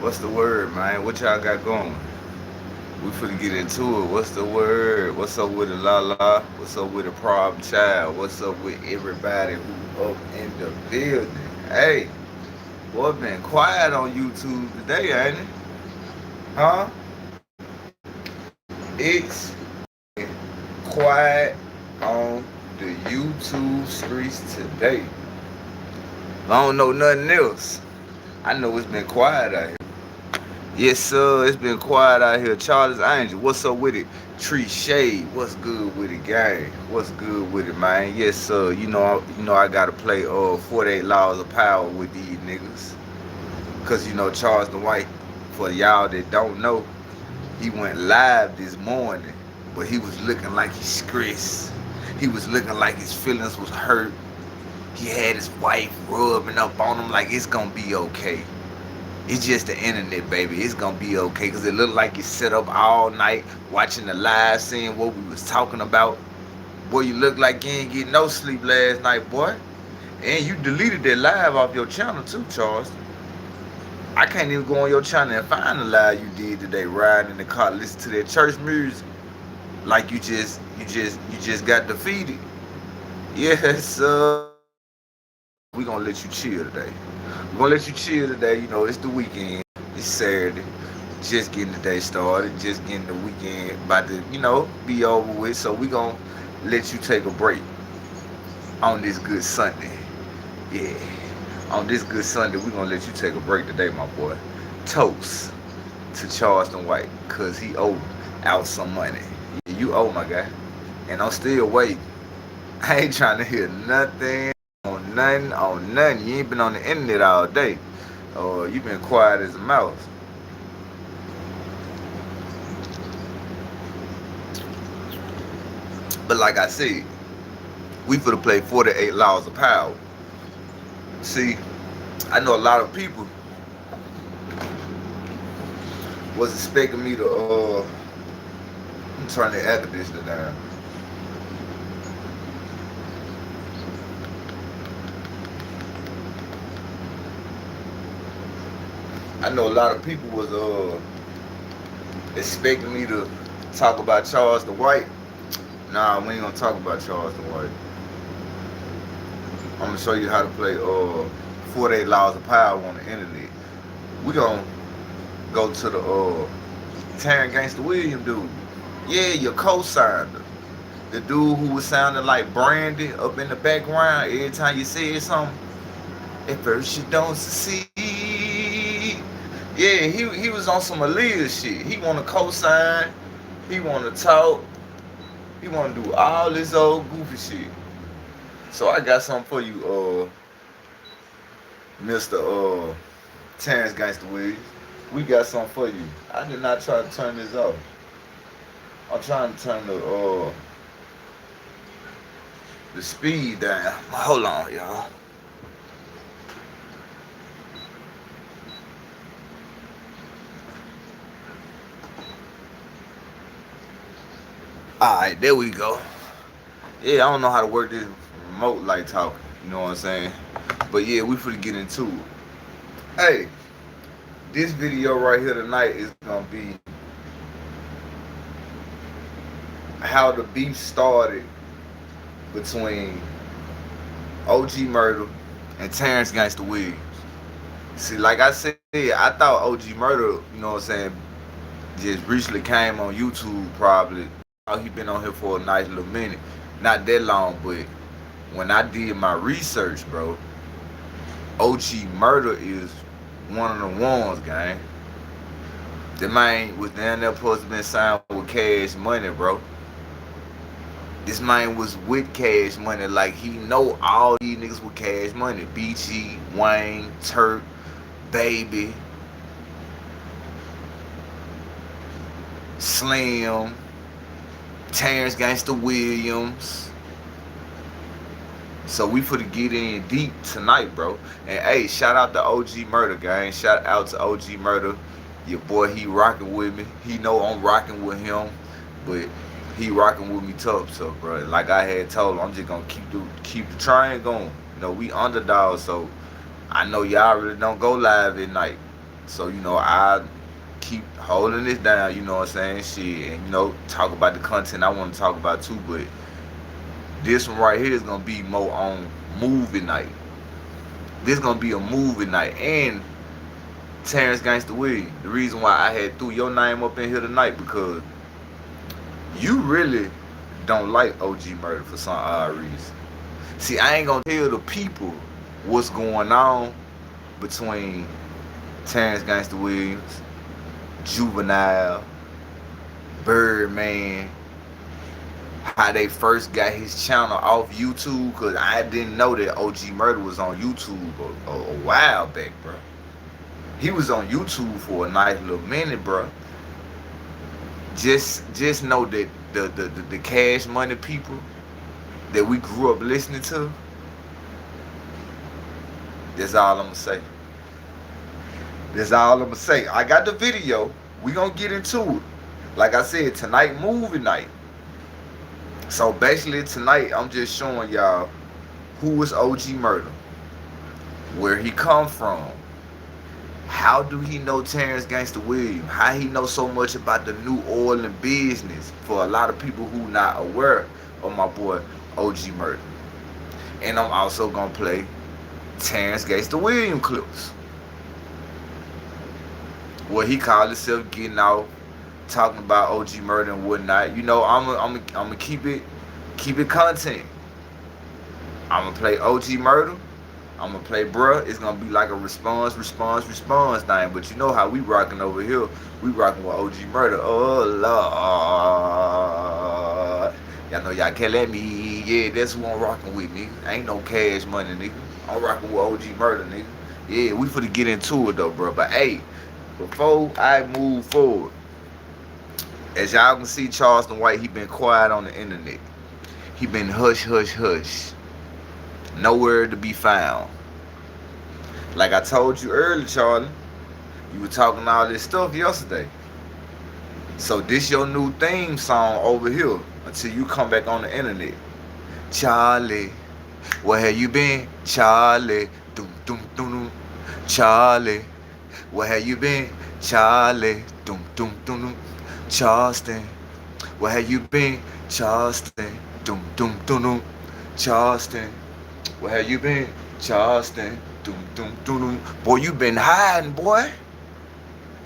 What's the word, man? What y'all got going? We finna get into it. What's the word? What's up with the la la? What's up with the problem child? What's up with everybody who up in the building? Hey, boy, been quiet on YouTube today, ain't it? Huh? It's quiet on the YouTube streets today. I don't know nothing else. I know it's been quiet out here. Yes, sir. It's been quiet out here. Charles Angel, what's up with it? Tree Shade, what's good with it, gang? What's good with it, man? Yes, sir. I gotta play 48 Laws of Power with these niggas. Cause Charles the White, for y'all that don't know, he went live this morning, but he was looking like he's stressed. He was looking like his feelings was hurt. He had his wife rubbing up on him like it's gonna be okay. It's just the internet, baby. It's gonna be okay. Cause it looked like you sit up all night watching the live, seeing what we was talking about. Boy, you look like you ain't get no sleep last night, boy. And you deleted that live off your channel too, Charles. I can't even go on your channel and find the live you did today, riding in the car, listen to that church music, like you just got defeated. Yes, we gonna let you chill today. We're gonna let you chill today. It's the weekend. It's Saturday. Just getting the day started. Just getting the weekend about to, be over with. So we gonna let you take a break on this good Sunday. Yeah. On this good Sunday, we gonna let you take a break today, my boy. Toast to Charleston White, cause he owed out some money. Yeah, you owe, my guy. And I'm still waiting. I ain't trying to hear nothing on nothing. You ain't been on the internet all day. You been quiet as a mouse. But like I said, we finna play 48 Laws of Power. See, I know a lot of people was expecting me to I'm turning the air conditioner down. I know a lot of people was expecting me to talk about Charles the White. Nah, we ain't gonna talk about Charles the White. I'm gonna show you how to play 48 Laws of Power on the internet. We gonna go to the Terrance Gangsta William dude. Yeah, your co-signer. The dude who was sounding like Brandy up in the background every time you said something. At first you don't succeed. Yeah, he was on some Aaliyah shit. He wanna co-sign. He wanna talk. He wanna do all this old goofy shit. So I got something for you, Mr. Terrance Gangsta Williams. We got something for you. I did not try to turn this off. I'm trying to turn the speed down. Hold on, y'all. Alright, there we go. Yeah, I don't know how to work this remote like talking. You know what I'm saying? But yeah, we finna get into it. Hey, this video right here tonight is gonna be how the beef started between OG Murda and Terrance Gangsta Williams. See, like I said, I thought OG Murda, just recently came on YouTube probably. He been on here for a nice little minute. Not that long, but when I did my research, bro, OG Murda is one of the ones, gang. The man was down there supposed to been signed with Cash Money, bro. This man was with Cash Money, like he know all these niggas with Cash Money. BG, Wayne, Turk, Baby, Slim, Terrance Gangsta Williams. So we finna get in deep tonight, bro. And hey, shout out to OG Murda, gang. Shout out to OG Murda. Your boy, he rocking with me. He know I'm rocking with him, but he rocking with me tough. So, bro, like I had told him, I'm just gonna keep the train going. We underdogs, so I know y'all really don't go live at night. So, I keep holding this down, you know what I'm saying? Shit. And, talk about the content I want to talk about too. But this one right here is going to be more on movie night. This going to be a movie night. And Terrance Gangsta Williams. The reason why I had threw your name up in here tonight, because you really don't like OG Murda for some odd reason. See, I ain't gonna tell the people what's going on between Terrance Gangsta Williams, Juvenile, Birdman, how they first got his channel off YouTube, because I didn't know that OG Murda was on YouTube a while back, bro. He was on YouTube for a nice little minute, bro. Just know that the Cash Money people that we grew up listening to, that's all I'm gonna say. That's all I'm gonna say. I got the video. We gonna get into it. Like I said, tonight movie night. So basically tonight I'm just showing y'all who is OG Murda, where he come from, how do he know Terrance Gangsta Williams, how he know so much about the New Orleans business, for a lot of people who not aware of my boy OG Murda. And I'm also gonna play Terrance Gangsta Williams clips where he called himself getting out, talking about OG Murda and whatnot. I'm gonna keep it content. I'm gonna play OG Murda. I'm gonna play bruh. It's gonna be like a response thing. But you know how we rocking over here. We rocking with OG Murda. Oh Lord. Y'all know y'all killing me. Yeah, that's who I'm rocking with, nigga. Ain't no Cash Money, nigga. I'm rocking with OG Murda, nigga. Yeah, we finna get into it though, bro. But hey, before I move forward, as y'all can see, Charleston White, he been quiet on the internet. He been hush. Nowhere to be found. Like I told you earlier, Charlie, you were talking all this stuff yesterday. So this your new theme song over here until you come back on the internet. Charlie, where have you been? Charlie, dum dum dum dum. Charlie, where have you been? Charlie, dum dum dum dum. Charleston, where have you been? Charleston, dum dum dum dum. Charleston, where have you been? Charleston, dum dum dum dum. Boy, you been hiding, boy.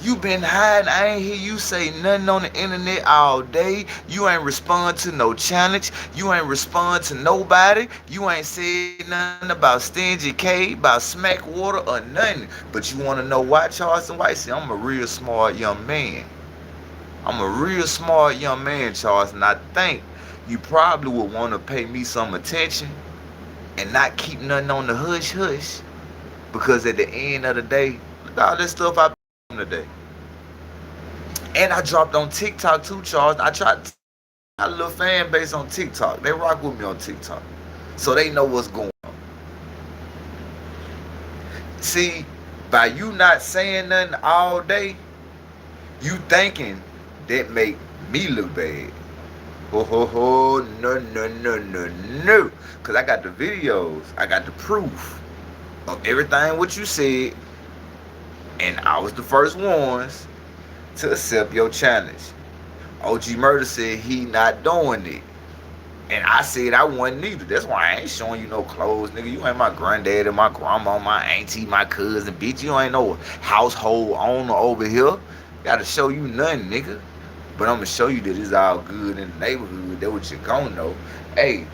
You been hiding. I ain't hear you say nothing on the internet all day. You ain't respond to no challenge. You ain't respond to nobody. You ain't said nothing about Stingy K, about Smack Water, or nothing. But you want to know why, Charleston White? See, I'm a real smart young man. I'm a real smart young man, Charles, and I think you probably would want to pay me some attention and not keep nothing on the hush, because at the end of the day, look at all this stuff I've been doing today. And I dropped on TikTok too, Charles. I tried to a little fan base on TikTok. They rock with me on TikTok, so they know what's going on. See, by you not saying nothing all day, you thinking that make me look bad. No. Because I got the videos. I got the proof of everything what you said. And I was the first ones to accept your challenge. OG Murda said he not doing it. And I said I wasn't either. That's why I ain't showing you no clothes, nigga. You ain't my granddad and my grandma, my auntie, my cousin, bitch. You ain't no household owner over here. Gotta show you nothing, nigga. But I'm gonna show you that it's all good in the neighborhood. That's what you gonna know. Hey,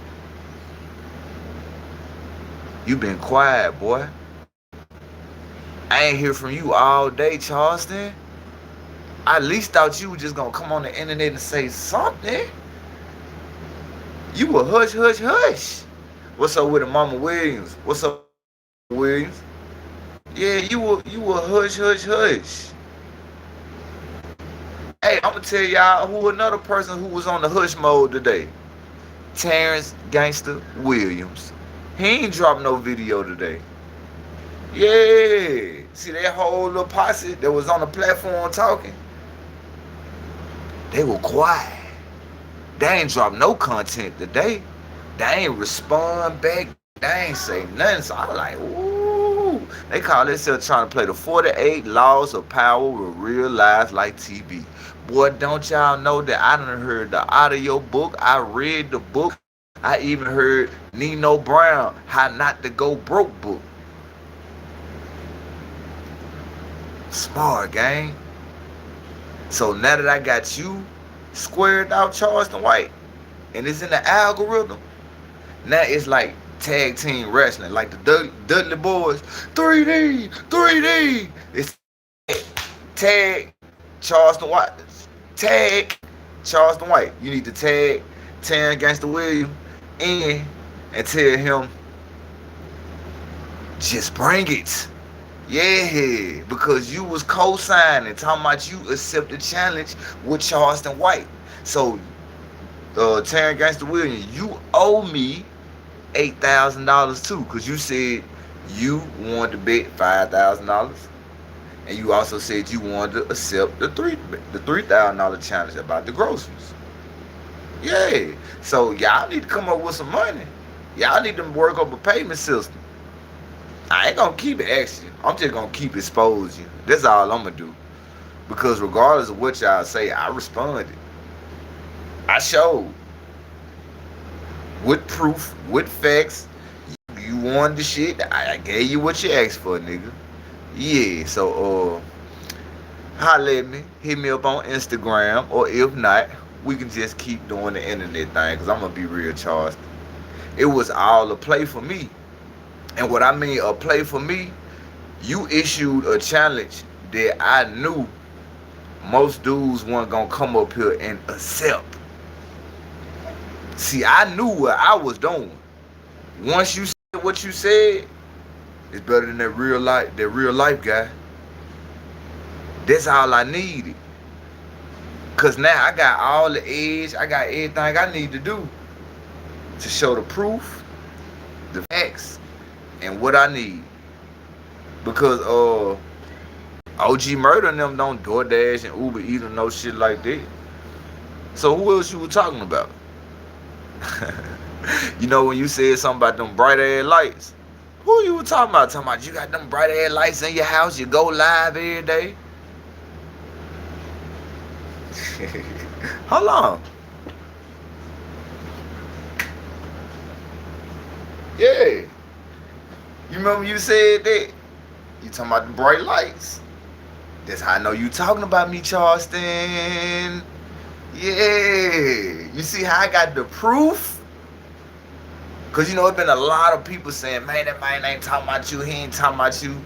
you been quiet, boy. I ain't hear from you all day, Charleston. I at least thought you were just gonna come on the internet and say something. You were hush. What's up with the Mama Williams? What's up, Williams? Yeah, you were hush. Hey, I'm gonna tell y'all who another person who was on the hush mode today. Terrance Gangsta Williams. He ain't dropped no video today. Yeah. See that whole little posse that was on the platform talking? They were quiet. They ain't dropped no content today. They ain't respond back. They ain't say nothing. So I'm like, ooh. They call themselves trying to play the 48 laws of power with real lives like TV. Boy, don't y'all know that I done heard the audio book. I read the book. I even heard Nino Brown, How Not to Go Broke book. Smart, gang. So now that I got you squared out, Charleston White, and it's in the algorithm, now it's like tag team wrestling, like the Dudley Boys, 3D, 3D. It's tag Charleston White, tag Charleston White. You need to tag Terrance Gangsta Williams and tell him, just bring it. Yeah, because you was co-signing, talking about you accept the challenge with Charleston White. So, Terrance Gangsta Williams, you owe me $8,000 too, because you said you wanted to bet $5,000, and you also said you wanted to accept the $3,000 challenge about the groceries. Yeah, so y'all need to come up with some money. Y'all need to work up a payment system. I ain't gonna keep it asking. I'm just gonna keep exposing you. That's all I'm gonna do. Because regardless of what y'all say, I responded. I showed. With proof, with facts. You wanted the shit. I gave you what you asked for, nigga. Yeah, so holla at me. Hit me up on Instagram. Or if not, we can just keep doing the internet thing. Because I'm gonna be real, Charles. It was all a play for me. And what I mean, a play for me, you issued a challenge that I knew most dudes weren't gonna come up here and accept. See, I knew what I was doing. Once you said what you said, it's better than that real life guy. That's all I needed. Cause now I got all the edge, I got everything I need to do to show the proof, the facts, and what I need. Because OG Murda and them don't DoorDash and Uber Eats or no shit like that. So who else you were talking about? You know when you said something about them bright ass lights, who you were talking about? Talking about you got them bright ass lights in your house, you go live every day. Hold on. Yeah. You remember you said that? You talking about the bright lights. That's how I know you talking about me, Charleston. Yeah. You see how I got the proof? Because, you know, it's been a lot of people saying, man, that man ain't talking about you. He ain't talking about you.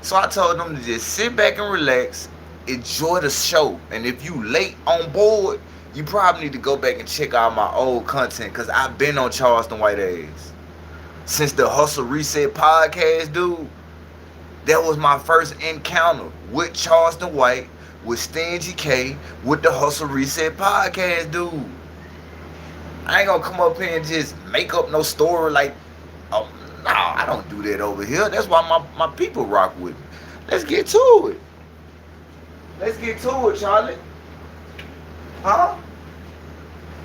So I told them to just sit back and relax. Enjoy the show. And if you late on board, you probably need to go back and check out my old content. Because I've been on Charleston White ass. Since the Hustle Reset podcast, dude. That was my first encounter with Charleston White, with Stingy K, with the Hustle Reset podcast, dude. I ain't gonna come up here and just make up no story like, oh, no, I don't do that over here. That's why my people rock with me. Let's get to it. Let's get to it, Charlie. Huh?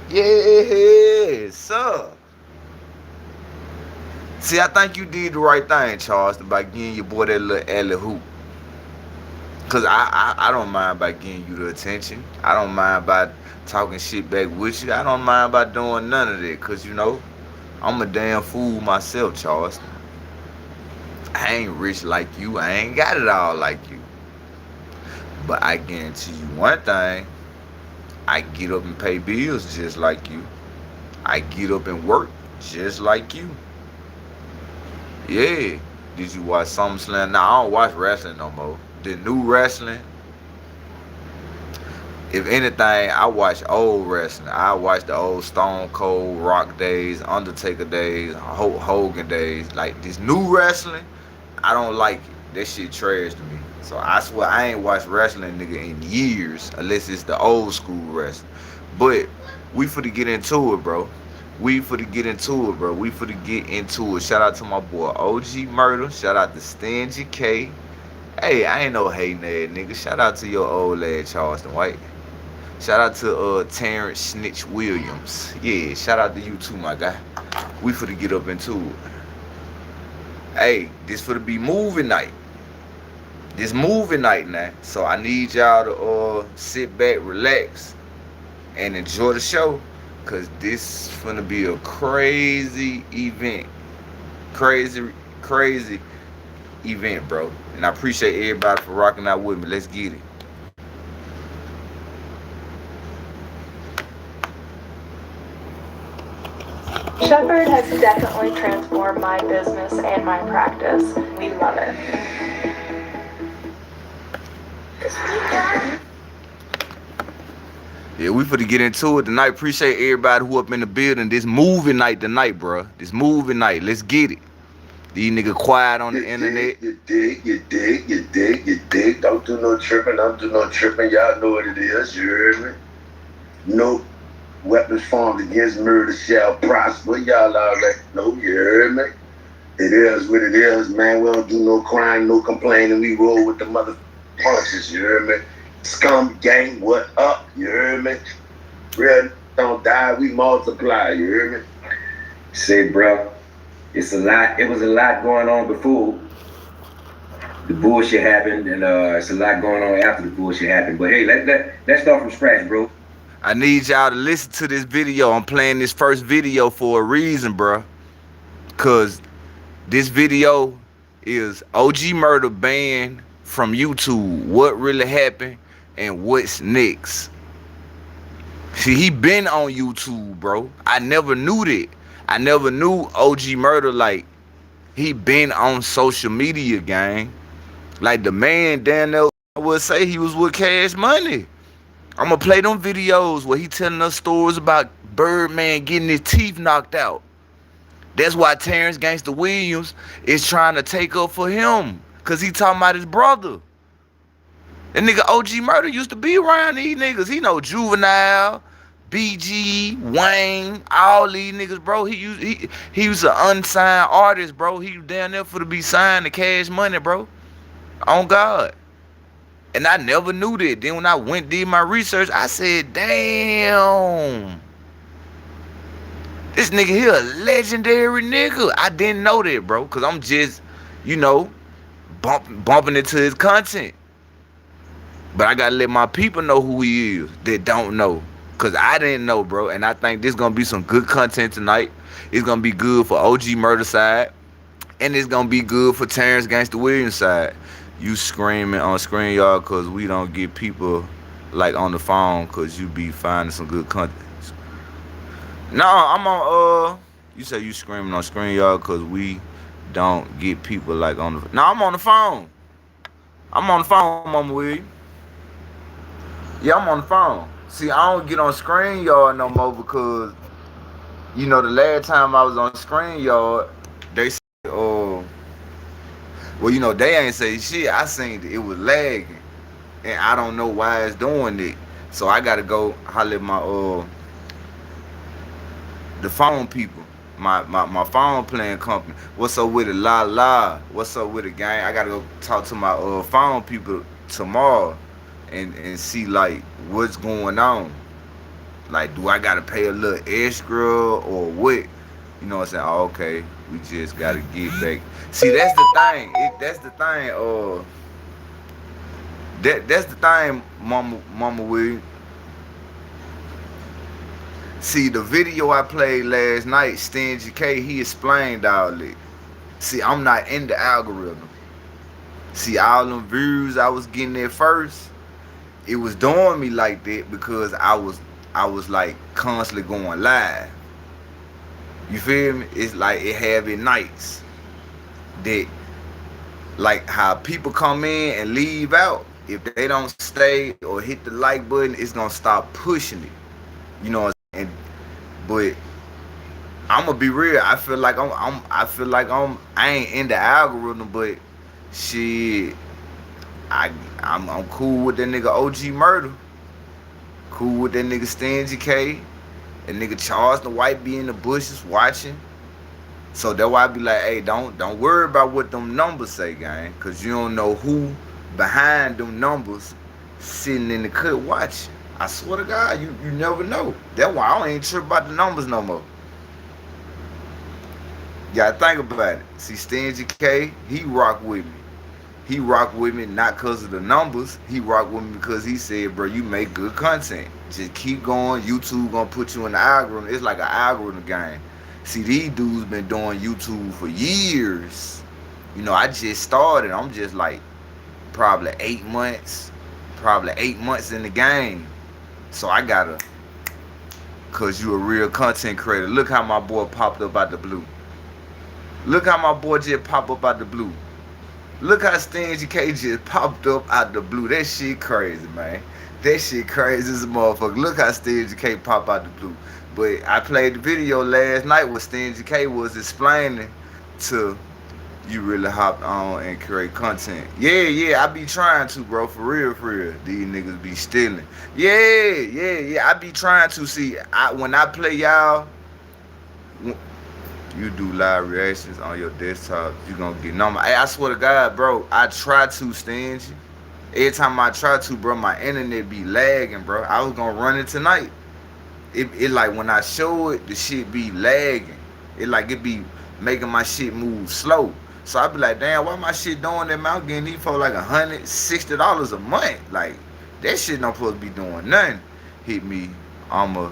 Yes, sir. See, I think you did the right thing, Charles, by getting your boy that little alley hoop. Because I don't mind by getting you the attention. I don't mind by talking shit back with you. I don't mind by doing none of that. Because, you know, I'm a damn fool myself, Charles. I ain't rich like you. I ain't got it all like you. But I guarantee you one thing. I get up and pay bills just like you. I get up and work just like you. Yeah. Did you watch SummerSlam? Nah, I don't watch wrestling no more. The new wrestling, if anything, I watch old wrestling. I watch the old Stone Cold Rock days, Undertaker days, Hulk Hogan days. Like this new wrestling, I don't like it. That shit trash to me. So I swear I ain't watched wrestling, nigga, in years, unless it's the old school wrestling. But we finna get into it, bro. We finna get into it. Shout out to my boy OG Murda. Shout out to Stingy K. Hey, I ain't no hating ass nigga. Shout out to your old lad Charleston White. Shout out to Terrance Snitch Williams. Yeah, shout out to you too, my guy. We finna get up into it. Hey, this for to be movie night. This movie night now. So I need y'all to sit back, relax, and enjoy the show. Cause this finna be a crazy event. Crazy, crazy event, bro. And I appreciate everybody for rocking out with me. Let's get it. Shepherd has definitely transformed my business and my practice. We love it. Yeah, we finna get into it tonight. Appreciate everybody who up in the building. This movie night tonight, bro. This movie night. Let's get it. These niggas quiet on the internet. You dig. Don't do no tripping. Y'all know what it is. You heard me? No weapons formed against murder shall prosper. Y'all already know. You heard me? It is what it is, man. We don't do no crime, no complaining. We roll with the mother punches. You heard me? Scum gang, what up? You heard me? Real don't die. We multiply. You heard me? Say, bro, it's a lot. It was a lot going on before the bullshit happened, and it's a lot going on after the bullshit happened. But hey, let's start from scratch, bro. I need y'all to listen to this video. I'm playing this first video for a reason, bro. Cause this video is OG Murda banned from YouTube. What really happened and what's next? See, he been on YouTube, bro. I never knew that. I never knew OG Murda, like, he been on social media, gang. Like, the man down there would say he was with Cash Money. I'm gonna play them videos where he telling us stories about Birdman getting his teeth knocked out. That's why Terrance Gangsta Williams is trying to take up for him. Cause he talking about his brother. That nigga OG Murda used to be around these niggas. He know Juvenile, BG, Wayne, all these niggas, bro. He was an unsigned artist, bro. He was down there for to be signed to Cash Money, bro. On God. And I never knew that. Then when I did my research, I said, damn. This nigga here a legendary nigga. I didn't know that, bro. Cause I'm just, bumping into his content. But I gotta let my people know who he is that don't know. Cause I didn't know, bro. And I think this gonna be some good content tonight. It's gonna be good for OG Murda side. And it's gonna be good for Terrance Gangsta Williams side. You screaming on screen, y'all, cause we don't get people like on the phone, cause you be finding some good content. No, I'm on you say you screaming on screen, y'all, cause we don't get people like on the. No, I'm on the phone. I'm on the phone, Mama Willie. Yeah, I'm on the phone. See, I don't get on screen yard no more because, the last time I was on screen yard, they said, they ain't say shit. I seen it was lagging, and I don't know why it's doing it. So I gotta go holler at my the phone people, my phone playing company. What's up with it, la? What's up with it, gang? I gotta go talk to my phone people tomorrow. And see like what's going on. Like, do I gotta pay a little extra or what? You know what I'm saying? Oh, okay, we just gotta get back. See, that's the thing. That's the thing. That's the thing, Mama Willie. See, the video I played last night, Stingy K, he explained all it. See, I'm not in the algorithm. See, all them views I was getting at first, it was doing me like that because I was like constantly going live. You feel me? It's like it have it nights that like how people come in and leave out. If they don't stay or hit the like button, it's gonna stop pushing it. You know what I'm saying? But I'm gonna be real. I feel like I ain't in the algorithm, but shit. I'm cool with that nigga OG Murda. Cool with that nigga Stingy K. That nigga Charles the White be in the bushes watching. So that's why I be like, hey, don't worry about what them numbers say, gang. Cause you don't know who behind them numbers sitting in the cut watching. I swear to God, you never know. That's why I ain't trip about the numbers no more. You gotta think about it. See, Stingy K, he rock with me. He rock with me not because of the numbers. He rock with me because he said, bro, you make good content. Just keep going. YouTube gonna put you in the algorithm. It's like an algorithm game. See, these dudes been doing YouTube for years. You know, I just started. I'm just like probably 8 months. Probably 8 months in the game. So I gotta, cause you a real content creator. Look how my boy popped up out the blue. Look how my boy just popped up out the blue. Look how Stingy K just popped up out the blue. That shit crazy, man. That shit crazy as a motherfucker. Look how Stingy K pop out the blue. But I played the video last night where Stingy K was explaining to you really hopped on and create content. Yeah, I be trying to, bro. For real, for real. These niggas be stealing. Yeah. I be trying to. See, when I play y'all, you do live reactions on your desktop, you gonna get number. I swear to God, bro, I try to, Stingy. Every time I try to, bro, my internet be lagging, bro. I was gonna run it tonight. It like when I show it, the shit be lagging. It be making my shit move slow. So I be like, damn, why my shit doing that? I'm getting these for like $160 a month. Like, that shit not supposed to be doing nothing. Hit me, I'm a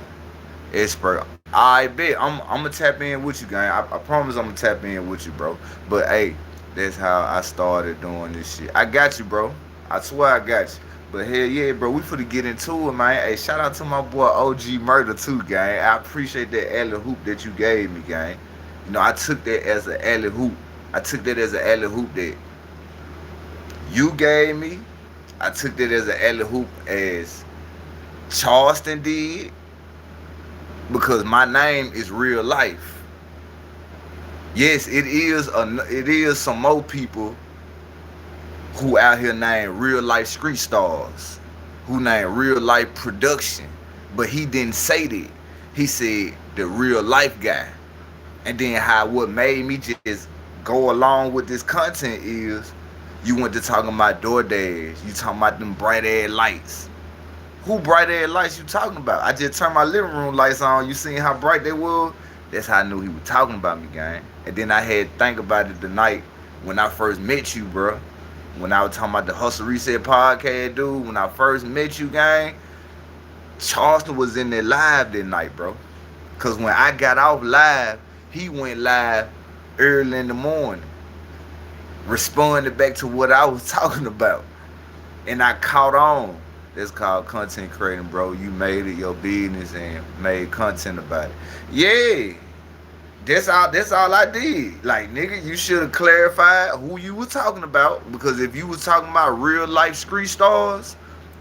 expert. I bet I'm gonna tap in with you, gang. I promise I'm gonna tap in with you, bro. But hey, that's how I started doing this shit. I got you, bro. I swear I got you. But hell yeah, bro, we finna get into it, man. Hey, shout out to my boy OG Murda too, gang. I appreciate that alley hoop that you gave me, gang. You know, I took that as an alley hoop. I took that as an alley hoop that you gave me. I took that as an alley hoop as Charleston did. Because my name is real life. Yes, it is some more people who out here named real life street stars, who named real life production. But he didn't say that. He said the real life guy. And then what made me just go along with this content is you went to talking about DoorDash. You talking about them bright ass lights. Who bright ass lights you talking about? I just turned my living room lights on. You seen how bright they were? That's how I knew he was talking about me, gang. And then I had to think about it the night when I first met you, bro. When I was talking about the Hustle Reset podcast, dude. When I first met you, gang, Charleston was in there live that night, bro. Because when I got off live, he went live early in the morning. Responded back to what I was talking about. And I caught on. That's called content creating, bro. You made it your business and made content about it. Yeah. That's all I did. Like, nigga, you should have clarified who you were talking about. Because if you was talking about real life street stars,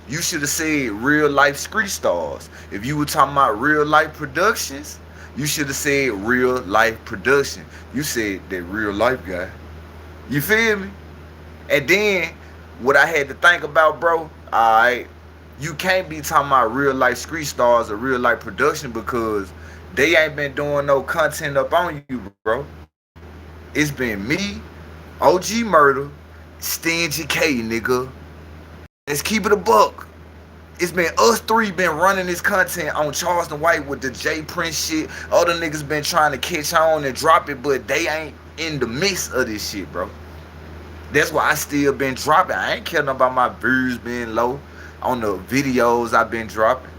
you should have said real life street stars. If you were talking about real life productions, you should have said real life production. You said that real life guy. You feel me? And then what I had to think about, bro, alright, you can't be talking about real life street stars or real life production because they ain't been doing no content up on you, bro. It's been me, OG Murda, Stingy K, nigga. Let's keep it a buck. It's been us three been running this content on Charleston White with the J Prince shit. Other niggas been trying to catch on and drop it, but they ain't in the mix of this shit, bro. That's why I still been dropping. I ain't caring about my views being low on the videos I've been dropping.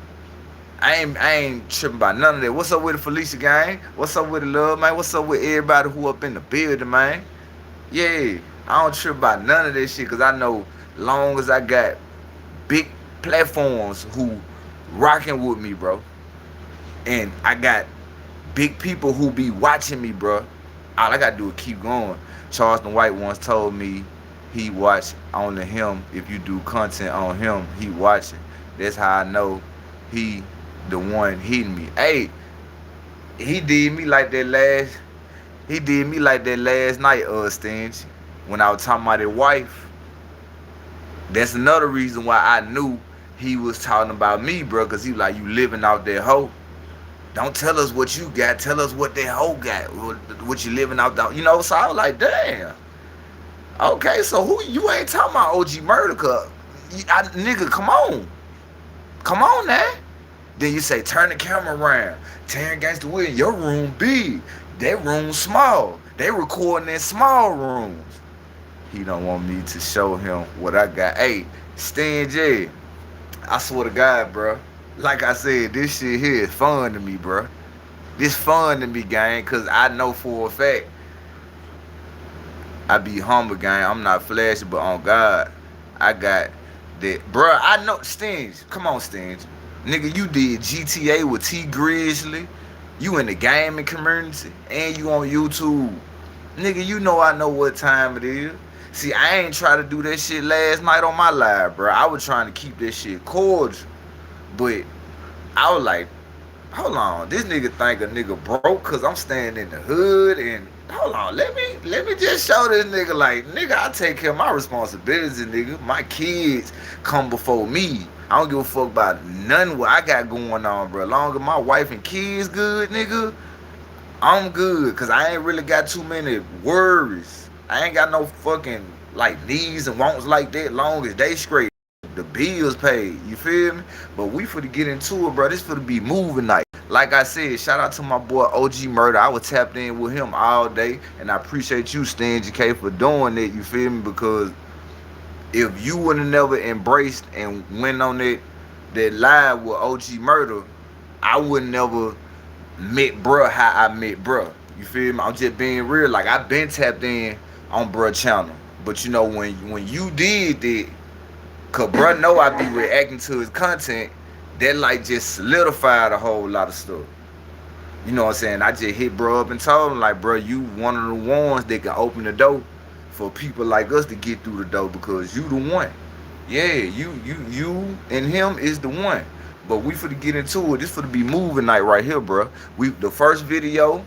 I ain't tripping about none of that. What's up with the Felicia gang? What's up with the love, man? What's up with everybody who up in the building, man? Yeah, I don't trip about none of this shit because I know long as I got big platforms who rocking with me, bro, and I got big people who be watching me, bro, all I gotta do is keep going. Charleston White once told me he watch only him. If you do content on him, he watching. That's how I know he the one hitting me. Hey, he did me like that last night, Stingy, when I was talking about his wife. That's another reason why I knew he was talking about me, bro, because he like, you living out that hoe. Don't tell us what you got. Tell us what that hoe got. What you living out that, you know? So I was like, damn. Okay, so who you ain't talking about OG Murda, cuz nigga, come on. Come on now. Then you say, turn the camera around. Terrance Gangsta, your room big. That room small. They recording in small rooms. He don't want me to show him what I got. Hey, Stingy, I swear to God, bro. Like I said, this shit here is fun to me, bro. This fun to me, gang, because I know for a fact I be humble, gang. I'm not flashy, but on God, I got that. Bro, I know. Stinge, come on, Stinge. Nigga, you did GTA with T Grizzly. You in the gaming community, and you on YouTube. Nigga, you know I know what time it is. See, I ain't try to do that shit last night on my live, bro. I was trying to keep that shit cordial. But I was like, hold on, this nigga think a nigga broke cause I'm staying in the hood, and hold on, let me just show this nigga like, nigga, I take care of my responsibilities, nigga. My kids come before me. I don't give a fuck about nothing what I got going on, bro. Long as my wife and kids good, nigga, I'm good, cause I ain't really got too many worries. I ain't got no fucking like needs and wants like that. Long as they straight, the bills paid. You feel me? But we finna get into it, bro. This finna be moving night. Like I said, shout out to my boy OG Murda. I was tapped in with him all day, and I appreciate you, Stingy K, for doing it. You feel me? Because if you would have never embraced and went on that live with OG Murda, I would never met bruh how I met bruh. You feel me? I'm just being real. Like, I been tapped in on bruh channel. But you know, when you did that, cause bruh know I be reacting to his content, that like just solidified a whole lot of stuff. You know what I'm saying? I just hit bruh up and told him like, bruh, you one of the ones that can open the door for people like us to get through the door, because you the one. Yeah, you and him is the one. But we finna get into it. This finna be moving night right here, bro. The first video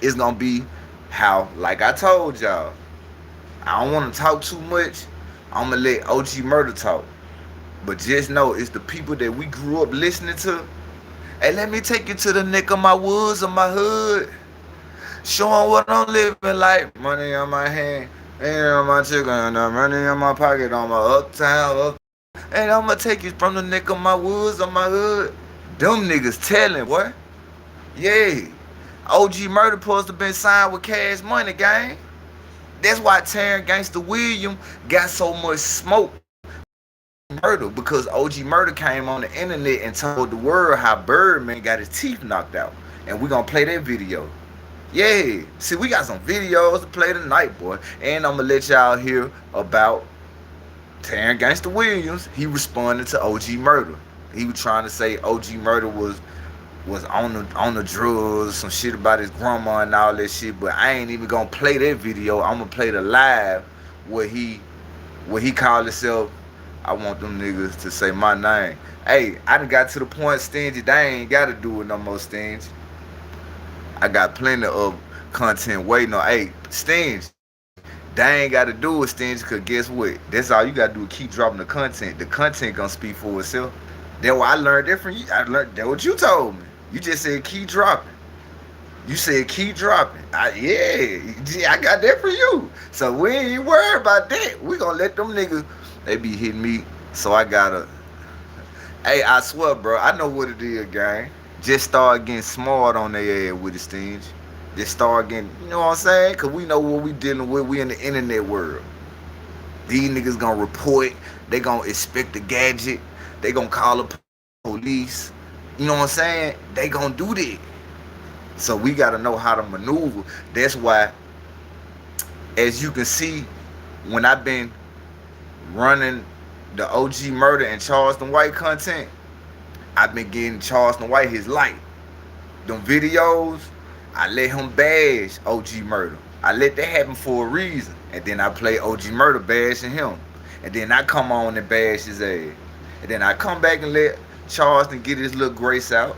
is gonna be how, like I told y'all, I don't want to talk too much. I'm gonna let OG Murda talk. But just know it's the people that we grew up listening to. Hey, let me take you to the neck of my woods of my hood. Show 'em what I'm living like. Money on my hand, money on my chicken, money in my pocket on my uptown. And I'ma take you from the neck of my woods of my hood. Them niggas telling, boy. Yeah. OG Murda supposed to been signed with Cash Money, gang. That's why Terrance Gangsta William got so much smoke. Murda, because OG Murda came on the internet and told the world how Birdman got his teeth knocked out. And we gonna play that video. Yeah. See, we got some videos to play tonight, boy. And I'm gonna let y'all hear about Terrance Gangsta Williams. He responded to OG Murda. He was trying to say OG Murda was on the drugs, some shit about his grandma and all that shit. But I ain't even gonna play that video. I'm gonna play the live where he called himself, I want them niggas to say my name. Hey, I done got to the point, Stingy, they ain't gotta do it no more, Stingy. I got plenty of content waiting on. Hey, Stingy, they ain't gotta do it, Stingy, cause guess what? That's all you gotta do is keep dropping the content. The content gonna speak for itself. That's what I learned that from you. I learned that what you told me. You just said keep dropping. You said keep dropping. Yeah, I got that for you. So we ain't worried about that. We gonna let them niggas, they be hitting me. So I gotta, hey, I swear, bro, I know what it is, gang. Just start getting smart on their ass with the Stingy. Just start getting, you know what I'm saying? Cause we know what we dealing with. We in the internet world. These niggas gonna report. They gonna expect the gadget. They gonna call the police. You know what I'm saying? They gonna do that. So we gotta know how to maneuver. That's why, as you can see, when I've been running the OG Murda and Charleston White content, I've been getting Charleston White his light. Them videos, I let him bash OG Murda. I let that happen for a reason. And then I play OG Murda bashing him. And then I come on and bash his ass. And then I come back and let Charleston get his little grace out.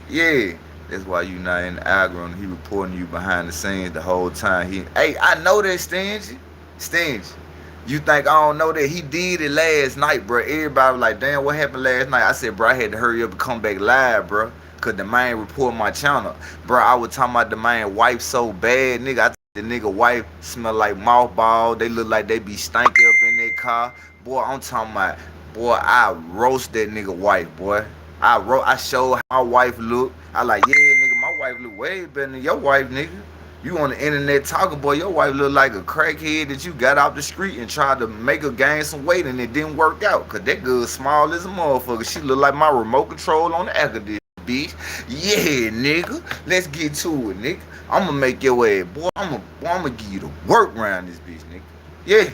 Yeah. That's why you not in the algorithm. He reporting you behind the scenes the whole time. Hey, I know that, Stingy. Stingy. You think I don't know that? He did it last night, bro. Everybody was like, damn, what happened last night? I said, bro, I had to hurry up and come back live, bro. Cause the man reported my channel. Bro, I was talking about the man wife so bad, nigga. I think the nigga wife smell like mothball. They look like they be stanky up in their car. Boy, I'm talking about, boy, I roast that nigga wife, boy. I showed how my wife look. I like, yeah, nigga, my wife look way better than your wife, nigga. You on the internet talking, boy, your wife look like a crackhead that you got off the street and tried to make her gain some weight and it didn't work out. Cause that girl small as a motherfucker. She look like my remote control on the air conditioner, bitch. Yeah, nigga. Let's get to it, nigga. I'ma make your ass, boy. I'ma give you the work around this bitch, nigga. Yeah.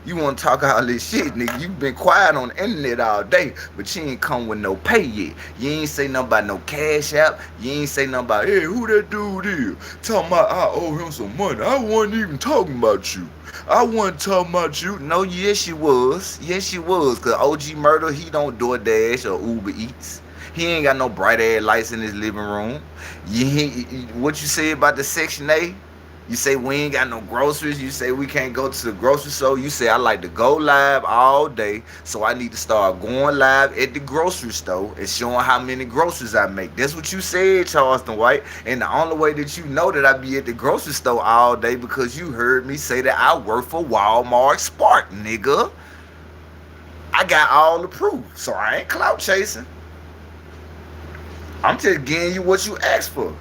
You want to talk all this shit, nigga. You been quiet on the internet all day, but you ain't come with no pay yet. You ain't say nothing about no cash app. You ain't say nothing about, hey, who that dude is? Talking about I owe him some money. I wasn't even talking about you. I wasn't talking about you. No, yes, you was. Yes, you was. Because OG Murda, he don't DoorDash or Uber Eats. He ain't got no bright ass lights in his living room. What you say about the Section A? You say we ain't got no groceries. You say we can't go to the grocery store. You say I like to go live all day, so I need to start going live at the grocery store and showing how many groceries I make. That's what you said, Charleston White. And the only way that you know that I be at the grocery store all day because you heard me say that I work for Walmart Spark, nigga. I got all the proof, so I ain't clout chasing. I'm just giving you what you asked for.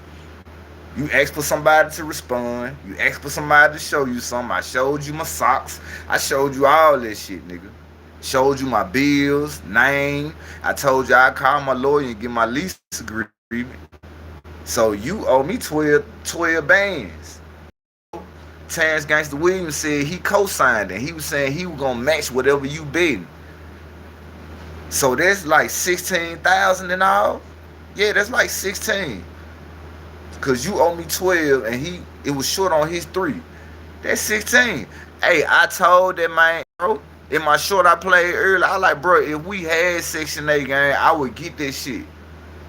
You asked for somebody to respond. You asked for somebody to show you something. I showed you my socks. I showed you all that shit, nigga. Showed you my bills, name. I told you I'd call my lawyer and get my lease agreement. So you owe me 12 bands. Terrance Gangsta Williams said he co-signed it. He was saying he was going to match whatever you bid. So that's like 16,000 in all. Yeah, that's like 16. Cause you owe me 12 and it was short on his 3. That's 16. Hey, I told that man, bro, in my short I played earlier, I like, bro, if we had Section 8 gang, I would get that shit.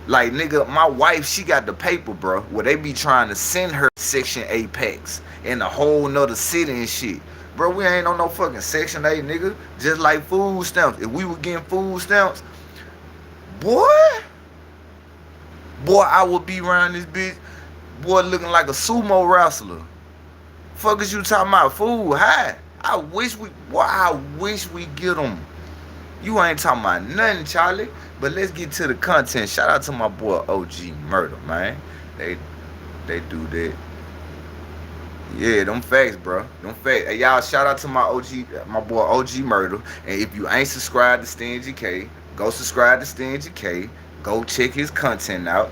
Like, nigga, my wife, she got the paper, bro, where they be trying to send her Section 8 packs in a whole nother city and shit. Bro, we ain't on no fucking Section 8, nigga. Just like food stamps. If we were getting food stamps, boy, I would be around this bitch. Boy, looking like a sumo wrestler. Fuck is you talking about? Food high. I wish we get them. You ain't talking about nothing, Charlie. But let's get to the content. Shout out to my boy OG Murda, man. They do that. Yeah, them facts, bro. Them facts. Hey, y'all, shout out to my boy OG Murda. And if you ain't subscribed to Stingy K, go subscribe to Stingy K. Go check his content out.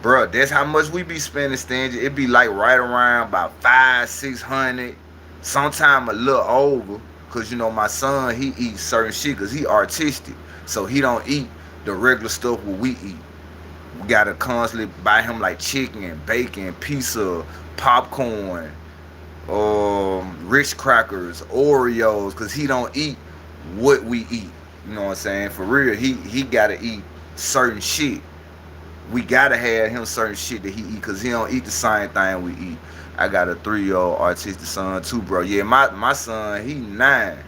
Bro, that's how much we be spending, Stingy. It be like right around about $500-600, sometime a little over. Cause you know my son, he eats certain shit cause he artistic. So he don't eat the regular stuff what we eat. We gotta constantly buy him like chicken and bacon, pizza, popcorn, Ritz crackers, Oreos, cause he don't eat what we eat. You know what I'm saying? For real, he gotta eat certain shit. We gotta have him certain shit that he eat because he don't eat the same thing we eat. I got a 3-year-old artistic son too, bro. Yeah, my son, he 9.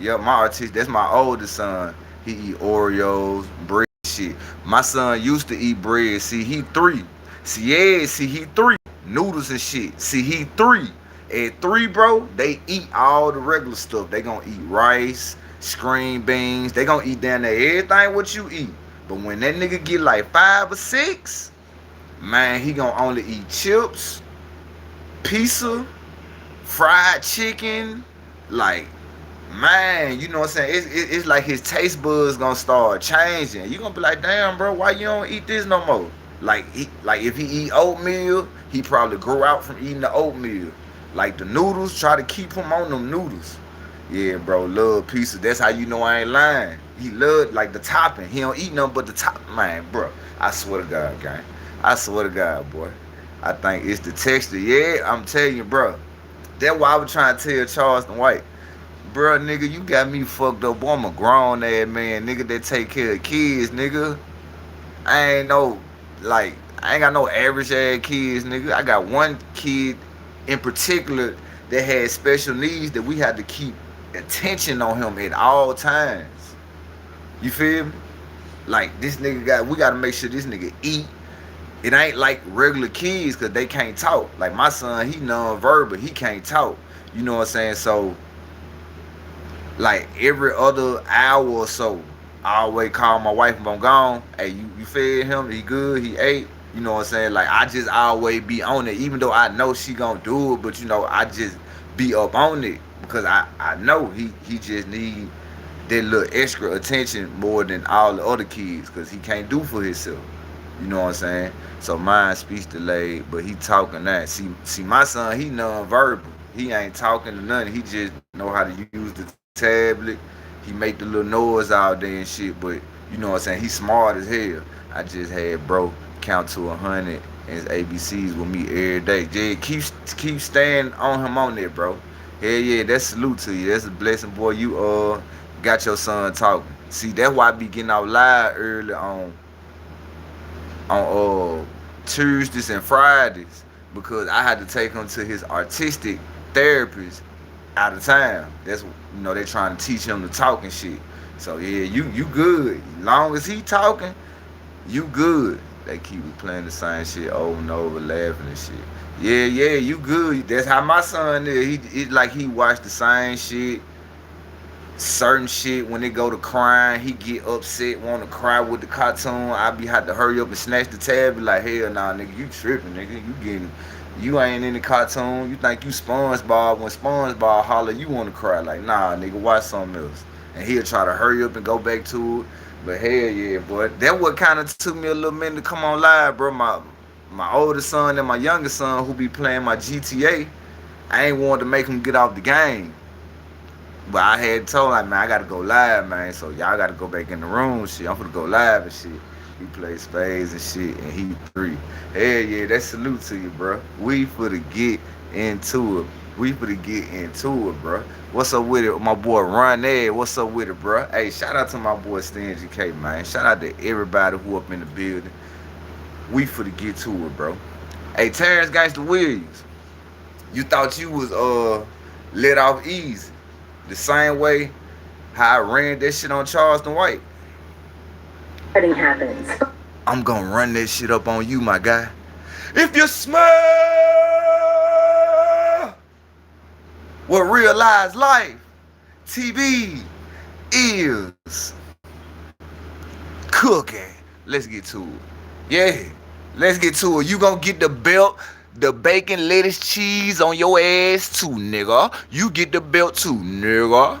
Yeah, that's my oldest son. He eat Oreos, bread shit. My son used to eat bread. See, he 3. He 3. Noodles and shit. See, he 3. At 3, bro, they eat all the regular stuff. They gonna eat rice, screen beans. They gonna eat down there everything what you eat. But when that nigga get like 5 or 6, man, he gonna only eat chips, pizza, fried chicken. Like, man, you know what I'm saying? It's like his taste buds gonna start changing. You gonna be like, damn, bro, why you don't eat this no more? Like if he eat oatmeal, he probably grow out from eating the oatmeal. Like the noodles, try to keep him on them noodles. Yeah, bro, love pizza. That's how you know I ain't lying. He love like the topping. He don't eat nothing but the top. Man, bro, I swear to God, gang. I swear to God, boy. I think it's the texture. Yeah, I'm telling you, bro. That's why I was trying to tell Charleston White. Bro, nigga, you got me fucked up. Boy, I'm a grown ass man, nigga, that take care of kids, nigga. I ain't got no average ass kids, nigga. I got one kid in particular that had special needs that we had to keep attention on him at all times. You feel me? Like this nigga we gotta make sure this nigga eat. It ain't like regular kids cause they can't talk. Like my son, he non-verbal, he can't talk. You know what I'm saying? So like every other hour or so, I always call my wife if I'm gone. Hey, you fed him, he good, he ate. You know what I'm saying? Like I just always be on it, even though I know she gonna do it, but you know I just be up on it because I know he just need that little extra attention more than all the other kids because he can't do for himself. You know what I'm saying? So mine speech delayed, but he talking that. See, my son, he non-verbal. He ain't talking to nothing. He just know how to use the tablet. He make the little noise out there and shit, but you know what I'm saying? He smart as hell. I just had bro count to 100 and ABCs with me every day. Jay, keep staying on him on there, bro. Hell yeah, that's salute to you. That's a blessing, boy. You got your son talking. See, that's why I be getting out live early on Tuesdays and Fridays because I had to take him to his artistic therapist out of town. That's they trying to teach him to talk and shit. So yeah, you good. Long as he talking, you good. They keep playing the same shit over and over, laughing and shit. Yeah, you good. That's how my son is. He like he watch the same shit. Certain shit when they go to crying, he get upset, want to cry with the cartoon. I be had to hurry up and snatch the tab. Be like, hell nah, nigga, you tripping, nigga. You ain't in the cartoon. You think you SpongeBob? When SpongeBob holler, you want to cry. Like, nah, nigga, watch something else. And he'll try to hurry up and go back to it. But hell yeah, boy, that what kind of took me a little minute to come on live, bro. My oldest son and my youngest son who be playing my GTA, I ain't wanted to make him get off the game. But I had told like, man, I gotta go live, man. So y'all gotta go back in the room, shit. I'm finna go live and shit. He plays spades and shit, and he 3. Hell yeah, that salute to you, bro. We finna get into it. Bro. What's up with it, my boy Ron Ed? What's up with it, bro? Hey, shout out to my boy Stingy K, man. Shout out to everybody who up in the building. We finna get to it, bro. Hey, Terrance Gangsta Williams, you thought you was let off easy. The same way how I ran that shit on Charleston White. Nothing happens. I'm gonna run that shit up on you, my guy. If you smell what realized life TV is cooking. Let's get to it. Yeah, let's get to it. You gonna get the belt, the bacon, lettuce, cheese on your ass too, nigga. You get the belt too, nigga.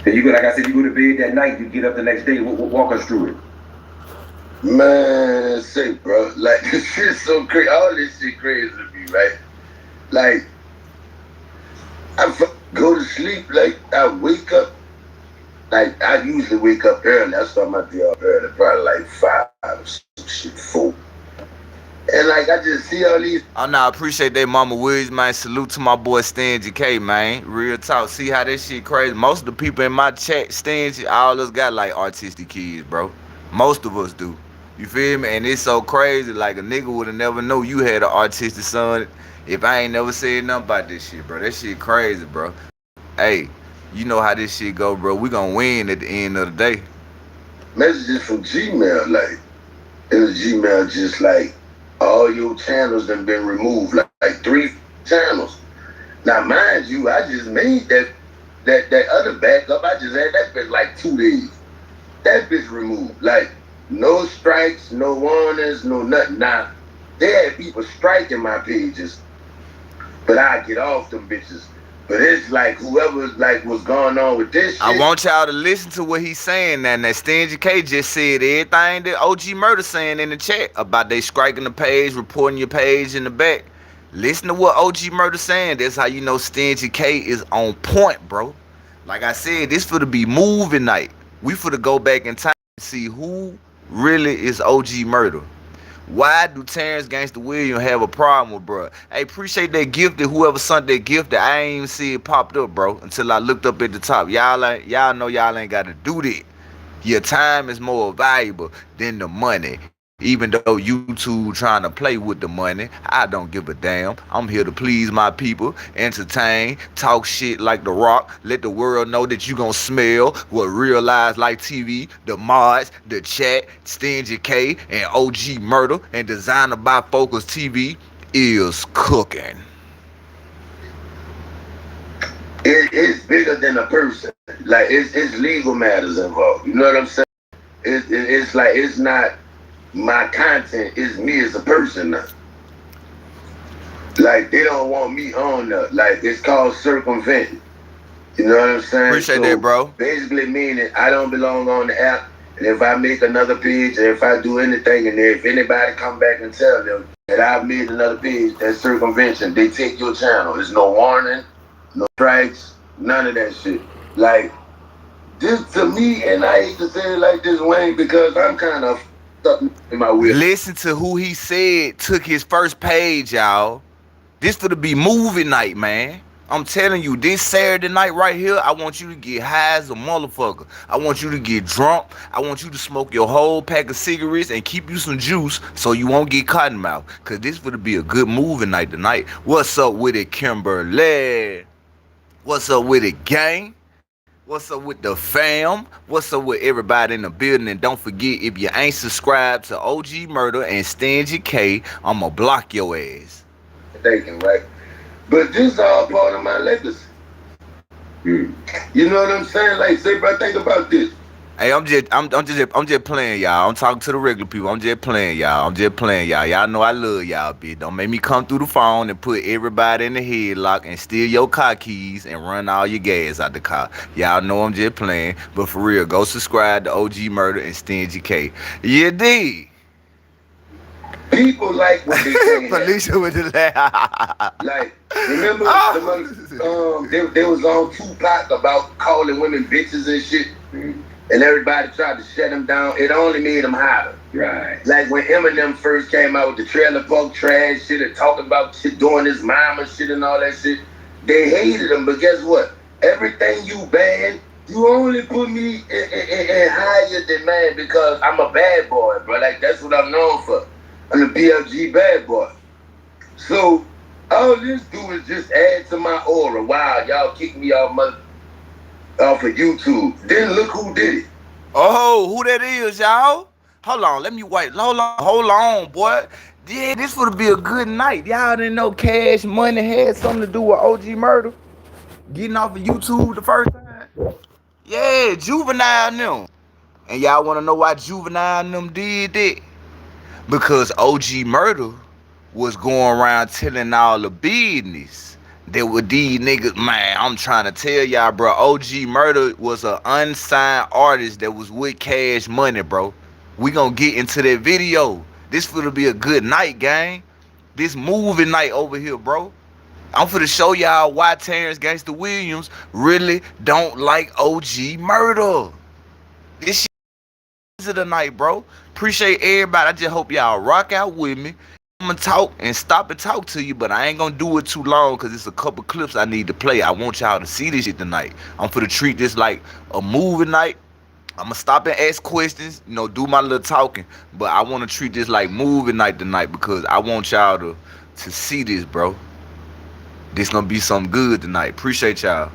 And you go, like I said, you go to bed that night, you get up the next day. Walk us through it. Man, say, bro, like this shit's so crazy. All this shit crazy to me, right? Like, go to sleep, like I wake up. Like I usually wake up early. I start my day off early, probably like 5 or some shit, 4. And like I just see all these. Oh no, I appreciate that, Mama Williams, man. Salute to my boy Stingy K, man. Real talk. See how this shit crazy. Most of the people in my chat, Stingy, all of us got like artistic kids, bro. Most of us do. You feel me? And it's so crazy. Like a nigga would have never know you had an artistic son if I ain't never said nothing about this shit, bro. That shit crazy, bro. Hey, you know how this shit go, bro. We gonna win at the end of the day. Messages from Gmail, like it was Gmail, just like all your channels done been removed, like 3 channels. Now, mind you, I just made that other backup. I just had that bitch like 2 days. That bitch removed, like no strikes, no warnings, no nothing. Now they had people striking my pages, but I get off them bitches. But it's like whoever like was going on with this shit. I want y'all to listen to what he's saying now. That Stingy K just said everything that OG Murda saying in the chat about they striking the page, reporting your page in the back. Listen to what OG Murda saying. That's how you know Stingy K is on point, bro. Like I said, this for to be movie night. We for to go back in time and see who really is OG Murda. Why do Terrance Gangsta Williams have a problem with, bro? Hey, appreciate that gift that whoever sent that gift that I ain't even see it popped up, bro, until I looked up at the top. Y'all know y'all ain't got to do that. Your time is more valuable than the money. Even though YouTube trying to play with the money, I don't give a damn. I'm here to please my people, entertain, talk shit like The Rock, let the world know that you gonna smell what Real Lives Like TV, the mods, the chat, Stingy K, and OG Murda, and Designer by Focus TV is cooking. It's bigger than a person. Like it's legal matters involved. You know what I'm saying? It's like it's not my content is me as a person now. Like, they don't want me on there. Like, it's called circumventing. You know what I'm saying? Appreciate that, bro. Basically meaning I don't belong on the app. And if I make another page, or if I do anything in there, if anybody come back and tell them that I've made another page, that's circumvention, they take your channel. There's no warning, no strikes, none of that shit. Like, this to me, and I hate to say it like this, Wayne, because I'm kind of stuck in my wheel. Listen to who he said took his first page, y'all. This for to be movie night, man. I'm telling you, this Saturday night right here, I want you to get high as a motherfucker. I want you to get drunk. I want you to smoke your whole pack of cigarettes and keep you some juice so you won't get cotton mouth. Cause this for to be a good movie night tonight. What's up with it, Kimberly? What's up with it, gang? What's up with the fam? What's up with everybody in the building? And don't forget, if you ain't subscribed to OG Murda and Stingy K, I'ma block your ass. Thinking, right? But this is all part of my legacy. You know what I'm saying? Like, say, bro, think about this. Hey, I'm just playing, y'all. I'm talking to the regular people. I'm just playing, y'all. Y'all know I love y'all, bitch. Don't make me come through the phone and put everybody in the headlock and steal your car keys and run all your gas out the car. Y'all know I'm just playing. But for real, go subscribe to OG Murda and Stingy K. Yeah, D. People like what they say. Felicia with the laugh. Like, remember they was on Tupac about calling women bitches and shit, and everybody tried to shut him down. It only made him hotter. Right. Like when Eminem first came out with the trailer park trash shit and talking about shit, doing his mama shit and all that shit, they hated him. But guess what? Everything you ban, you only put me in higher demand because I'm a bad boy, bro. Like, that's what I'm known for. I'm the BLG bad boy. So all this do is just add to my aura. Wow, y'all kicked me off of YouTube. Then look who did it. Oh, who that is, y'all? Hold on, let me wait. Hold on, boy. Yeah, this would be a good night. Y'all didn't know Cash Money had something to do with OG Murda getting off of YouTube the first time. Yeah, Juvenile and them. And y'all want to know why Juvenile and them did that? Because OG Murda was going around telling all the business that with these niggas, man, I'm trying to tell y'all, bro, OG Murda was an unsigned artist that was with Cash Money, bro. We gonna get into that video. This finna be a good night, gang. This movie night over here, bro. I'm finna show y'all why Terrance Gangsta Williams really don't like OG Murda. This shit is the night, bro. Appreciate everybody. I just hope y'all rock out with me. I'm gonna talk and stop and talk to you, but I ain't gonna do it too long because it's a couple clips I need to play. I want y'all to see this shit tonight. I'm finna treat this like a movie night. I'm gonna stop and ask questions, do my little talking, but I want to treat this like movie night tonight because I want y'all to see this, bro. This gonna be something good tonight. Appreciate y'all.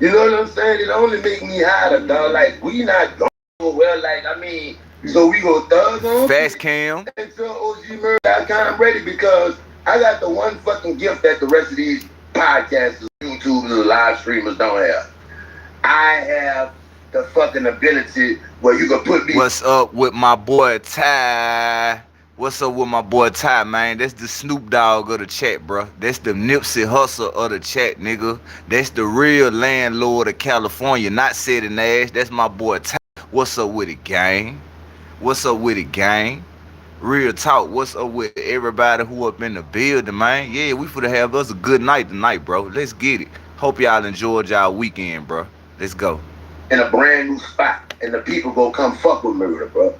You know what I'm saying? It only make me hotter, dog. Like, we not going well, like, I mean, so we go thug on Fast Cam. until OG Murda. I kind of ready because I got the one fucking gift that the rest of these podcasters, YouTubers, and live streamers don't have. I have the fucking ability where you can put me. What's up with my boy Ty? What's up with my boy Ty, man? That's the Snoop Dogg of the chat, bro. That's the Nipsey Hussle of the chat, nigga. That's the real landlord of California, not Sitting Ash. That's my boy Ty. What's up with it, gang? What's up with it, gang? Real talk. What's up with everybody who up in the building, man? Yeah, we finna have us a good night tonight, bro. Let's get it. Hope y'all enjoyed y'all weekend, bro. Let's go. In a brand new spot, and the people go come fuck with Murda, bro.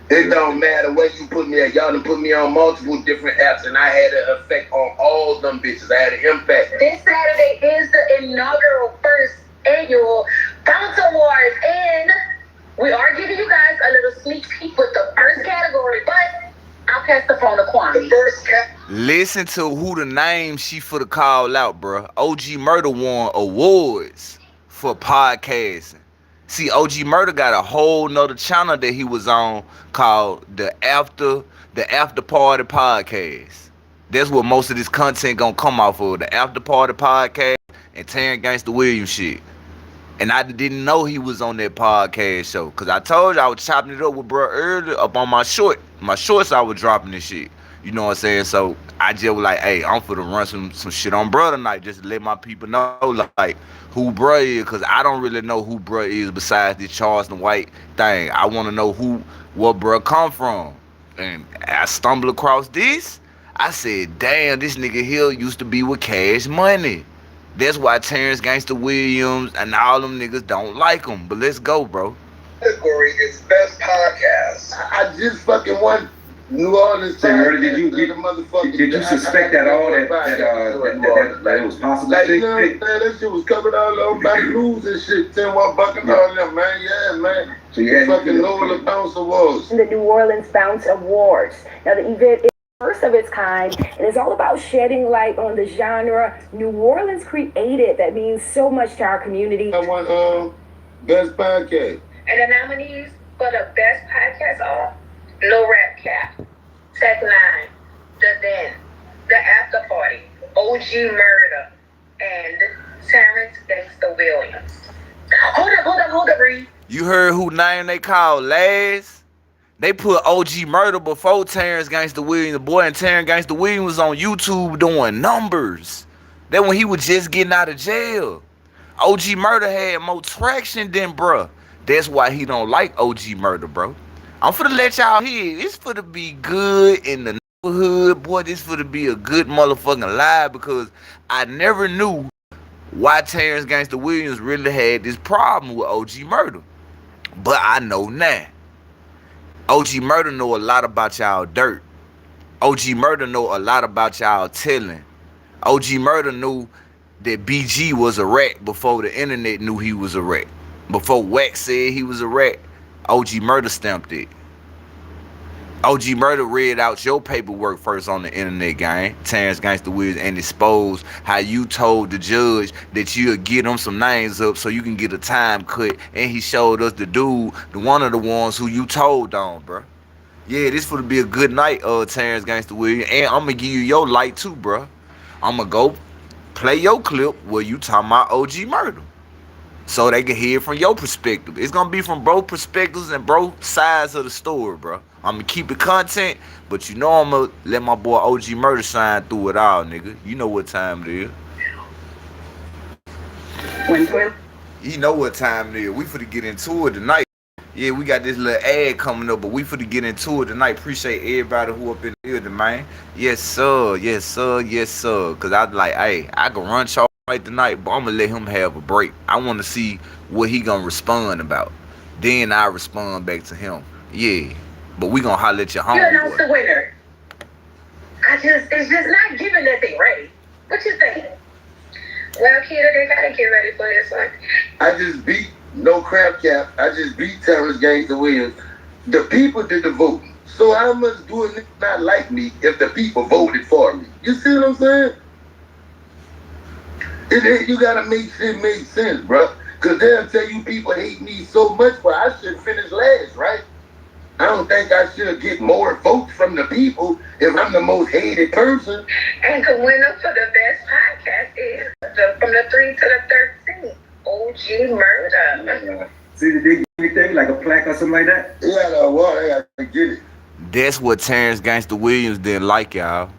It don't matter where you put me at. Y'all done put me on multiple different apps, and I had an effect on all them bitches. I had an impact. This Saturday is the inaugural first annual Bounce Awards, and we are giving you guys a little sneak peek with the first category, but I'll pass the phone to Kwame. The first Listen to who the name she for the call out, bro. OG Murda won awards for podcasting. See, OG Murda got a whole nother channel that he was on called the After Party Podcast. That's what most of this content gonna come off of. The After Party Podcast and Terrance Gangsta Williams shit. And I didn't know he was on that podcast show. Cause I told you I was chopping it up with bro earlier up on my shorts I was dropping this shit. You know what I'm saying? So I just was like, hey, I'm finna run some shit on bro tonight just to let my people know like who bro is. Cause I don't really know who bro is besides this Charleston White thing. I wanna know what bro come from. And I stumbled across this. I said, damn, this nigga here used to be with Cash Money. That's why Terrance Gangsta Williams and all them niggas don't like him. But let's go, bro. Category is best podcast. I just fucking won New Orleans. Say, Murda, did you suspect that all that it was possible? Like, you know what I'm saying? That shit was coming out on back news and shit. 10-1 bucking on them, man. Yeah, man. So you had fucking Lola Bounce Awards. The New Orleans Bounce Awards. Now, the event is first of its kind, and it's all about shedding light on the genre New Orleans created that means so much to our community. I won best podcast. And the nominees for the best podcast are No Rap Cap, Tech Nine, The Den, The After Party, OG Murda, and Terrance Gangsta Williams. Hold up, Reed. You heard who name they called last? They put OG Murda before Terrance Gangsta Williams. The boy and Terrance Gangsta Williams was on YouTube doing numbers. That when he was just getting out of jail. OG Murda had more traction than bruh. That's why he don't like OG Murda, bro. I'm finna let y'all hear. It's finna be good in the neighborhood. Boy, this finna be a good motherfucking lie because I never knew why Terrance Gangsta Williams really had this problem with OG Murda. But I know now. OG Murda know a lot about y'all dirt. OG Murda know a lot about y'all telling. OG Murda knew that BG was a rat before the internet knew he was a rat. Before Wax said he was a rat, OG Murda stamped it. OG Murda read out your paperwork first on the internet, gang, Terrance Gangsta Williams, and exposed how you told the judge that you'll get him some names up so you can get a time cut. And he showed us the dude, one of the ones who you told on, bro. Yeah, this would be a good night, Terrance Gangsta Williams. And I'm going to give you your light too, bro. I'm going to go play your clip where you talking about OG Murda. So they can hear from your perspective. It's going to be from both perspectives and both sides of the story, bro. I'm going to keep it content, but you know I'm going to let my boy OG Murda shine through it all, nigga. You know what time it is. You know what time it is. We finna get into it tonight. Yeah, we got this little ad coming up, but we finna get into it tonight. Appreciate everybody who up in the building, man. Yes, sir. Yes, sir. Yes, sir. Because I like, hey, I can run Charles right tonight, but I'm going to let him have a break. I want to see what he going to respond about. Then I respond back to him. Yeah. But we going to holler at your homeboy. You announced the winner. It's just not giving nothing right. What you think? Well, kiddo, they got to get ready for this one. I just beat No Crap Cap. I just beat Terrance Gangsta Williams. The people did the voting. So how much do a nigga not like me if the people voted for me? You see what I'm saying? You gotta make shit make sense, bro. Cause they'll tell you people hate me so much, but I should finish last, right? I don't think I should get more votes from the people if I'm the most hated person. And the winner for the best podcast is from the 3 to the 13, OG Murda. See, did they give anything like a plaque or something like that? Yeah, no, well, I gotta get it. That's what Terrance Gangsta Williams didn't like, y'all.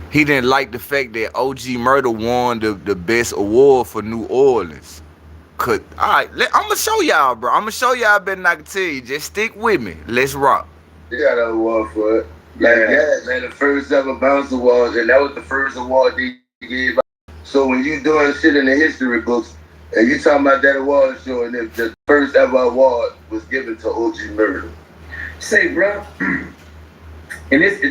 He didn't like the fact that OG Murda won the best award for New Orleans. All right, I'm going to show y'all, bro. I'm going to show y'all better than I can tell you. Just stick with me. Let's rock. You got an award for it. Like, yeah, man, the first ever Bounce Awards, and that was the first award they gave out. So when you doing shit in the history books, and you talking about that award show, and the first ever award was given to OG Murda. Say, bro, and this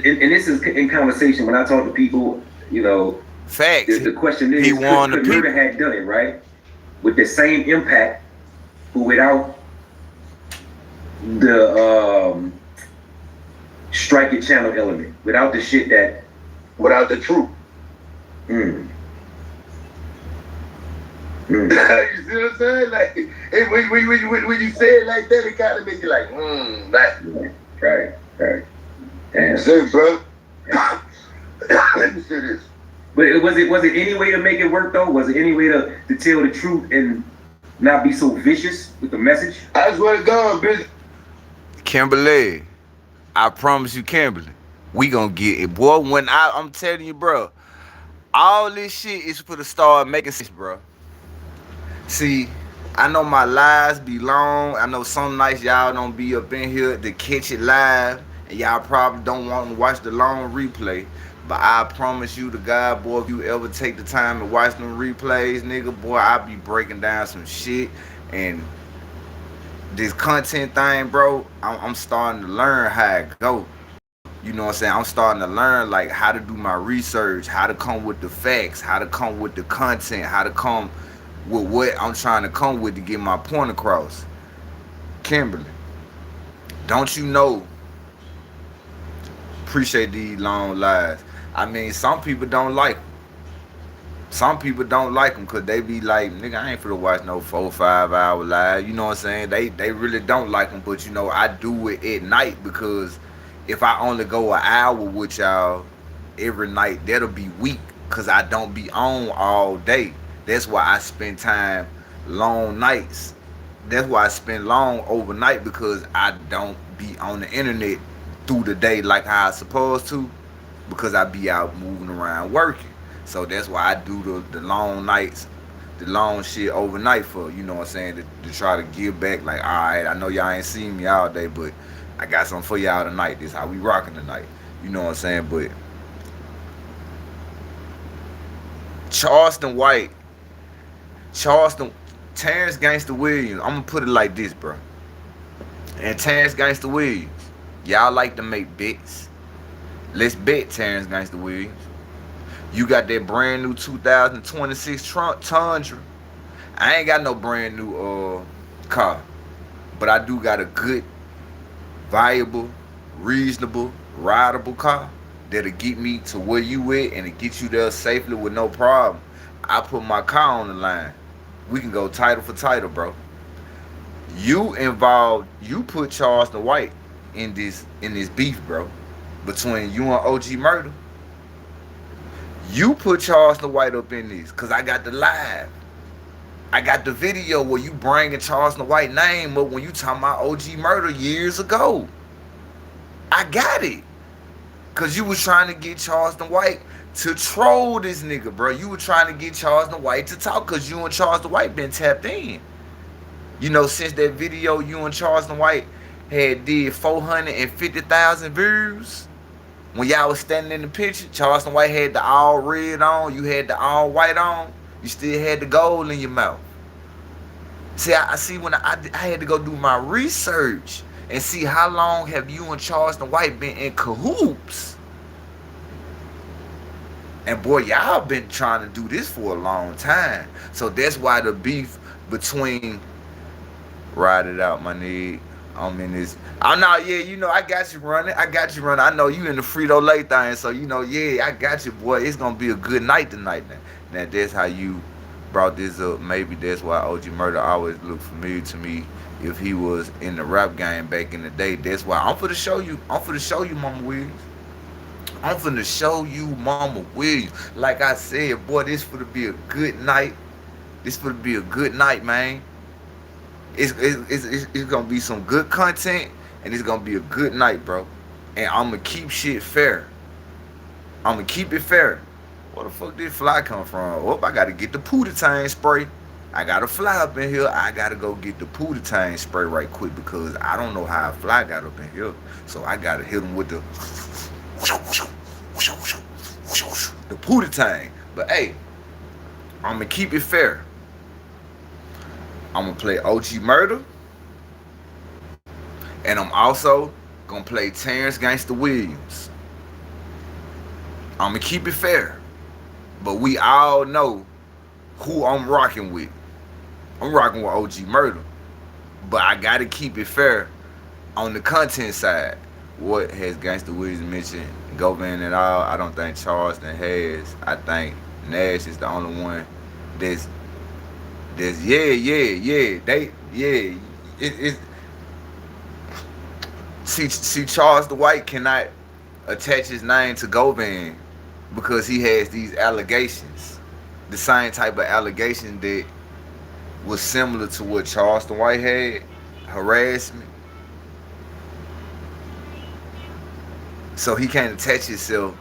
is in conversation when I talk to people, you know. Facts. The question is, he won could Murda had done it, right? With the same impact, but without the strike your channel element, without the shit that, without the truth. You see what I'm saying? Like, when you say it like that, it kind of makes you like, right. Damn. Say, bro. Let me say this. But was it any way to make it work though? Was it any way to tell the truth and not be so vicious with the message? I swear to God, bitch. Kimberly, I promise you, Kimberly, we gonna get it, boy. When I'm telling you, bro, all this shit is for the start making sense, bro. See, I know my lives be long. I know some nights y'all don't be up in here to catch it live, and y'all probably don't want to watch the long replay. But I promise you, to God, boy, if you ever take the time to watch them replays, nigga, boy, I be breaking down some shit. And this content thing, bro, I'm starting to learn how it go. You know what I'm saying? I'm starting to learn like how to do my research, how to come with the facts, how to come with the content, how to come with what I'm trying to come with to get my point across. Kimberly, don't you know? Appreciate these long lives. I mean, some people don't like them. Some people don't like them because they be like, nigga, I ain't finna watch no 4-5 hour live. You know what I'm saying? They really don't like them, but you know, I do it at night because if I only go an hour with y'all every night, that'll be weak because I don't be on all day. That's why I spend time long nights. That's why I spend long overnight because I don't be on the internet through the day like how I supposed to because I be out moving around working. So that's why I do the long nights, the long shit overnight for, you know what I'm saying, to try to give back. Like, all right, I know y'all ain't seen me all day, but I got something for y'all tonight. This how we rocking tonight. You know what I'm saying? But Charleston White, Terrance Gangsta Williams, I'm gonna put it like this, bro. And Terrance Gangsta Williams, y'all like to make bets. Let's bet, Terrance Gangsta Williams. You got that brand new 2026 Tundra. I ain't got no brand new car, but I do got a good, viable, reasonable, rideable car that'll get me to where you at and it get you there safely with no problem. I put my car on the line. We can go title for title, bro. You put Charleston White in this beef, bro, between you and OG Murda. You put Charleston White up in this, cause I got the live. I got the video where you bringing Charleston White name up when you talking about OG Murda years ago. I got it. Cause you was trying to get Charleston White to troll this nigga, bro. You were trying to get Charleston White to talk, cause you and Charleston White been tapped in. You know, since that video you and Charleston White had did 450,000 views. When y'all was standing in the picture, Charleston White had the all red on, you had the all white on, you still had the gold in your mouth. See, I see when I had to go do my research and see how long have you and Charleston White been in cahoots. And boy, y'all been trying to do this for a long time. So that's why the beef between Ride It Out, my nigga. I'm in this. I'm not, yeah, you know, I got you running. I know you in the Frito Lay thing, so you know, yeah, I got you, boy. It's gonna be a good night tonight. Now that's how you brought this up. Maybe that's why OG Murda always looked familiar to me. If he was in the rap game back in the day, that's why I'm finna show you. Mama Williams. I'm finna show you, Mama Williams. Like I said, boy, this finna be a good night. This finna be a good night, man. It's gonna be some good content, and it's gonna be a good night, bro. And I'm gonna keep shit fair. I'm gonna keep it fair. Where the fuck did fly come from? Oh, I gotta get the Pootie spray. I got a fly up in here. I gotta go get the Pootie spray right quick because I don't know how a fly got up in here. So I gotta hit him with the Pootie. But hey, I'm gonna keep it fair. I'm gonna play OG Murda, and I'm also gonna play Terrance Gangsta Williams. I'm gonna keep it fair, but we all know who I'm rocking with. I'm rocking with OG Murda, but I gotta keep it fair on the content side. What has Gangsta Williams mentioned? Govan and all. I don't think Charleston has. I think Nash is the only one that's See, Charles the White cannot attach his name to Govan because he has these allegations, the same type of allegation that was similar to what Charleston White had, harassment. So he can't attach himself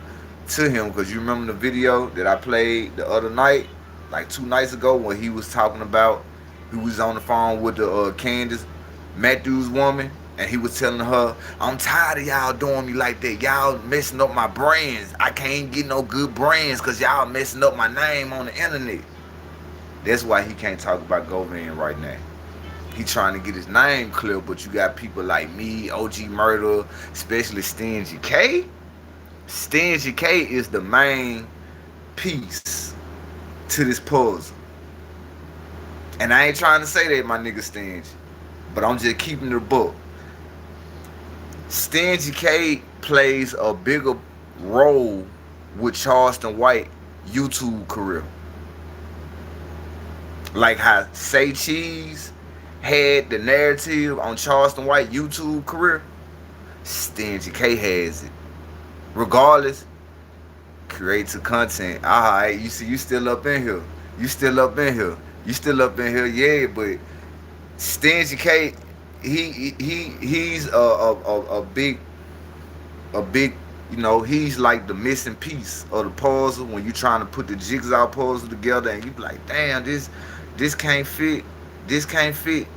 to him because you remember the video that I played the other night, like 2 nights ago, when he was talking about he was on the phone with the Candace Matthews woman, and he was telling her, "I'm tired of y'all doing me like that. Y'all messing up my brands. I can't get no good brands because y'all messing up my name on the internet." That's why he can't talk about Govan right now. He trying to get his name clear, but you got people like me, OG Murda, especially Stingy K. Stingy K is the main piece to this puzzle. And I ain't trying to say that my nigga Stingy, but I'm just keeping the book. Stingy K plays a bigger role with Charleston White YouTube career. Like how Say Cheese had the narrative on Charleston White YouTube career, Stingy K has it. Regardless, creates the content. Alright, you see, you still up in here. You still up in here. You still up in here, yeah. But Stingy K, he's a big, you know, he's like the missing piece of the puzzle when you trying to put the jigsaw puzzle together, and you be like, damn, this can't fit. This can't fit.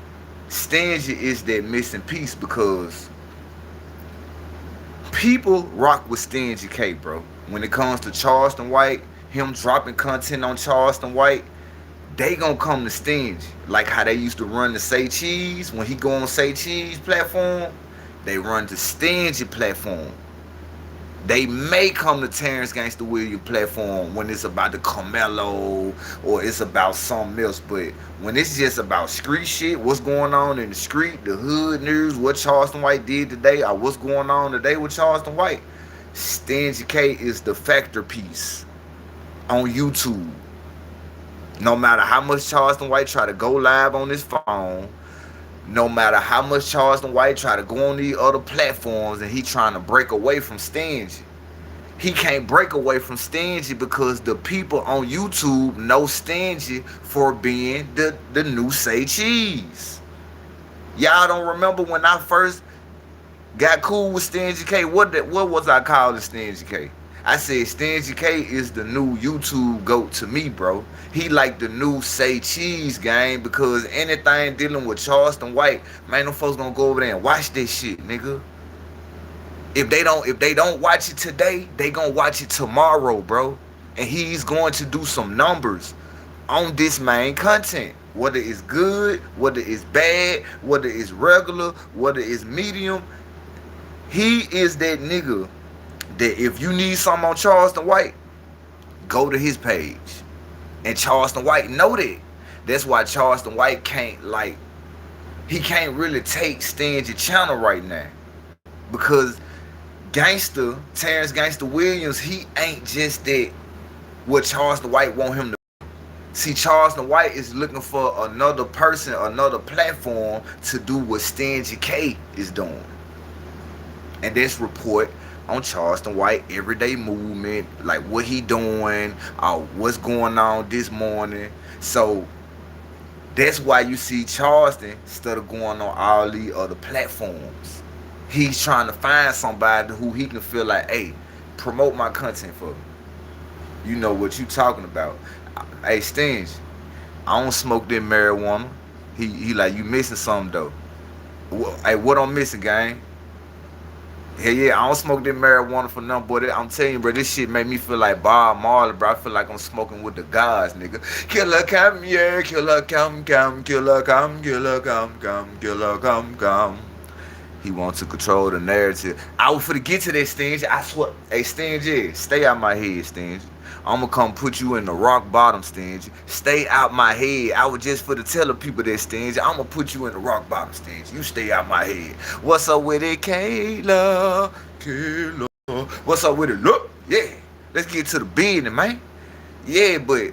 Stingy is that missing piece because people rock with Stingy K, bro. When it comes to Charleston White, him dropping content on Charleston White, they gonna come to Stingy. Like how they used to run the Say Cheese. When he go on Say Cheese platform, they run the Stingy platform. They may come to Terrance Gangsta Williams platform when it's about the Carmelo or it's about something else. But when it's just about street shit, what's going on in the street, the hood news, what Charleston White did today, or what's going on today with Charleston White, Stingy K is the factor piece on YouTube. No matter how much Charleston White try to go live on his phone, no matter how much Charleston White try to go on these other platforms and he trying to break away from Stingy, he can't break away from Stingy because the people on YouTube know Stingy for being the new Say Cheese. Y'all don't remember when I first got cool with Stingy K? What was I calling Stingy K? I said Stingy K is the new YouTube GOAT to me, bro. He like the new Say Cheese game because anything dealing with Charleston White, man, them folks gonna go over there and watch this shit, nigga. If they don't watch it today, they gonna watch it tomorrow, bro. And he's going to do some numbers on this main content. Whether it's good, whether it's bad, whether it's regular, whether it's medium. He is that nigga that if you need something on Charleston White, go to his page. And Charleston White know that. That's why Charleston White can't, like, he can't really take Stingy channel right now. Because Gangsta, Terrance Gangsta Williams, he ain't just that what Charleston White want him to be. See, Charleston White is looking for another person, another platform to do what Stingy K is doing. And this report on Charleston White everyday movement, like what he doing, what's going on this morning. So that's why you see Charleston instead of going on all these other platforms. He's trying to find somebody who he can feel like, hey, promote my content for me. You know what you talking about. Hey, Stingy, I don't smoke that marijuana. He like, you missing something though. Hey, what I'm missing, gang? Hell yeah, I don't smoke that marijuana for nothing, but I'm telling you, bro, this shit made me feel like Bob Marley, bro. I feel like I'm smoking with the gods, nigga. Killer come, yeah, killer come, killer come, killer come, killer come. He wants to control the narrative. I was finna get to that, Stingy. I swear. Hey, Stingy, stay out my head, Stingy. I'm gonna come put you in the rock bottom, Stingy. Stay out my head. I was just for to tell the people that, Stingy. I'm gonna put you in the rock bottom, Stingy. You stay out my head. What's up with it, Kayla? Kayla. What's up with it? Look, yeah. Let's get to the business, man. Yeah, but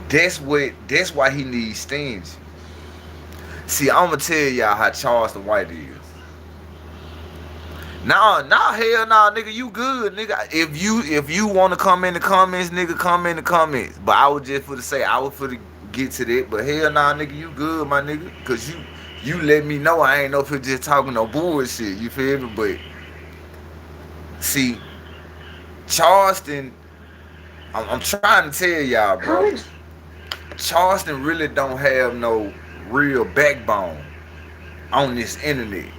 that's why he needs Stingy. See, I'm gonna tell y'all how Charleston White is. Nah, hell nah, nigga, you good, nigga. If you want to come in the comments, nigga, come in the comments. But I was just for to say, I was for to get to that, but hell nah, nigga, you good, my nigga, cause you let me know I ain't up here just talking no bullshit. You feel me? But see, Charleston, I'm trying to tell y'all, bro. Charleston really don't have no real backbone on this internet.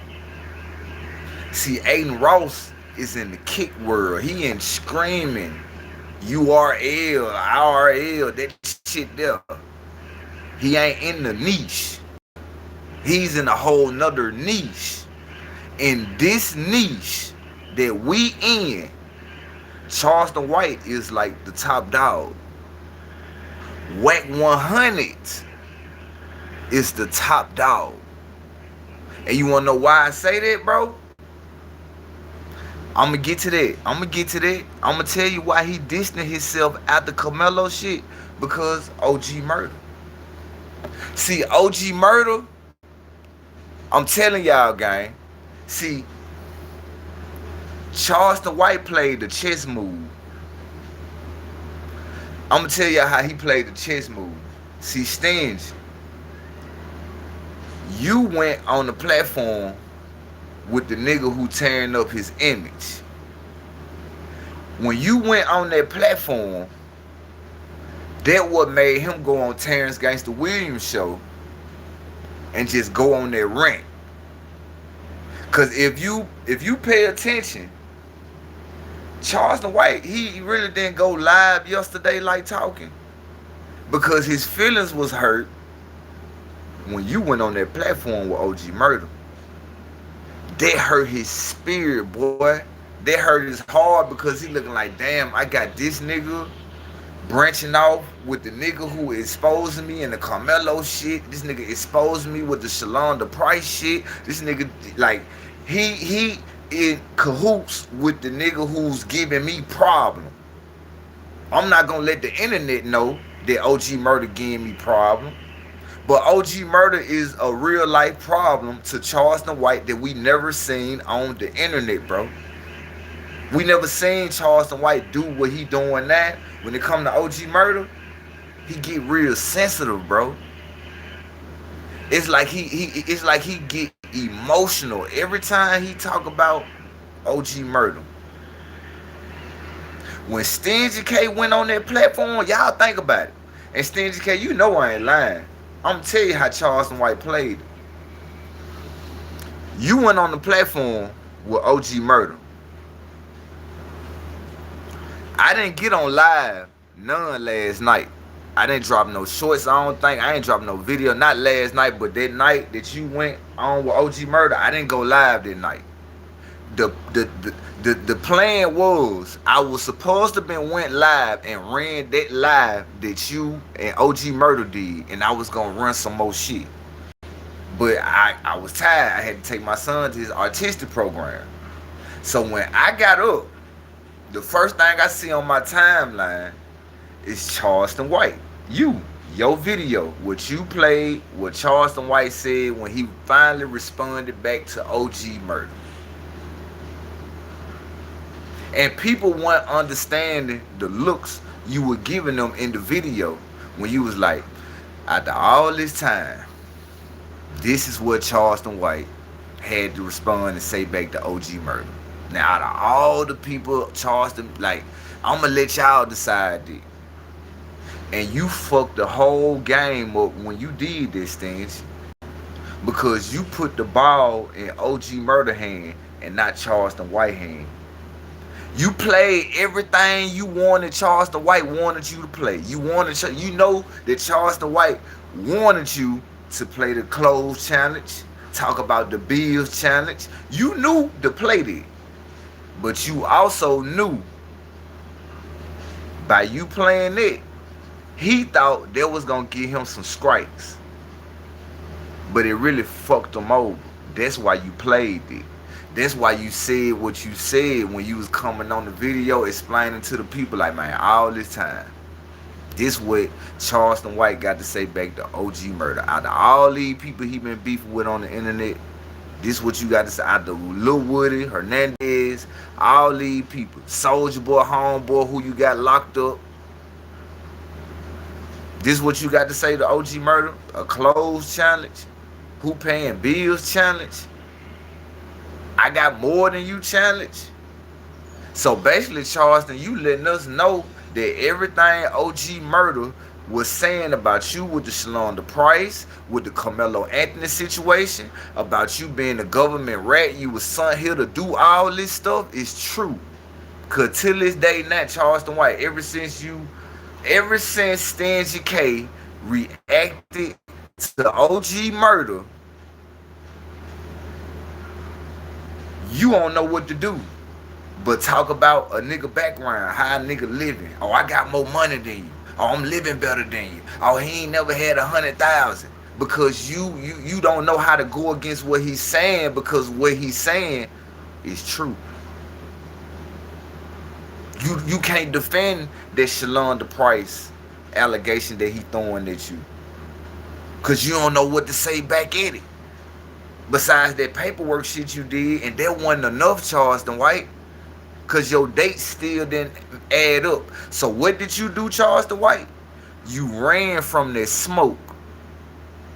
See, Aiden Ross is in the kick world. He in screaming, URL, IRL, that shit there. He ain't in the niche. He's in a whole nother niche. In this niche that we in, Charleston White is like the top dog. Whack 100 is the top dog. And you wanna know why I say that, bro? I'ma get to that. I'ma tell you why he distanced himself after Carmelo shit. Because OG Murda. See, OG Murda, I'm telling y'all, gang. See, Charleston White played the chess move. I'm gonna tell y'all how he played the chess move. See, Stingy, you went on the platform with the nigga who tearing up his image. When you went on that platform, that what made him go on Terrance Gangsta Williams' show and just go on that rant. Cause if you pay attention, Charleston White, he really didn't go live yesterday like talking. Because his feelings was hurt when you went on that platform with OG Murda. That hurt his spirit, boy. That hurt his heart because he looking like, damn, I got this nigga branching off with the nigga who exposing me in the Carmelo shit. This nigga exposing me with the Shalonda Price shit. This nigga, like, he in cahoots with the nigga who's giving me problem. I'm not gonna let the internet know that OG Murda giving me problem. But OG Murda is a real life problem to Charleston White that we never seen on the internet, bro. We never seen Charleston White do what he doing now. When it come to OG Murda, he get real sensitive, bro. It's like he get emotional every time he talk about OG Murda. When Stingy K went on that platform, y'all think about it. And Stingy K, you know I ain't lying. I'm gonna tell you how Charleston White played it. You went on the platform with OG Murda. I didn't get on live none last night. I didn't drop no shorts. I ain't dropped no video. Not last night, but that night that you went on with OG Murda, I didn't go live that night. The plan was I was supposed to been went live and ran that live that you and OG Murda did, and I was gonna run some more shit. But I was tired. I had to take my son to his artistic program. So when I got up, the first thing I see on my timeline is Charleston White. Your video, what you played, what Charleston White said when he finally responded back to OG Murda. And people weren't understanding the looks you were giving them in the video when you was like, after all this time, this is what Charleston White had to respond and say back to OG Murda. Now, out of all the people, Charleston, like, I'm going to let y'all decide it. And you fucked the whole game up when you did this thing because you put the ball in OG Murda hand and not Charleston White hand. You played everything you wanted Charleston White wanted you to play. You know that Charleston White wanted you to play the clothes challenge, talk about the bills challenge. You knew to play that. But you also knew by you playing it, he thought that was going to give him some strikes. But it really fucked him over. That's why you played it. That's why you said what you said when you was coming on the video explaining to the people like, man, all this time. This what Charleston White got to say back to OG Murda. Out of all these people he been beefing with on the internet, this what you got to say. Out of Lil Woody, Hernandez, all these people. Soulja Boy, Homeboy, who you got locked up. This what you got to say to OG Murda? A clothes challenge? Who paying bills challenge? I got more than you challenge? So basically, Charleston, you letting us know that everything OG Murda was saying about you with the Shalonda Price, with the Carmelo Anthony situation, about you being a government rat, you was sent here to do all this stuff is true. Cause till this day now, Charleston White, ever since Stingy K reacted to OG Murda, you don't know what to do but talk about a nigga background, how a nigga living. Oh, I got more money than you. Oh, I'm living better than you. Oh, he ain't never had 100,000. Because you don't know how to go against what he's saying, because what he's saying is true. You can't defend that Shalonda Price allegation that he throwing at you, because you don't know what to say back at it. Besides that paperwork shit you did, and there wasn't enough, Charleston White, because your dates still didn't add up. So what did you do, Charleston White? You ran from that smoke,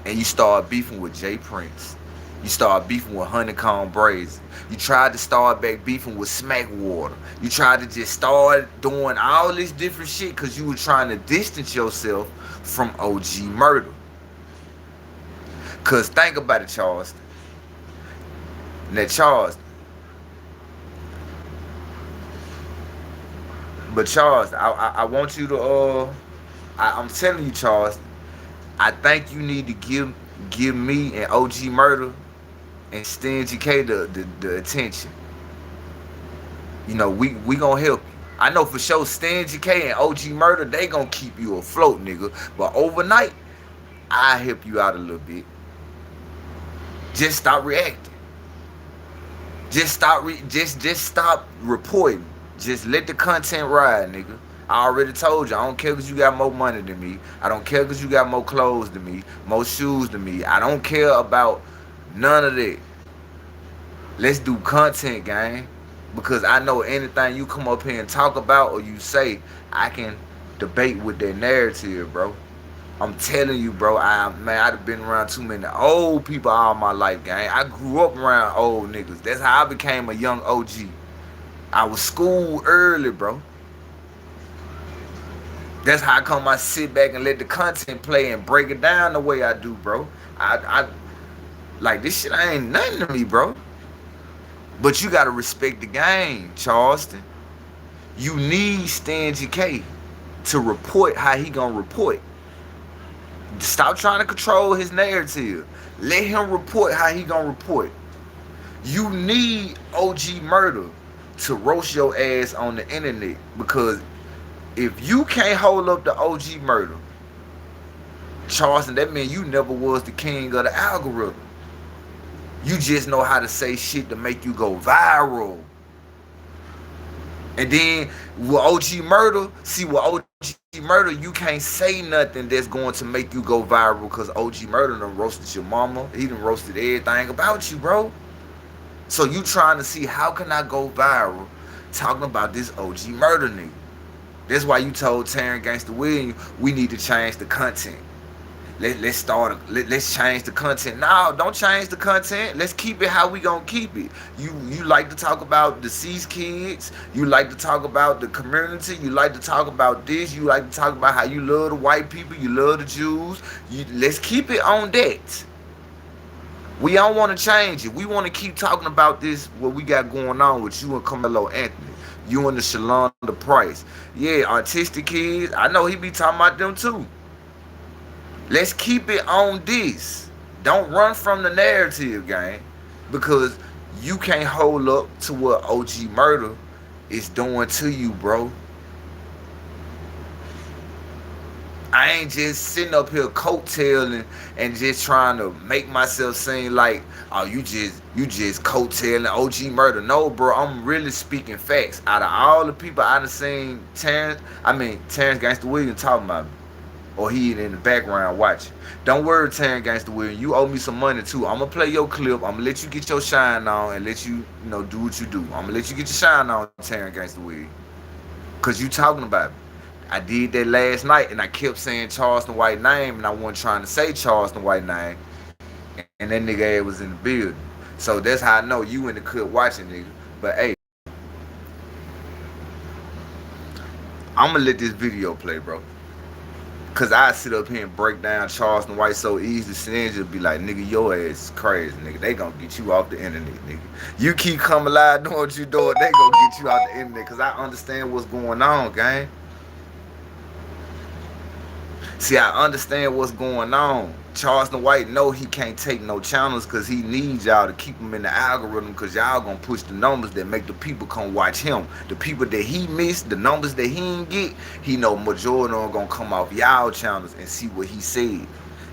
and you started beefing with Jay Prince. You started beefing with Honeycomb Brazen. You tried to start back beefing with Smackwater. You tried to just start doing all this different shit because you were trying to distance yourself from OG Murda. Because think about it, Charleston. Now, Charles, but Charles, I want you to I'm telling you, Charles, I think you need to give me and OG Murda and Stingy K the attention. You know, we gonna help you. I know for sure Stingy K and OG Murda, they gonna keep you afloat, nigga. But overnight, I help you out a little bit. Just stop reacting. Just stop reporting. Just let the content ride, nigga. I already told you, I don't care because you got more money than me. I don't care because you got more clothes than me, more shoes than me. I don't care about none of that. Let's do content, gang. Because I know anything you come up here and talk about or you say, I can debate with that narrative, bro. I'm telling you, bro, I've been around too many old people all my life, gang. I grew up around old niggas. That's how I became a young OG. I was schooled early, bro. That's how come I sit back and let the content play and break it down the way I do, bro. I like, this shit ain't nothing to me, bro. But you gotta respect the game, Charleston. You need Stingy K to report how he gonna report. Stop trying to control his narrative. Let him report how he gonna report. You need OG Murda to roast your ass on the internet, because if you can't hold up the OG Murda, Charleston, that means you never was the king of the algorithm. You just know how to say shit to make you go viral. And then with OG Murda, see, with OG Murda, you can't say nothing that's going to make you go viral, because OG Murda done roasted your mama. He done roasted everything about you, bro. So you trying to see, how can I go viral talking about this OG Murda nigga? That's why you told Terrance Gangsta Williams, we need to change the content. Let's change the content. No, don't change the content. Let's keep it how we gonna keep it. You like to talk about deceased kids. You like to talk about the community. You like to talk about this. You like to talk about how you love the white people. You love the Jews. Let's keep it on that. We don't want to change it. We want to keep talking about this, what we got going on with you and Carmelo Anthony. You and the Shalonda Price. Yeah, artistic kids. I know he be talking about them too. Let's keep it on this. Don't run from the narrative, gang. Because you can't hold up to what OG Murda is doing to you, bro. I ain't just sitting up here coattailing and just trying to make myself seem like, oh, you just coattailing OG Murda. No, bro, I'm really speaking facts. Out of all the people I done seen Terrance Gangsta Williams talking about me, or he in the background watching. Don't worry, Terrance Gangsta Williams, you owe me some money too. I'm gonna play your clip. I'm gonna let you get your shine on and let you, do what you do. I'm gonna let you get your shine on, Terrance Gangsta Williams, cause you talking about me. I did that last night, and I kept saying Charleston White name, and I wasn't trying to say Charleston White name, and that nigga ass was in the building. So that's how I know you in the cut watching, nigga. But hey, I'm gonna let this video play, bro. Cause I sit up here and break down Charleston White so easy, Singe will be like, nigga, your ass is crazy, nigga. They gonna get you off the internet, nigga. You keep coming live doing what you doing, they gonna get you off the internet. Cause I understand what's going on, gang. See, I understand what's going on. Charleston White know he can't take no channels because he needs y'all to keep him in the algorithm because y'all gonna push the numbers that make the people come watch him. The people that he missed, the numbers that he didn't get, he know majority of them gonna come off y'all channels and see what he said.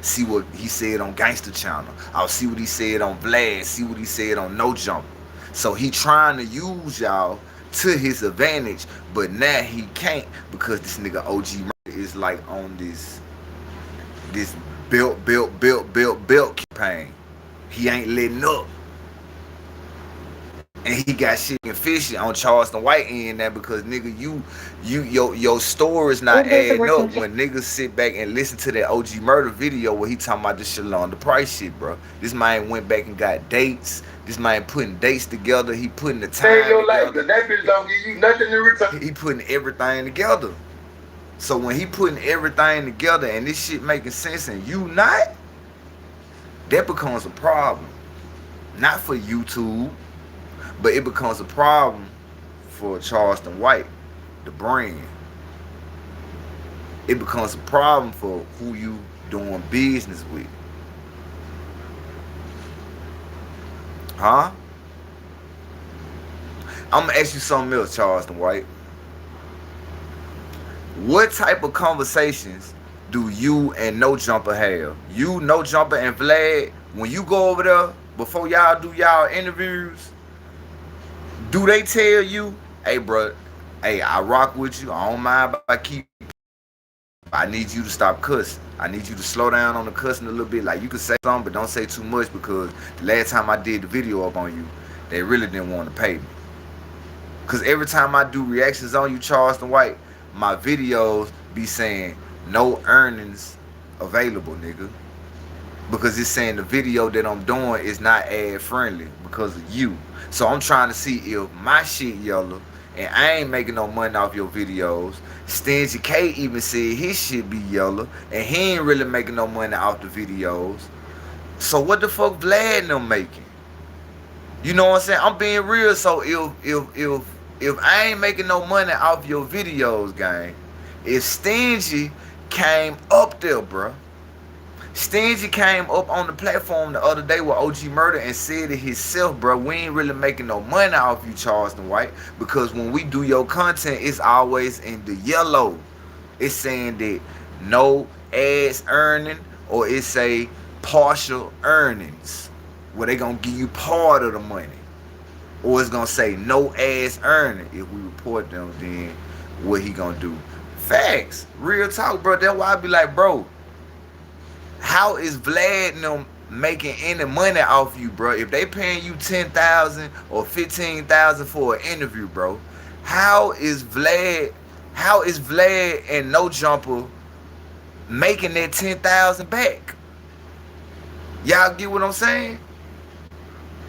See what he said on Gangsta channel. I'll see what he said on Vlad. See what he said on No Jumper. So he trying to use y'all to his advantage, but now he can't because this nigga OG Murda is like on this built campaign. He ain't letting up. And he got shit and fishy on Charleston White end now because nigga, your story is not adding up when niggas sit back and listen to that OG Murda video where he talking about this Shalon the Price shit, bro. This man went back and got dates. This man putting dates together. He putting the time Save your together. life, but that bitch don't give you nothing in return. He putting everything together. So when he putting everything together and this shit making sense and you not, that becomes a problem. Not for YouTube, but it becomes a problem for Charleston White, the brand. It becomes a problem for who you doing business with. Huh? I'm gonna ask you something else, Charleston White. What type of conversations do you and No Jumper have? You, No Jumper, and Vlad, when you go over there, before y'all do y'all interviews, do they tell you, hey, bro, hey, I rock with you. I don't mind if I keep. I need you to stop cussing. I need you to slow down on the cussing a little bit. Like, you can say something, but don't say too much because the last time I did the video up on you, they really didn't want to pay me. Because every time I do reactions on you, Charleston White, my videos be saying no earnings available, nigga. Because it's saying the video that I'm doing is not ad friendly because of you. So I'm trying to see if my shit yellow and I ain't making no money off your videos. Stingy K even said his shit be yellow and he ain't really making no money off the videos. So what the fuck Vlad and them making? You know what I'm saying? I'm being real. So if I ain't making no money off your videos, gang, if Stingy came up there, bruh. Stingy came up on the platform the other day with OG Murda and said it himself, bro. We ain't really making no money off you, Charleston White, because when we do your content, it's always in the yellow. It's saying that no ads earning, or it say partial earnings, where they gonna give you part of the money, or it's gonna say no ads earning. If we report them, then what he gonna do? Facts, real talk, bro. That's why I be like, bro, how is Vlad and them making any money off you, bro? If they paying you $10,000 or $15,000 for an interview, bro, how is Vlad and No Jumper making that $10,000 back? Y'all get what I'm saying?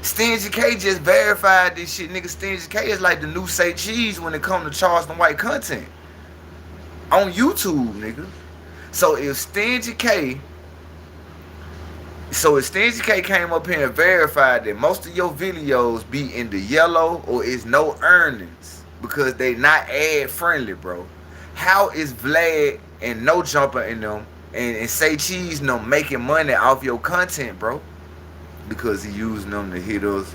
Stingy K just verified this shit, nigga. Stingy K is like the new Say Cheese when it comes to Charleston White content on YouTube, nigga. So if Stingy K came up here and verified that most of your videos be in the yellow or is no earnings because they not ad friendly, bro, how is Vlad and No Jumper in them and Say Cheese and them making money off your content, bro? Because he using them to hit us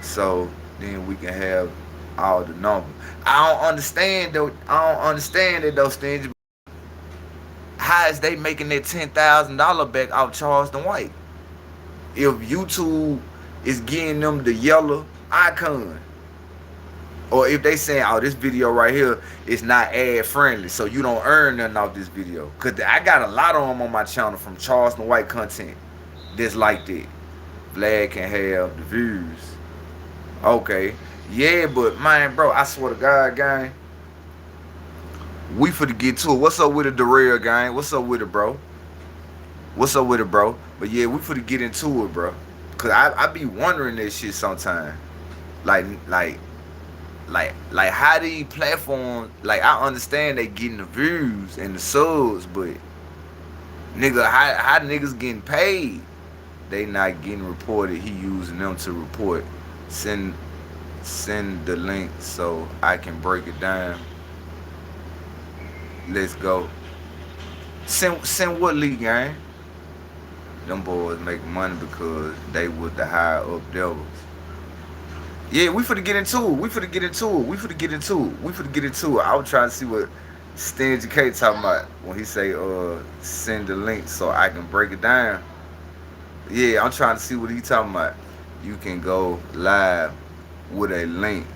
so then we can have all the numbers. I don't understand it though, Stingy. How is they making that $10,000 back off Charleston White? If YouTube is getting them the yellow icon, or if they saying, oh, this video right here is not ad friendly, so you don't earn nothing off this video. Cause I got a lot of them on my channel from Charleston White content that's like that. Vlad can have the views. Okay, yeah, but man, bro, I swear to God, gang, We finna get to it. What's up with the Darrell gang? What's up with it, bro? What's up with it, bro? But yeah, we finna get into it, bro. Cause I be wondering this shit sometimes. Like like like how these platforms, like I understand they getting the views and the subs, but nigga, how niggas getting paid? They not getting reported. He using them to report. Send send the link so I can break it down. Let's go. Send what league, gang? Them boys make money because they was the higher up devils. Yeah, we finna get into it. We finna get into it. We finna get into it. We finna get into it. I was trying to see what Stingy K talking about when he say send the link so I can break it down. Yeah, I'm trying to see what he talking about. You can go live with a link.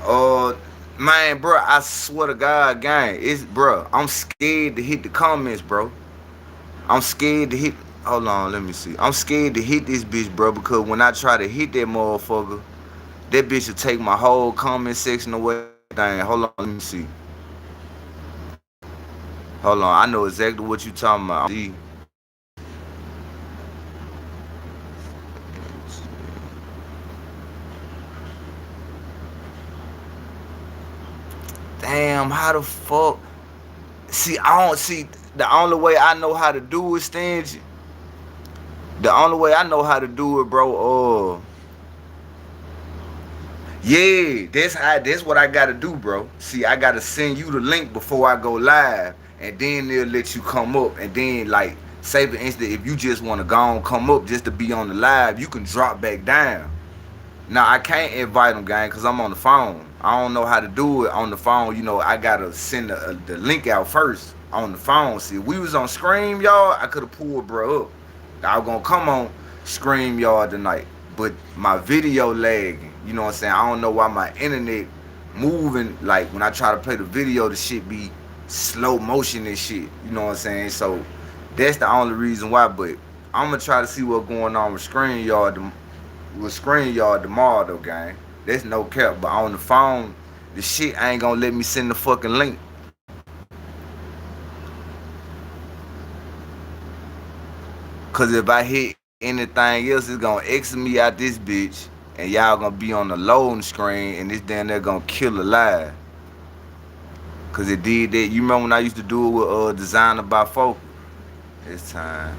Uh Man, bro, I swear to God, gang, it's bro. I'm scared to hit the comments, bro. I'm scared to hit. Hold on, let me see. I'm scared to hit this bitch, bro, because when I try to hit that motherfucker, that bitch will take my whole comment section away. Dang, hold on, let me see. Hold on, I know exactly what you talking about. See. Damn, how the fuck? See, I don't see. The only way I know how to do it, Stingy. The only way I know how to do it, bro. Yeah, that's what I gotta do, bro. See, I gotta send you the link before I go live, and then they'll let you come up, and then like say for instance, if you just wanna go on come up just to be on the live, you can drop back down. Now I can't invite them, gang, cause I'm on the phone. I don't know how to do it on the phone. You know, I gotta send the link out first on the phone. See, if we was on Scream, y'all, I could have pulled bro up. I was gonna come on Scream y'all tonight, but my video lagging. You know what I'm saying? I don't know why my internet moving. Like when I try to play the video, the shit be slow motion and shit. You know what I'm saying? So that's the only reason why. But I'm gonna try to see what's going on with Scream y'all. With Screen Yard tomorrow though, gang. That's no cap. But on the phone, the shit ain't gonna let me send the fucking link. Cause if I hit anything else, it's gonna exit me out this bitch. And y'all gonna be on the loading screen and this damn there gonna kill a live. Cause it did that. You remember when I used to do it with Designer by Focus? It's time.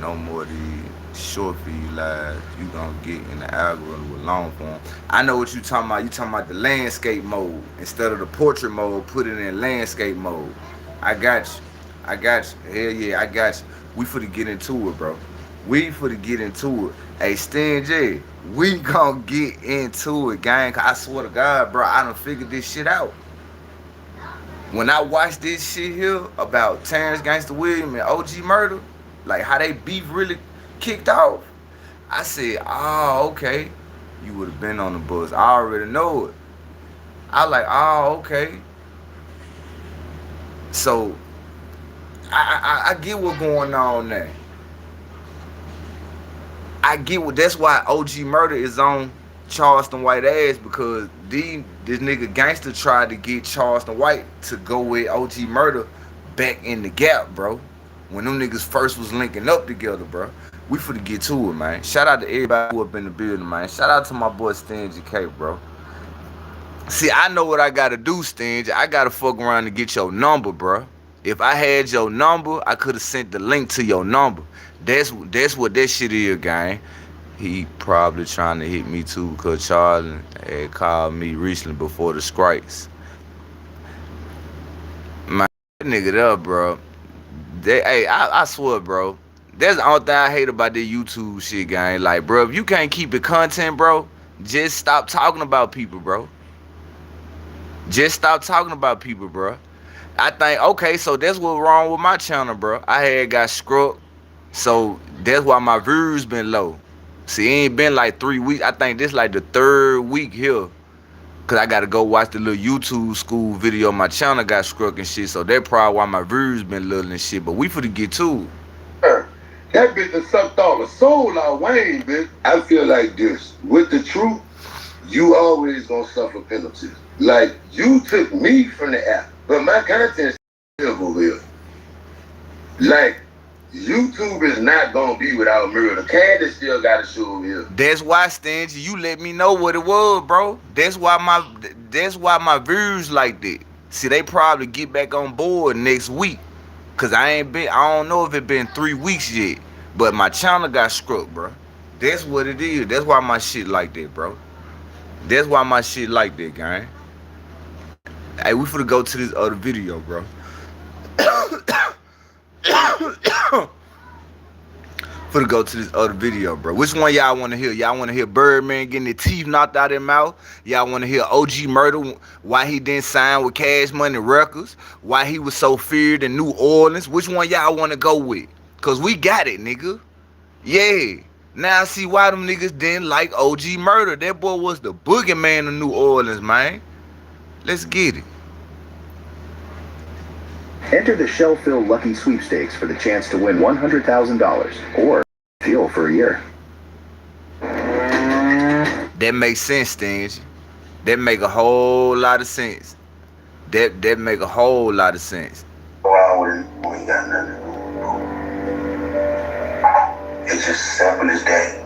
No more of these short feed lives. You gonna get in the algorithm with long form. I know what you talking about. You talking about the landscape mode. Instead of the portrait mode, put it in landscape mode. I got you. I got you. Hell yeah, I got you. We finna get into it, bro. We finna get into it. Hey, Stingy, we gonna get into it, gang. I swear to God, bro, I done figured this shit out. When I watched this shit here about Terrance Gangsta Williams and OG Murda, like how they beef really kicked off, I said, oh, okay. You would have been on the bus. I already know it. I like, oh, okay. So I get what's going on there. I get what that's why OG Murda is on Charleston White ass, because this nigga Gangsta tried to get Charleston White to go with OG Murda back in the gap, bro. When them niggas first was linking up together, bro. We finna get to it, man. Shout out to everybody who up in the building, man. Shout out to my boy Stingy K, bro. See, I know what I gotta do, Stingy. I gotta fuck around and get your number, bro. If I had your number, I could have sent the link to your number. That's what that shit is, gang. He probably trying to hit me too, because Charlie had called me recently before the strikes. Man, that nigga up, bro. Hey, I swear, bro. That's the only thing I hate about this YouTube shit, gang. Like, bro, if you can't keep it content, bro, just stop talking about people, bro. Just stop talking about people, bro. I think, okay, so that's what's wrong with my channel, bro. I had got scrubbed, so that's why my views been low. See, it ain't been like 3 weeks. I think this like the 3rd week here. Cause I gotta go watch the little YouTube school video. My channel got scrubbed and shit, so that's probably why my views been little and shit. But we finna get to it. That bitch that sucked all the soul out Wayne, bitch. I feel like this. With the truth, you always gonna suffer penalties. Like, you took me from the app. But my content still go live. Like, YouTube is not gonna be without Murda. Candy still got a show here. That's why, Stingy, you let me know what it was, bro. That's why my views like that. See, they probably get back on board next week. Cause I don't know if it been 3 weeks yet. But my channel got struck, bro. That's what it is. That's why my shit like that, bro. That's why my shit like that, gang. Hey, we finna go to this other video, bro. Finna go to this other video, bro. Which one y'all want to hear? Y'all want to hear Birdman getting his teeth knocked out of his mouth? Y'all want to hear OG Murda, why he didn't sign with Cash Money Records? Why he was so feared in New Orleans? Which one y'all want to go with? Cause we got it, nigga. Yeah. Now I see why them niggas didn't like OG Murda. That boy was the boogeyman of New Orleans, man. Let's get it. Enter the Shell-Fill Lucky Sweepstakes for the chance to win $100,000 or fuel for a year. That makes sense, Stingy. That make a whole lot of sense. That make a whole lot of sense. Around with it, we ain't got nothing to do. It's just simple as that.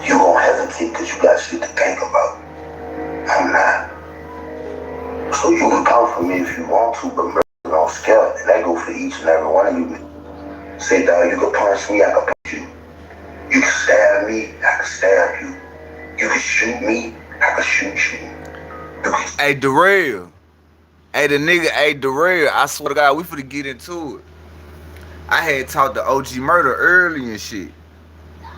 You gon' hesitate because you got shit to think about. I'm not. So you can come for me if you want to, but don't scare. And that go for each and every one of you. Say, dog, you can punch me, I can punch you. You can stab me, I can stab you. You can shoot me, I can shoot you. Hey, Darrell. Hey, Darrell, I swear to God, we finna get into it. I had talked to OG Murda early and shit.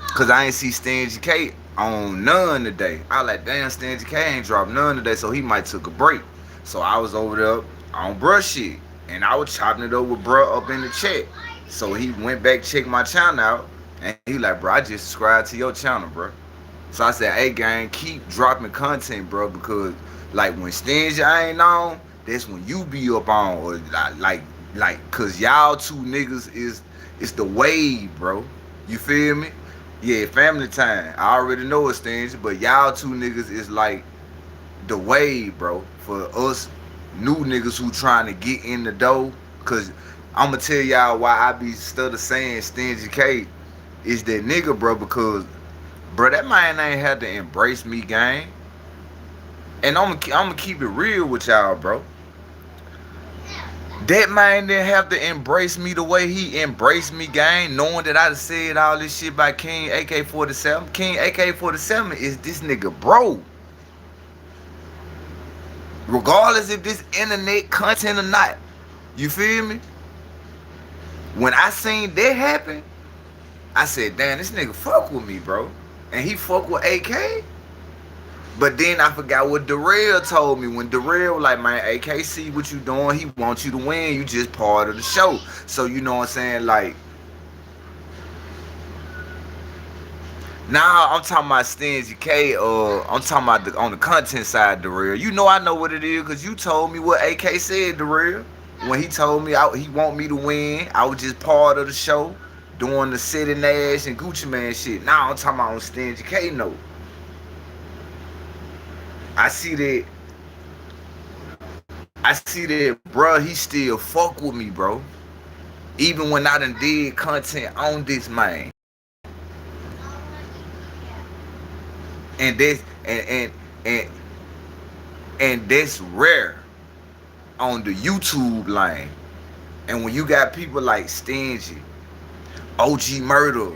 Cause I ain't see Stingy K on none today. I like, damn, Stingy K ain't dropped none today, so he might took a break. So I was over there on bruh shit. And I was chopping it up with bruh up in the chat. So he went back, checked my channel out, and he like, bro, I just subscribed to your channel, bro. So I said, hey, gang, keep dropping content, bro, because, like, when Stingy ain't on, that's when you be up on, or, like, because y'all two niggas it's the wave, bro. You feel me? Yeah, family time. I already know it's Stingy, but y'all two niggas is, like, the wave, bro, for us new niggas who trying to get in the dough. Cause I'ma tell y'all why I be stutter saying Stingy K is that nigga, bro, because bro, that man ain't had to embrace me, gang. And I'ma keep it real with y'all, bro. That man didn't have to embrace me the way he embraced me, gang, knowing that I said all this shit by King AK-47. King AK-47 is this nigga, bro. Regardless if this internet content or not. You feel me? When I seen that happen, I said, damn, this nigga fuck with me, bro. And he fuck with AK. But then I forgot what Darrell told me. When Darrell was like, man, AK see what you doing. He wants you to win. You just part of the show. So you know what I'm saying? Like, now I'm talking about Stingy K. I'm talking about on the content side, Darrell. You know I know what it is because you told me what AK said, Darrell. When he told me he want me to win, I was just part of the show, doing the City Nash and Gucci Man shit. Now I'm talking about on Stingy K note. I see that, bruh, he still fuck with me, bro. Even when I done did content on this man. And that's and that's rare on the YouTube line. And when you got people like Stingy, OG Murda,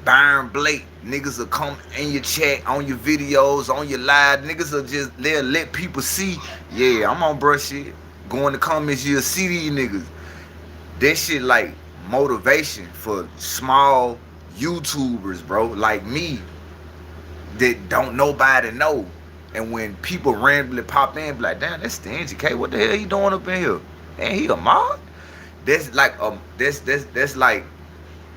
Byron Blake, niggas will come in your chat, on your videos, on your live. Niggas will just, they'll let people see, yeah, I'm on bruh shit. Go in the comments, you'll see these niggas. That shit like motivation for small YouTubers, bro, like me, that don't nobody know. And when people randomly pop in, be like, damn, that's Stingy K, what the hell he doing up in here? And he a mod? That's like that's like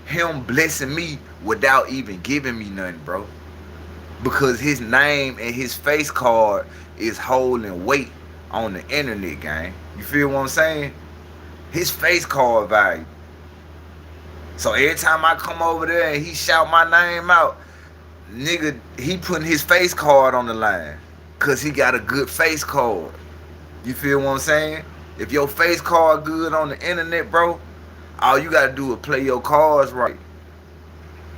him blessing me without even giving me nothing, bro. Because his name and his face card is holding weight on the internet, gang. You feel what I'm saying? His face card value. So every time I come over there and he shout my name out, nigga, he putting his face card on the line. Cause he got a good face card. You feel what I'm saying? If your face card good on the internet, bro, all you gotta do is play your cards right.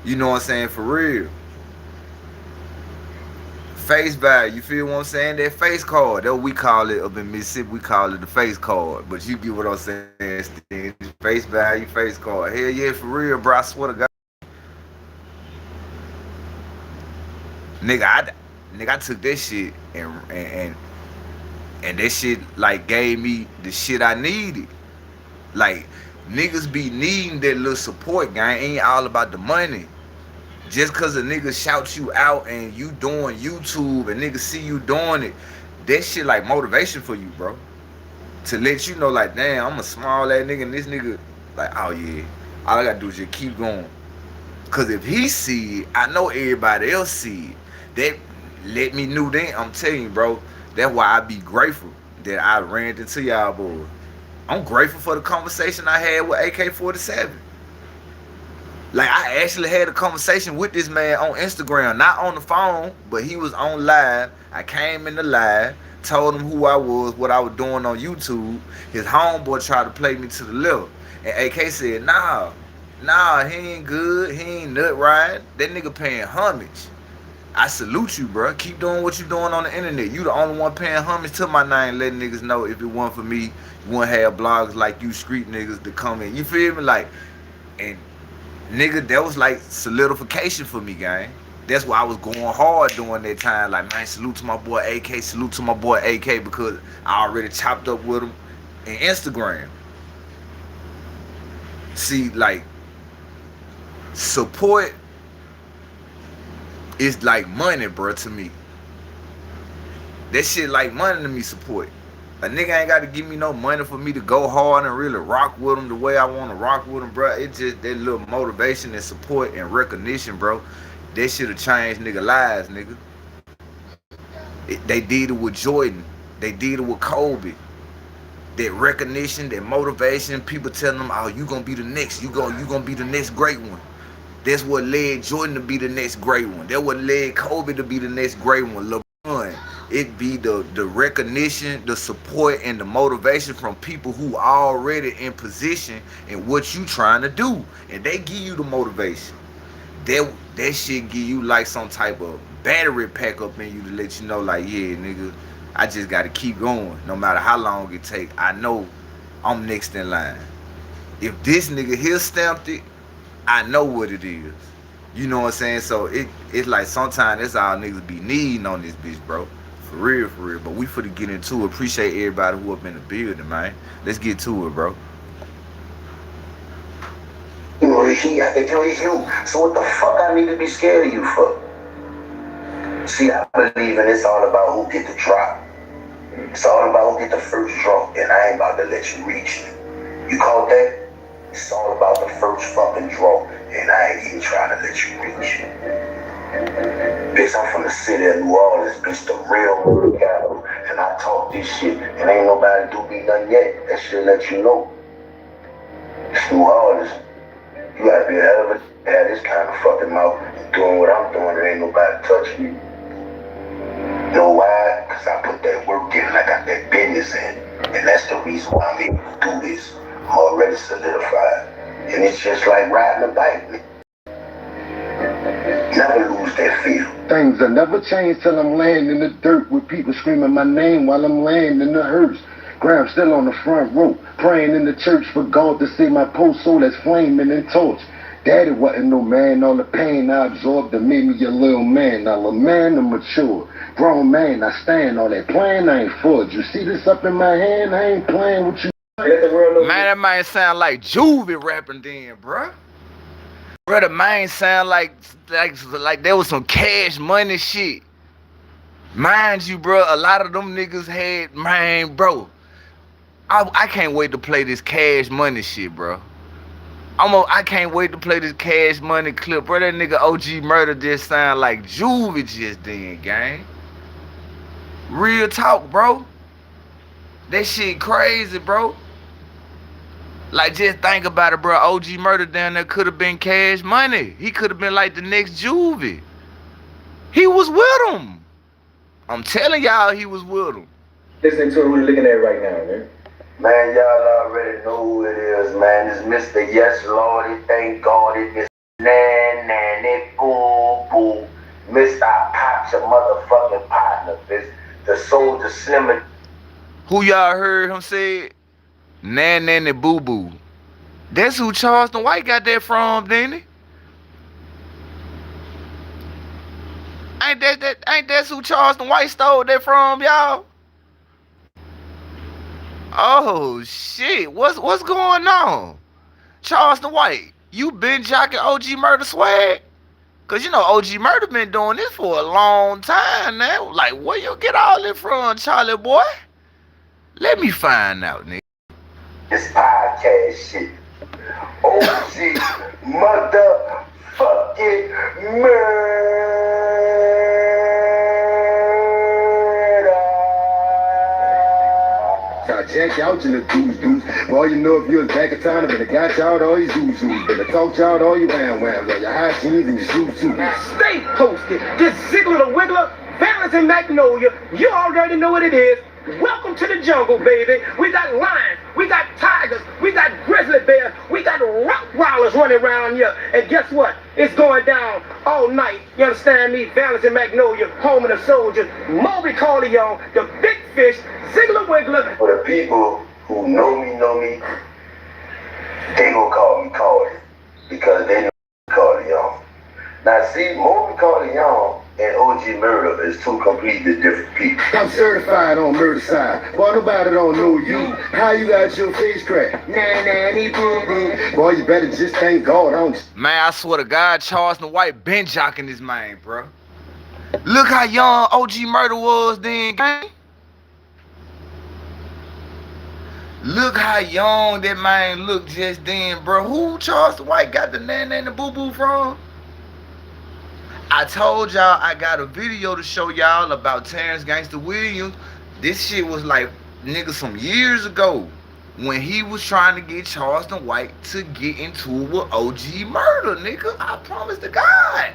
You know what I'm saying? For real. Face value, you feel what I'm saying? That face card. That's what we call it up in Mississippi. We call it the face card. But you get what I'm saying, Sting. Face value, face card. Hell yeah, for real, bro. I swear to God. Nigga, I took that shit and that shit like gave me the shit I needed. Like niggas be needing that little support, gang. Ain't all about the money. Just cause a nigga shout you out and you doing YouTube and niggas see you doing it, that shit like motivation for you, bro. To let you know, like, damn, I'm a small ass nigga and this nigga, like, oh yeah, all I gotta do is just keep going. Cause if he see it, I know everybody else see it. That let me know then, I'm telling you, bro, that's why I be grateful that I ran into y'all boys. I'm grateful for the conversation I had with AK-47. Like, I actually had a conversation with this man on Instagram, not on the phone, but he was on live. I came in the live, told him who I was, what I was doing on YouTube. His homeboy tried to play me to the left. And AK said, nah, he ain't good. He ain't nut riding. That nigga paying homage. I salute you, bro. Keep doing what you doing on the internet. You the only one paying homage to my name, letting niggas know if it wasn't for me, you wouldn't have blogs like you street niggas to come in. You feel me? Like, and nigga, that was like solidification for me, gang. That's why I was going hard during that time. Like, man, salute to my boy AK, salute to my boy AK, because I already chopped up with him in Instagram. See, like, support is like money, bro, to me. That shit like money to me, support. A nigga ain't got to give me no money for me to go hard and really rock with him the way I want to rock with him, bro. It's just that little motivation and support and recognition, bro. That shit have changed nigga lives, nigga. They did it with Jordan. They did it with Kobe. That recognition, that motivation, people telling them, oh, you gonna be the next. You gonna be the next great one. That's what led Jordan to be the next great one. That's what led Kobe to be the next great one. LeBron. It be the recognition, the support, and the motivation from people who already in position in what you trying to do. And they give you the motivation. That shit give you like some type of battery pack up in you to let you know, like, yeah, nigga, I just gotta keep going. No matter how long it take, I know I'm next in line. If this nigga here stamped it, I know what it is. You know what I'm saying? So it's like sometimes that's all niggas be needing on this bitch, bro. For real, for real. But we finna get into it. Appreciate everybody who up in the building, man. Let's get to it, bro. You know, he got to tell you. So what the fuck I need to be scared of you for? See, I believe in it's all about who get the drop. It's all about who get the first drop, and I ain't about to let you reach me. You caught that? It's all about the first fucking draw, and I ain't even trying to let you reach it. Bitch, I'm from the city of New Orleans, bitch, the real murder capital, and I talk this shit, and ain't nobody do me nothing yet. That shit let you know. It's New Orleans. You gotta be a hell of a have this kind of fucking mouth and doing what I'm doing, there ain't nobody touch me. You know why? Cause I put that work in and I got that business in, and that's the reason why I'm able to do this. I'm already solidified. And it's just like riding a bike. Never lose that feel. Things will never change till I'm laying in the dirt with people screaming my name while I'm laying in the hearse. Graham still on the front row, praying in the church for God to see my post soul that's flaming and torch. Daddy wasn't no man, all the pain I absorbed that made me a little man. Now a man, I'm mature. Grown man, I stand all that playing, I ain't fudge. You see this up in my hand, I ain't playing with you. Man, that might sound like Juvie rapping then, bruh. Bruh, the man sound like there was some Cash Money shit. Mind you, bruh, a lot of them niggas had, man, bro. I can't wait to play this Cash Money shit, bro. I can't wait to play this Cash Money clip, bro. That nigga OG Murda just sound like Juvie just then, gang. Real talk, bro. That shit crazy, bro. Like, just think about it, bro. OG Murda down there could have been Cash Money. He could have been like the next Juvie. He was with him. I'm telling y'all he was with him. listening to and really looking at right now, man? Man, y'all already know who it is, man. It's Mr. Yes Lordy, thank God it is Nanny Boo Boo. Mr. Pop, your motherfucking partner, bitch. The Soldier Slimmer. Who y'all heard him say? Nanny Boo Boo. That's who Charleston White got that from, didn't he? Ain't that who Charleston White stole that from, y'all? Oh shit. What's going on? Charleston White, you been jocking OG Murda swag? Cause you know OG Murda been doing this for a long time now. Like, where you get all this from, Charlie boy? Let me find out, nigga. This podcast shit. OG motherfucking murder. Try to jack out in the deuce. Boy, you know if you was back in time, but I got y'all all your zoos. But I talked y'all all your whams, all your high jeans and your shoes too. Stay posted. This Ziggler the Wiggler, Valance and Magnolia. You already know what it is. Welcome to the jungle, baby. We got lions, we got tigers, we got grizzly bears, we got rottweilers running around here. And guess what? It's going down all night. You understand me? Valance and Magnolia, home of the soldiers, Moby Corleone, the big fish, Ziggler Wiggler. For the people who know me, they gon' call me Cardi because they know Corleone. Now see, Moby Corleone and OG Murda is two completely different people. I'm certified on murder side. Boy, nobody don't know you. How you got your face cracked? Nanny boo boo. Boy, you better just thank God, don't you? Man, I swear to God, Charleston White been jocking this man, bro. Look how young OG Murda was then, gang. Look how young that man looked just then, bro. Who Charleston White got the Nanny and the Boo Boo from? I told y'all I got a video to show y'all about Terrance Gangsta Williams. This shit was like, nigga, some years ago when he was trying to get Charleston White to get into it with OG Murda, nigga. I promise to God.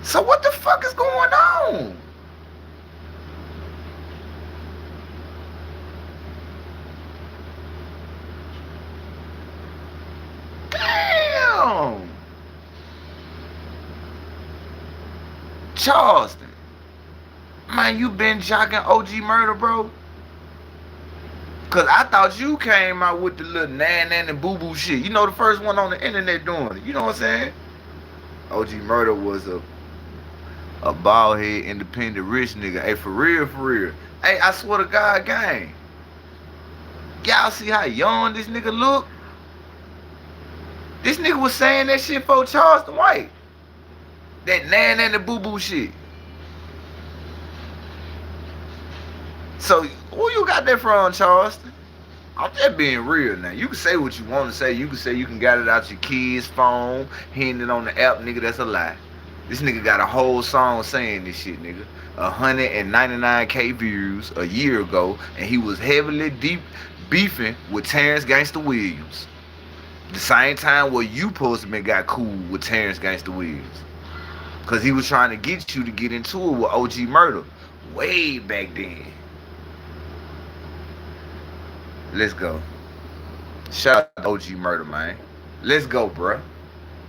So what the fuck is going on? Damn. Charleston, man, you been jocking OG Murda, bro? Cause I thought you came out with the little nan and boo boo shit. You know, the first one on the internet doing it. You know what I'm saying? OG Murda was a bald head, independent, rich nigga. Hey, for real, for real. Hey, I swear to God, gang. Y'all see how young this nigga look? This nigga was saying that shit for Charleston White. That nan and the boo boo shit. So, who you got that from, Charleston? I'm just being real now. You can say what you want to say. You can say you can get it out your kid's phone, hitting it on the app, nigga. That's a lie. This nigga got a whole song saying this shit, nigga. 199K views a year ago, and he was heavily beefing with Terrance Gangsta Williams. The same time where you supposed to been got cool with Terrance Gangsta Williams. Cause he was trying to get you to get into it with OG Murda way back then. Let's go. Shout out to OG Murda, man. Let's go, bruh.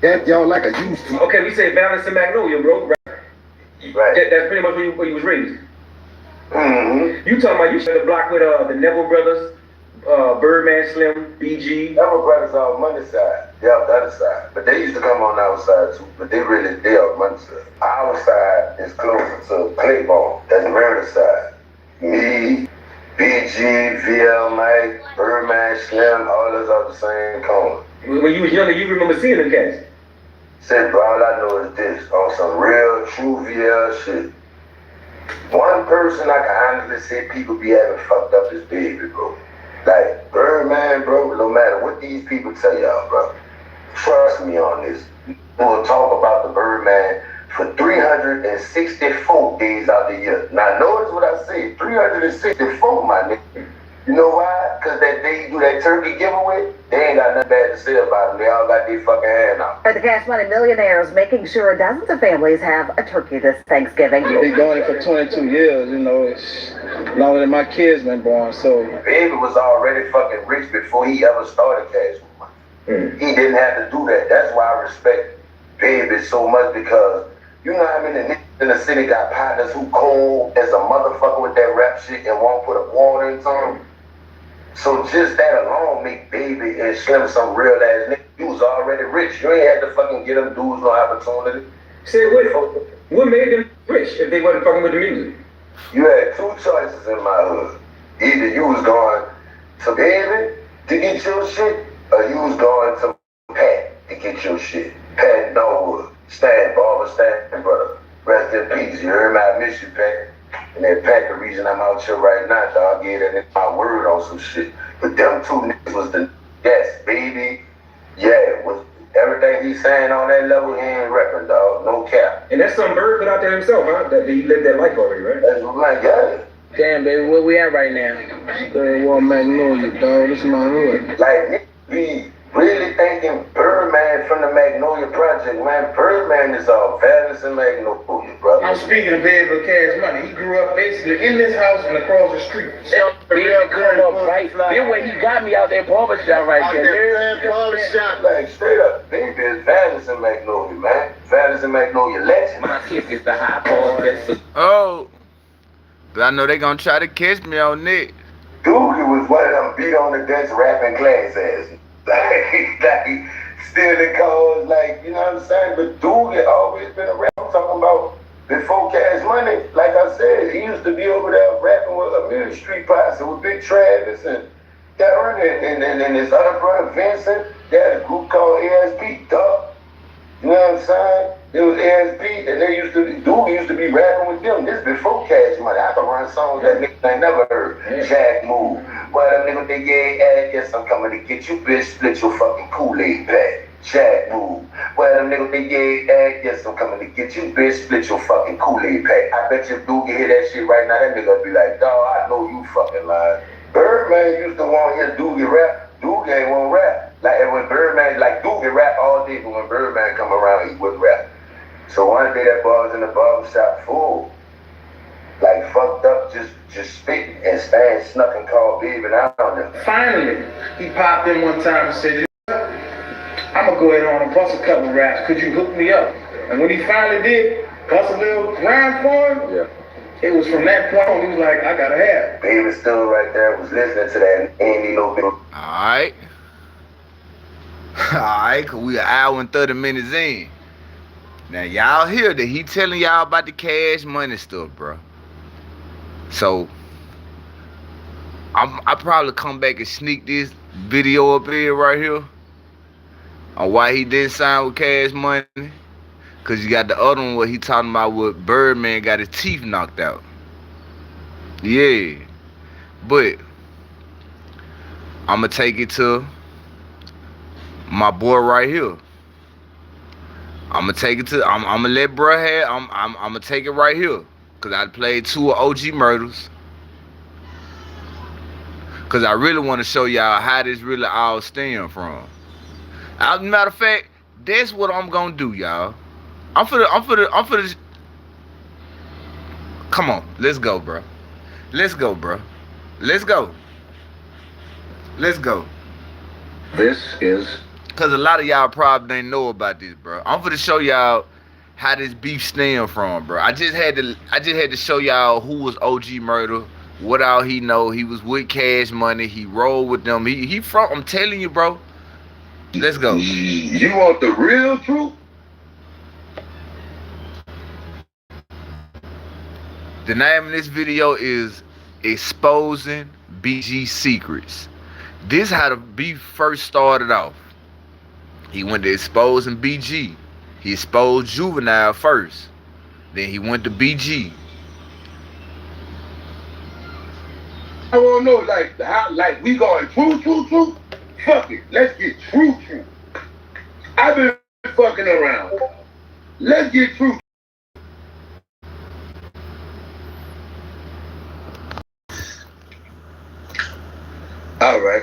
That y'all like a used to. Okay, we said Valance and Magnolia, bro. Right. That's pretty much where you was raised. Mm-hmm. You talking about you share the block with the Neville brothers, Birdman, Slim, BG. Our brothers on Monday side. They on the other side. But they used to come on our side too. But they on Monday side. Our side is closer to Claiborne. That's Murda side. Me, BG, VL Mike, Birdman, Slim, all those are the same corner. When you was younger, you remember seeing them cats? Said, bro, all I know is this. On some real, true VL shit. One person I can honestly say people be having fucked up is Baby, bro. Like, Birdman, bro, no matter what these people tell y'all, bro, trust me on this. We'll talk about the Birdman for 364 days out the year. Now, notice what I say, 364, my nigga. You know why? Because that day you do that turkey giveaway, they ain't got nothing bad to say about them. They all got their fucking hand out. For the Cash Money millionaires, making sure dozens of families have a turkey this Thanksgiving. Been doing it for 22 years, you know, it's longer than my kids been born, so. Baby was already fucking rich before he ever started Cash Money. He didn't have to do that. That's why I respect Baby so much, because you know how many niggas in the city got partners who cold as a motherfucker with that rap shit and won't put a water into them. So just that alone make Baby and Slim some real ass niggas. You was already rich. You ain't had to fucking get them dudes no opportunity. Say what made them rich if they wasn't fucking with the music? You had two choices in my hood. Either you was going to Baby to get your shit, or you was going to Pat to get your shit. Pat Norwood, Stan, Barber Stan, brother. Rest in peace. You heard me? I miss you, Pat. And that Pat, the reason I'm out here right now, dog, gave that my word on some shit. But them two niggas was the yes, Baby. Yeah, was everything he's saying on that level, he ain't rapping, dog. No cap. And that's some Bird put out there himself, huh? That he lived that life already, right? That's what I'm like, yeah. Damn, baby, where we at right now? Well, Magnolia, dog. This is my hood. Like, niggas be really thinking Birdman from the Magnolia Project, man. Birdman is all Valence and Magnolia, brother. I'm speaking of Baby Cash Money. He grew up basically in this house and across the street. Bill come up right. Bill, when he got me out there barbershop right there. Barbershop, like straight up. Baby is Valence and Magnolia, man. Valence and Magnolia legend. My kick is the high ball. Oh, but I know they gonna try to catch me on it. Doogie was one of them beat on the Dutch rapping class ass. Like stealing cars, like, you know what I'm saying? But Doogie always been around. I'm talking about before Cash Money. Like I said, he used to be over there rapping with Amelia Street Posse with Big Travis and Darren and his other brother Vincent. They had a group called ASP Duck. You know what I'm saying? It was ASP, and Doogie used to be rapping with them. This before Cash Money. I can run songs that niggas ain't never heard. Jack Move. Well, them niggas they gave ass, yes, I'm coming to get you, bitch. Split your fucking Kool-Aid bag. Jack Move. Well, them niggas they gave ass, yes, I'm coming to get you, bitch. Split your fucking Kool-Aid bag. I bet you if Doogie hear that shit right now, that nigga be like, dawg, I know you fucking lying. Birdman used to want to hear Doogie rap. Doogie ain't want to rap. Like, and when Birdman, like, Doogie rap all day, but when Birdman come around, he wouldn't rap. So one day that boy was in the barbershop full, like fucked up, just spitting, and Stan snuck and called Baby out on him. Finally, he popped in one time and said, I'm gonna go ahead on and bust a couple raps. Could you hook me up? And when he finally did, bust a little rhyme for him, it was from that point on, he was like, I gotta have it. Baby still right there, was listening to that, and ain't need no big. Alright. Alright, cause we an hour and 30 minutes in. Now y'all hear that he telling y'all about the Cash Money stuff, bro. So I probably come back and sneak this video up here right here on why he didn't sign with Cash Money. Cause you got the other one where he talking about what Birdman got his teeth knocked out. Yeah. But I'ma take it to my boy right here. I'm gonna let bruh have. I'm gonna take it right here, cause I played 2 of OG Murders. Cause I really want to show y'all how this really all stem from. As a matter of fact, that's what I'm gonna do, y'all. I'm for the. Come on, let's go, bro. Let's go, bro. Let's go. Let's go. This is... Cause a lot of y'all probably didn't know about this, bro. I'm finna show y'all how this beef stem from, bro. I just had to show y'all who was OG Murda, what all he know. He was with Cash Money. He rolled with them. He from. I'm telling you, bro. Let's go. You want the real truth? The name of this video is Exposing BG Secrets. This how the beef first started off. He went to exposing BG. He exposed Juvenile first. Then he went to BG. I wanna know, like, how, like, we going true? Fuck it, let's get true. I've been fucking around. Let's get true. All right.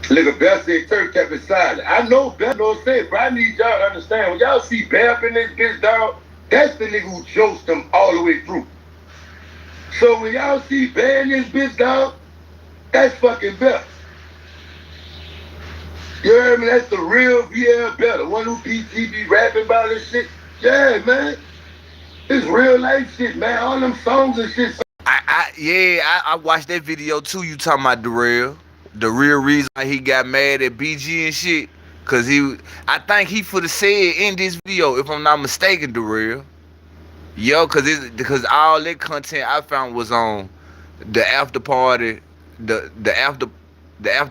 Look say Turk kept it silent. I know Bear don't say it, but I need y'all to understand. When y'all see Bear up in this bitch, dog, that's the nigga who jokes them all the way through. So when y'all see Bear in this bitch, dog, that's fucking Bear. You heard me? That's the real VL Bear, the one who BT be rapping about this shit. Yeah, man. It's real life shit, man. All them songs and shit. I watched that video too. You talking about the real reason why he got mad at BG and shit, cause I think he for the said in this video, if I'm not mistaken, the real. Yo, because all that content I found was on the after party, the after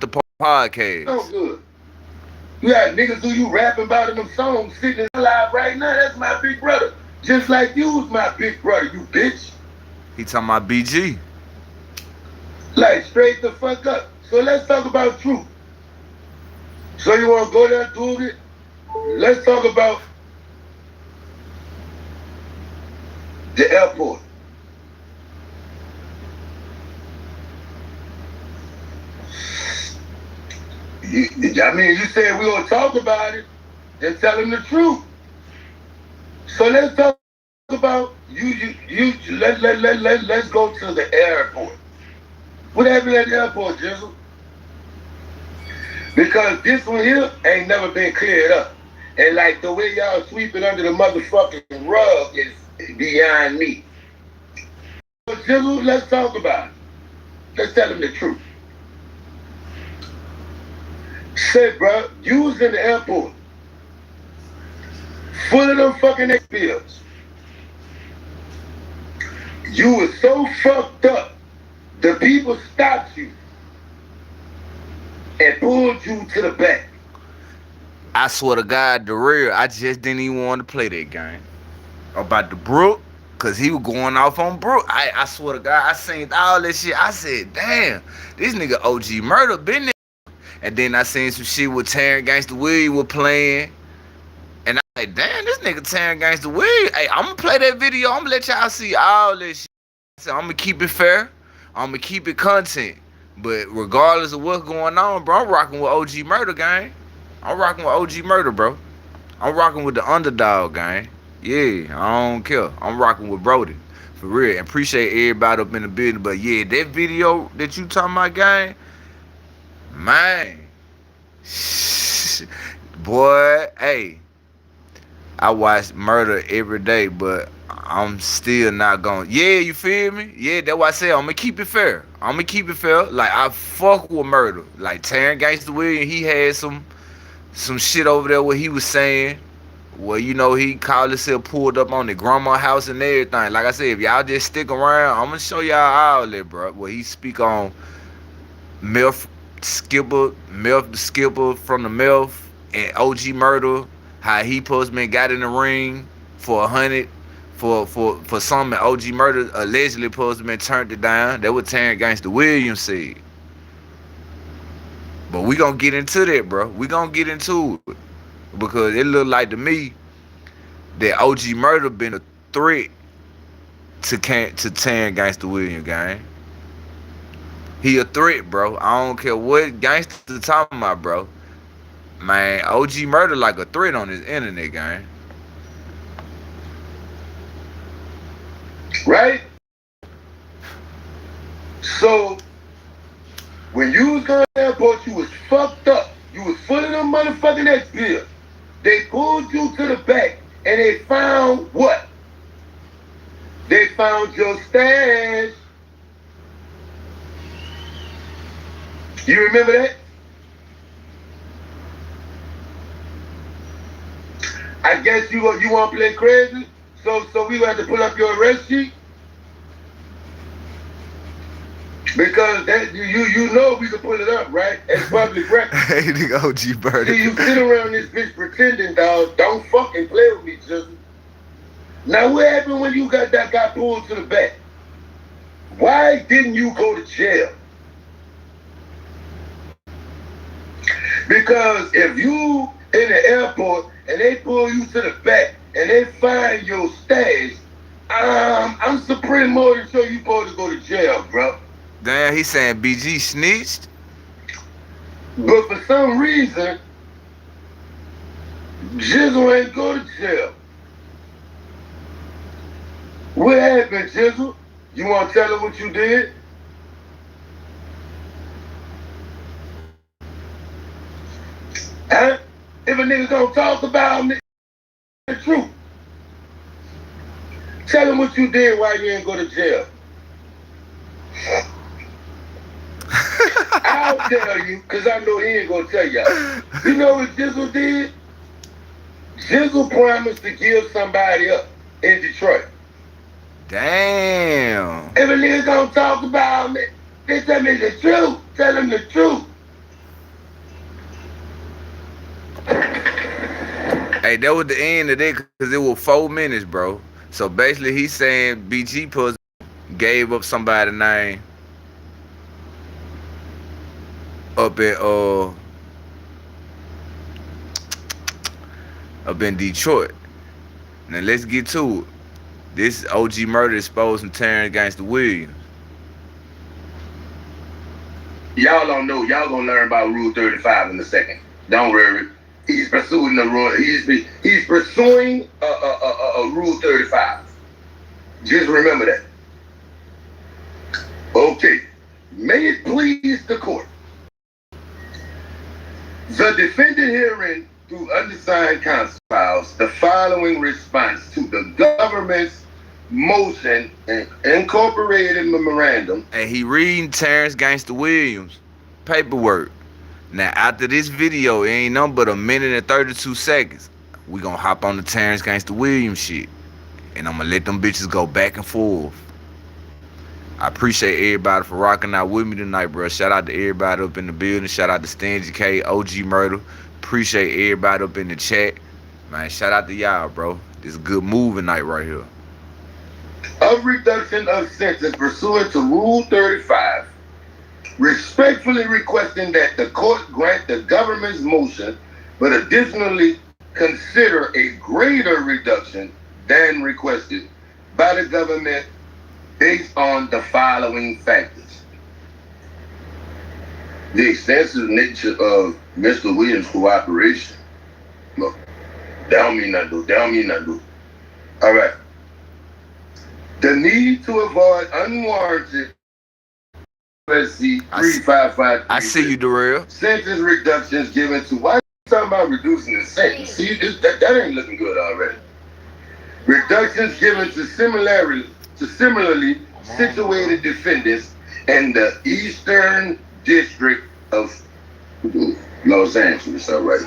party podcast. So good. You got niggas who you rapping about in them songs sitting alive right now. That's my big brother. Just like you was my big brother, you bitch. He talking about BG. Like, straight the fuck up. So let's talk about truth. So you want to go there, do it? Let's talk about the airport. You said we gonna talk about it, then tell him the truth. So let's talk about let's go to the airport. What happened at the airport, Jizzle? Because this one here ain't never been cleared up. And like the way y'all sweep it under the motherfucking rug is beyond me. So Jizzle, let's talk about it. Let's tell him the truth. Say, bro, you was in the airport, full of them fucking pills. You was so fucked up, the people stopped you and pulled you to the back. I swear to God, the real, I just didn't even want to play that game. About the Brook, cause he was going off on Brook. I swear to God, I seen all that shit. I said, damn, this nigga OG Murda been there. And then I seen some shit with Terrance Gangsta Williams was playing. And I like, damn, this nigga Terrance Gangsta Williams. Hey, I'm gonna play that video. I'm gonna let y'all see all this shit. So I'm gonna keep it fair. I'm gonna keep it content. But regardless of what's going on, bro, I'm rocking with OG Murda, gang. I'm rocking with OG Murda, bro. I'm rocking with the underdog, gang. Yeah, I don't care. I'm rocking with Brody. For real. And appreciate everybody up in the building. But yeah, that video that you talking about, gang, man. Boy, hey. I watch Murda every day, but I'm still not going. Yeah, you feel me? Yeah, that's why I say I'm gonna keep it fair. I'm gonna keep it fair. Like, I fuck with Murda. Like, Terrance Gangsta Williams, he had some shit over there where he was saying, well, you know, he called himself pulled up on the grandma house and everything. Like I said, if y'all just stick around, I'm gonna show y'all all that, bro. Where he speak on Milf the Skipper from the Milf and OG Murda. How he postman got in the ring for 100 for something OG Murda allegedly postman turned it down. That what Terrance Gangsta Williams said. But we gonna get into that, bro. We gonna get into it. Because it look like to me that OG Murda been a threat to Terrance Gangsta Williams, gang. He a threat, bro. I don't care what gangster talking about, bro. Man, OG Murda like a threat on his internet, gang. Right? So, when you was going to the airport, you was fucked up. You was full of them motherfucking X-pills. They pulled you to the back, and they found what? They found your stash. You remember that? I guess you want to play crazy, so we have to pull up your arrest sheet because that you know we can pull it up, right? As public record. Hey, nigga, OG Murda. See, you sit around this bitch pretending, dog. Don't fucking play with me, Justin. Now, what happened when you got pulled to the back? Why didn't you go to jail? Because if you in the airport and they pull you to the back and they find your stash, I'm Supreme more than sure you supposed to go to jail, bro. Damn, he saying BG snitched? But for some reason, Jizzle ain't go to jail. What happened, Jizzle? You want to tell her what you did? Huh? If a nigga gonna talk about me, the truth. Tell him what you did while you ain't go to jail. I'll tell you, because I know he ain't gonna tell y'all. You know what Jizzle did? Jizzle promised to give somebody up in Detroit. Damn. If a nigga gonna talk about me, they tell me the truth. Tell him the truth. Hey, that was the end of it because it was 4 minutes, bro. So basically, he's saying BG Puss gave up somebody's name up in Detroit. Now let's get to it. This OG Murda exposing Terrance Gangsta Williams. Y'all don't know. Y'all gonna learn about Rule 35 in a second. Don't worry. He's pursuing the rule. He's pursuing a Rule 35. Just remember that. Okay. May it please the court. The defendant herein, through undersigned counsel, files the following response to the government's motion and incorporated memorandum. And he reading Terrance Gangsta Williams paperwork. Now, after this video, it ain't nothing but 1 minute and 32 seconds. We gonna hop on the Terrance Gangsta Williams shit. And I'm gonna let them bitches go back and forth. I appreciate everybody for rocking out with me tonight, bro. Shout out to everybody up in the building. Shout out to Stingy K, OG Murda. Appreciate everybody up in the chat. Man, shout out to y'all, bro. This is a good movie night right here. Of reduction of sentence pursuant to Rule 35, respectfully requesting that the court grant the government's motion, but additionally consider a greater reduction than requested by the government based on the following factors. The extensive nature of Mr. Williams' cooperation. Look, that don't mean nothing. All right. The need to avoid unwarranted USC 355. I see you, Darrell. Sentence reductions given to, why are you talking about reducing the sentence? See, that ain't looking good already. Reductions given to similarly situated defendants in the Eastern District of Los Angeles, all right.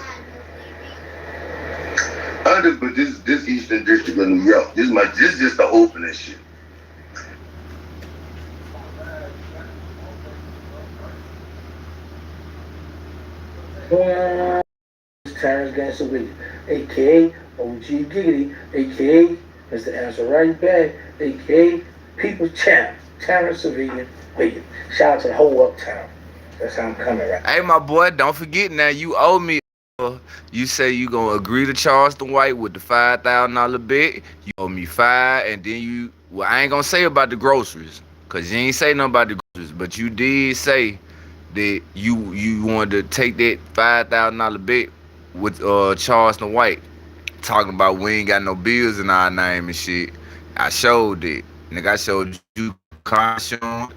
But this Eastern District of New York, this is just the opening shit. Terrance Gangsta Williams, aka OG Giggity, aka Mr. Answer Right Back, aka People's Champ, Terrance Williams. Shout out to the whole uptown. That's how I'm coming right now. Hey, my boy, don't forget now, you owe me. You say you gonna agree to Charleston White with the $5,000 bet. You owe me $5, and then I ain't gonna say about the groceries, cause you ain't say nothing about the groceries, but you did say that you wanted to take that $5,000 bet with Charleston White, talking about we ain't got no bills in our name and shit. I showed it, nigga. I showed you caution. I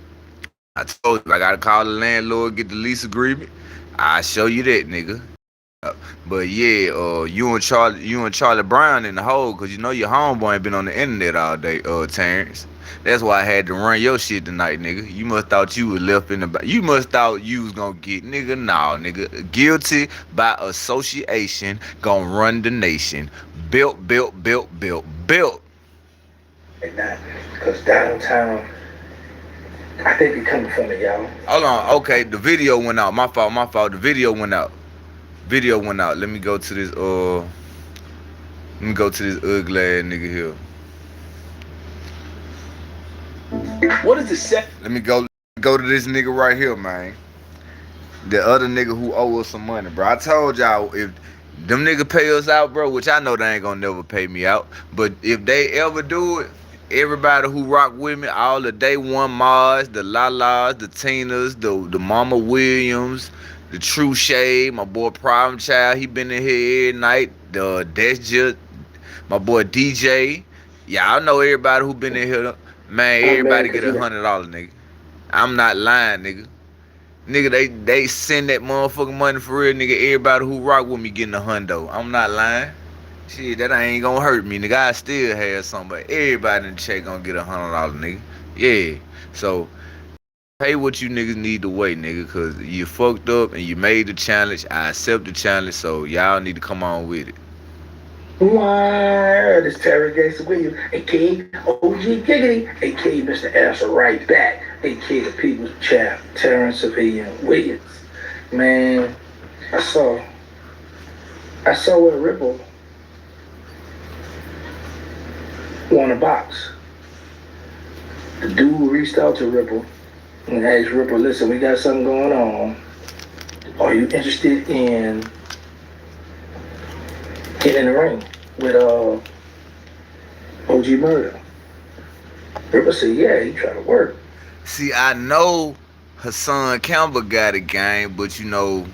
told you I gotta call the landlord, get the lease agreement. I show you that, nigga. But yeah, you and Charlie Brown in the hole, cause you know your homeboy ain't been on the internet all day, Terrance. That's why I had to run your shit tonight, nigga. You must thought you was left in the back. You must thought you was gonna get, nigga. Nah, nigga. Guilty by association, gonna run the nation. Built. And not, cause downtown, I think they coming for me, y'all. Hold on, okay. The video went out. My fault. The video went out. Let me go to this ugly ass nigga here. What is the set? Let me go to this nigga right here, man. The other nigga who owe us some money, bro. I told y'all, if them nigga pay us out, bro, which I know they ain't gonna never pay me out, but if they ever do it, everybody who rock with me, all the Day One Mars, the Lalas, the Tinas, the Mama Williams, the True Shade, my boy Problem Child, he been in here every night. That's just my boy DJ. Y'all know everybody who been in here. Man, everybody get $100, nigga. I'm not lying, nigga. Nigga, they send that motherfucking money for real, nigga. Everybody who rock with me getting $100. I'm not lying. Shit, that ain't gonna hurt me, nigga. I still have somebody. Everybody in the check gonna get $100, nigga. Yeah. So pay what you niggas need to wait, nigga, cause you fucked up and you made the challenge. I accept the challenge, so y'all need to come on with it. Word, it's Terrance Gangsta Williams, aka OG Giggity, aka Mr. Answer Right Back, aka the People's Champ, Terrance Williams. Man, I saw where Ripple won a box. The dude reached out to Ripple and asked Ripple, listen, we got something going on. Are you interested in getting in the ring with OG Murda? Ripple said, yeah, he trying to work. See, I know Hassan Campbell got a game, but you know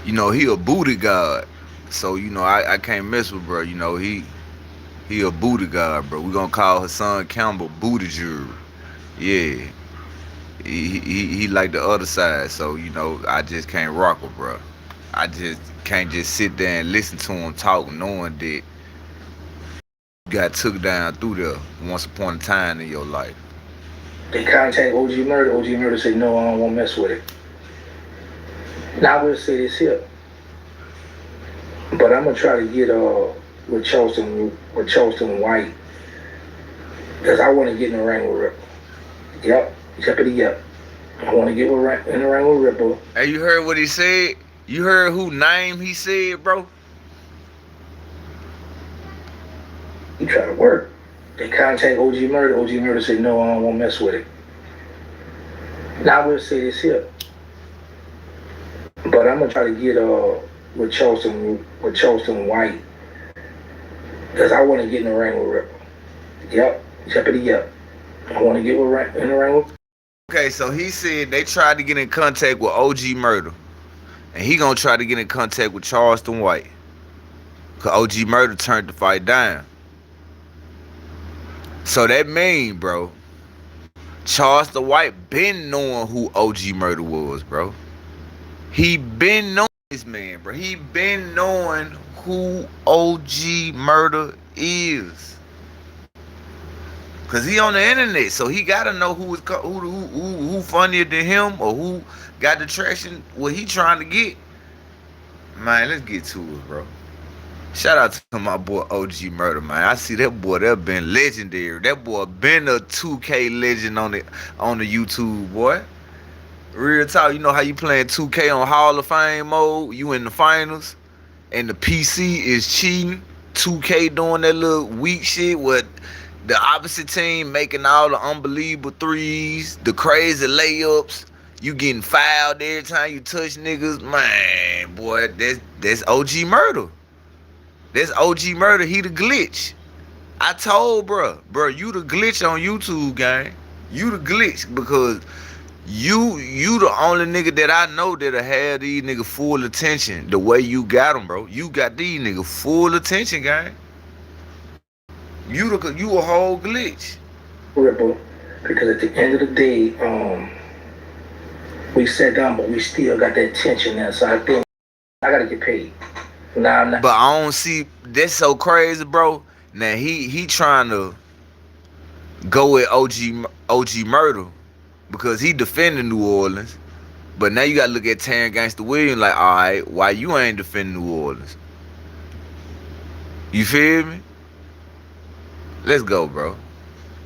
he a booty god. So, I can't mess with bro. He a booty god, bro. We gonna call Hassan Campbell booty jury. Yeah. He like the other side, so I just can't rock with bro. I just can't just sit there and listen to him talk knowing that you got took down through there once upon a time in your life. They contact OG Murda. OG Murda say, no, I don't want to mess with it. Now I will say this here, but I'm gonna try to get with Charleston White, because I want to get in the ring with Ripple. Yep. Yep. I want to get in the ring with Ripple. Hey, you heard what he said? You heard who name he said, bro? He try to work. They contact OG Murda. OG Murda say, no, I don't want to mess with it. Now I will say this here, but I'm gonna try to get with Charleston White, because I want to get in the ring with Ripple. Yep. I want to get in the ring with. Okay, so he said they tried to get in contact with OG Murda, and he gonna try to get in contact with Charleston White, cause OG Murda turned the fight down. So that mean, bro, Charleston White been knowing who OG Murda was, bro. He been knowing this man, bro. He been knowing who OG Murda is. Cause he on the internet, so he gotta know who funnier than him, or who got the traction what he trying to get. Man, let's get to it, bro. Shout out to my boy OG Murda, man. I see that boy, that been legendary. That boy been a 2K legend on the YouTube, boy. Real talk, you know how you playing 2K on Hall of Fame mode? You in the finals, and the PC is cheating. 2K doing that little weak shit with the opposite team making all the unbelievable threes, the crazy layups. You getting fouled every time you touch niggas. Man, boy, that's OG Murda. That's OG Murda. He the glitch. I told bro, you the glitch on YouTube, gang. You the glitch, because you the only nigga that I know that'll have these niggas full attention the way you got them, bro. You got these niggas full attention, gang. You a whole glitch. Ripple, because at the end of the day, we sat down, but we still got that tension there. So I think I gotta get paid. Nah, I'm not. But I don't see, that's so crazy, bro. Now he trying to go with OG Murda because he defended New Orleans. But now you gotta look at Terrance Gangsta Williams like, all right, why you ain't defending New Orleans? You feel me? Let's go, bro.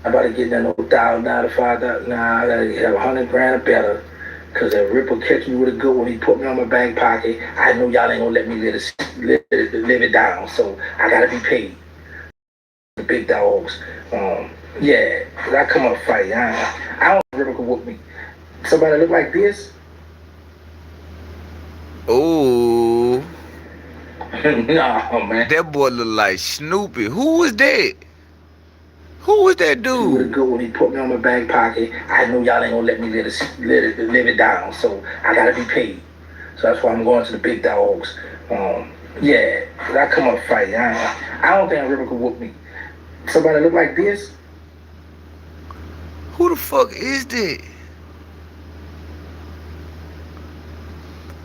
I'm about to get that no $1,000, $5,000. Nah, I gotta have $100 grand or better. Cause if Ripple catch me with a good one, he put me on my back pocket. I know y'all ain't gonna let me live it down. So I gotta be paid. The big dogs. Yeah, cause I come up fight. I don't know if Ripple can whoop me. Somebody look like this? Ooh. Nah, man. That boy look like Snoopy. Who was that? Who was that dude? With a good one, he put me on my back pocket. I know y'all ain't gonna let me live it down. So I gotta be paid. So that's why I'm going to the big dogs. Yeah, I come up fighting. I don't think Ripper could whoop me. Somebody look like this? Who the fuck is that?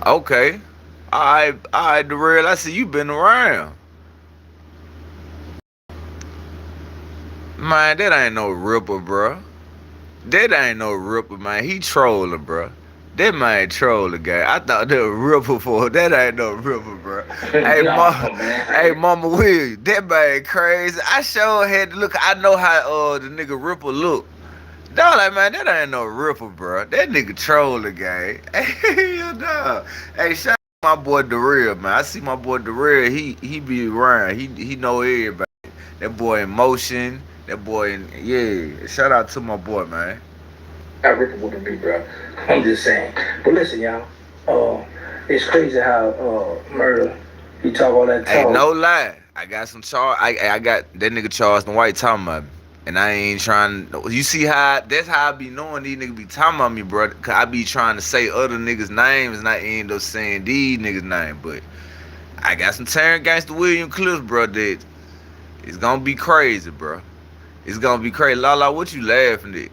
Okay. Alright, the real. I see you been around. Man, that ain't no Ripper, bro. That ain't no Ripper, man. He trolling, bro. That man trolling, guy. I thought that was Ripper for. That ain't no Ripper, bro. Hey, hey, Mama Will, that man crazy. I sure had to look. I know how the nigga Ripper look. Dog, like, man, that ain't no Ripper, bro. That nigga trolling, gang. Hey, no. Hey, shout out to my boy Darrell, man. I see my boy Darrell. He be around. He know everybody. That boy in motion. That boy in, yeah. Shout out to my boy, man. I Ripper wouldn't be, bro. I'm just saying. But listen, y'all. It's crazy how Murda, he talk all that talk. Hey, no lie. I got some charge. I got that nigga Charleston White talking about me. And I ain't trying. You see how that's how I be knowing these niggas be talking about me, bro. Cause I be trying to say other niggas' names and I end up saying these niggas' names. But I got some Terrance Gangsta William clips, bro. That it's gonna be crazy, bro. It's gonna be crazy. Lala, what you laughing at?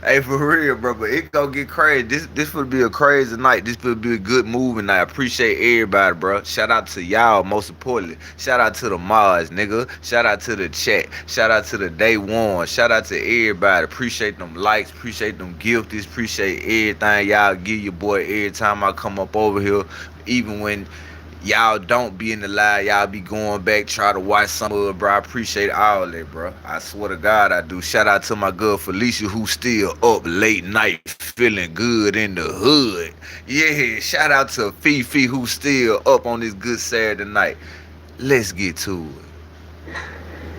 Hey, for real, bro. But it gonna get crazy. This would be a crazy night. This would be a good movie night. I appreciate everybody, bro. Shout out to y'all, most importantly. Shout out to the Mars, nigga. Shout out to the chat. Shout out to the day one. Shout out to everybody. Appreciate them likes. Appreciate them gifties. Appreciate everything y'all give your boy every time I come up over here. Even when y'all don't be in the live, y'all be going back, try to watch some of it, bro. I appreciate all that, bro. I swear to God, I do. Shout out to my girl Felicia, who still up late night, feeling good in the hood. Yeah, shout out to Fifi, who still up on this good Saturday night. Let's get to it.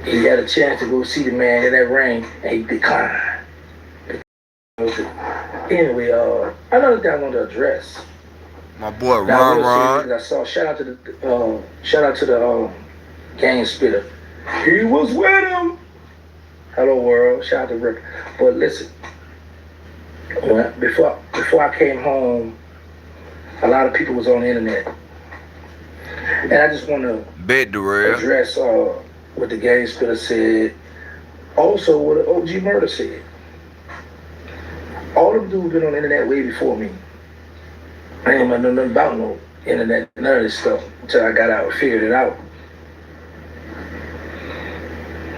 He had a chance to go see the man in that ring, and he declined. Anyway, another thing I want to address. My boy Ron. I saw shout out to the gang spitter. He was with him. Hello world, shout out to Rick. But listen, before I came home, a lot of people was on the internet, and I just want to address what the gang spitter said. Also, what OG Murda said. All of them dudes been on the internet way before me. I ain't know nothing about no internet, none of this stuff until I got out and figured it out.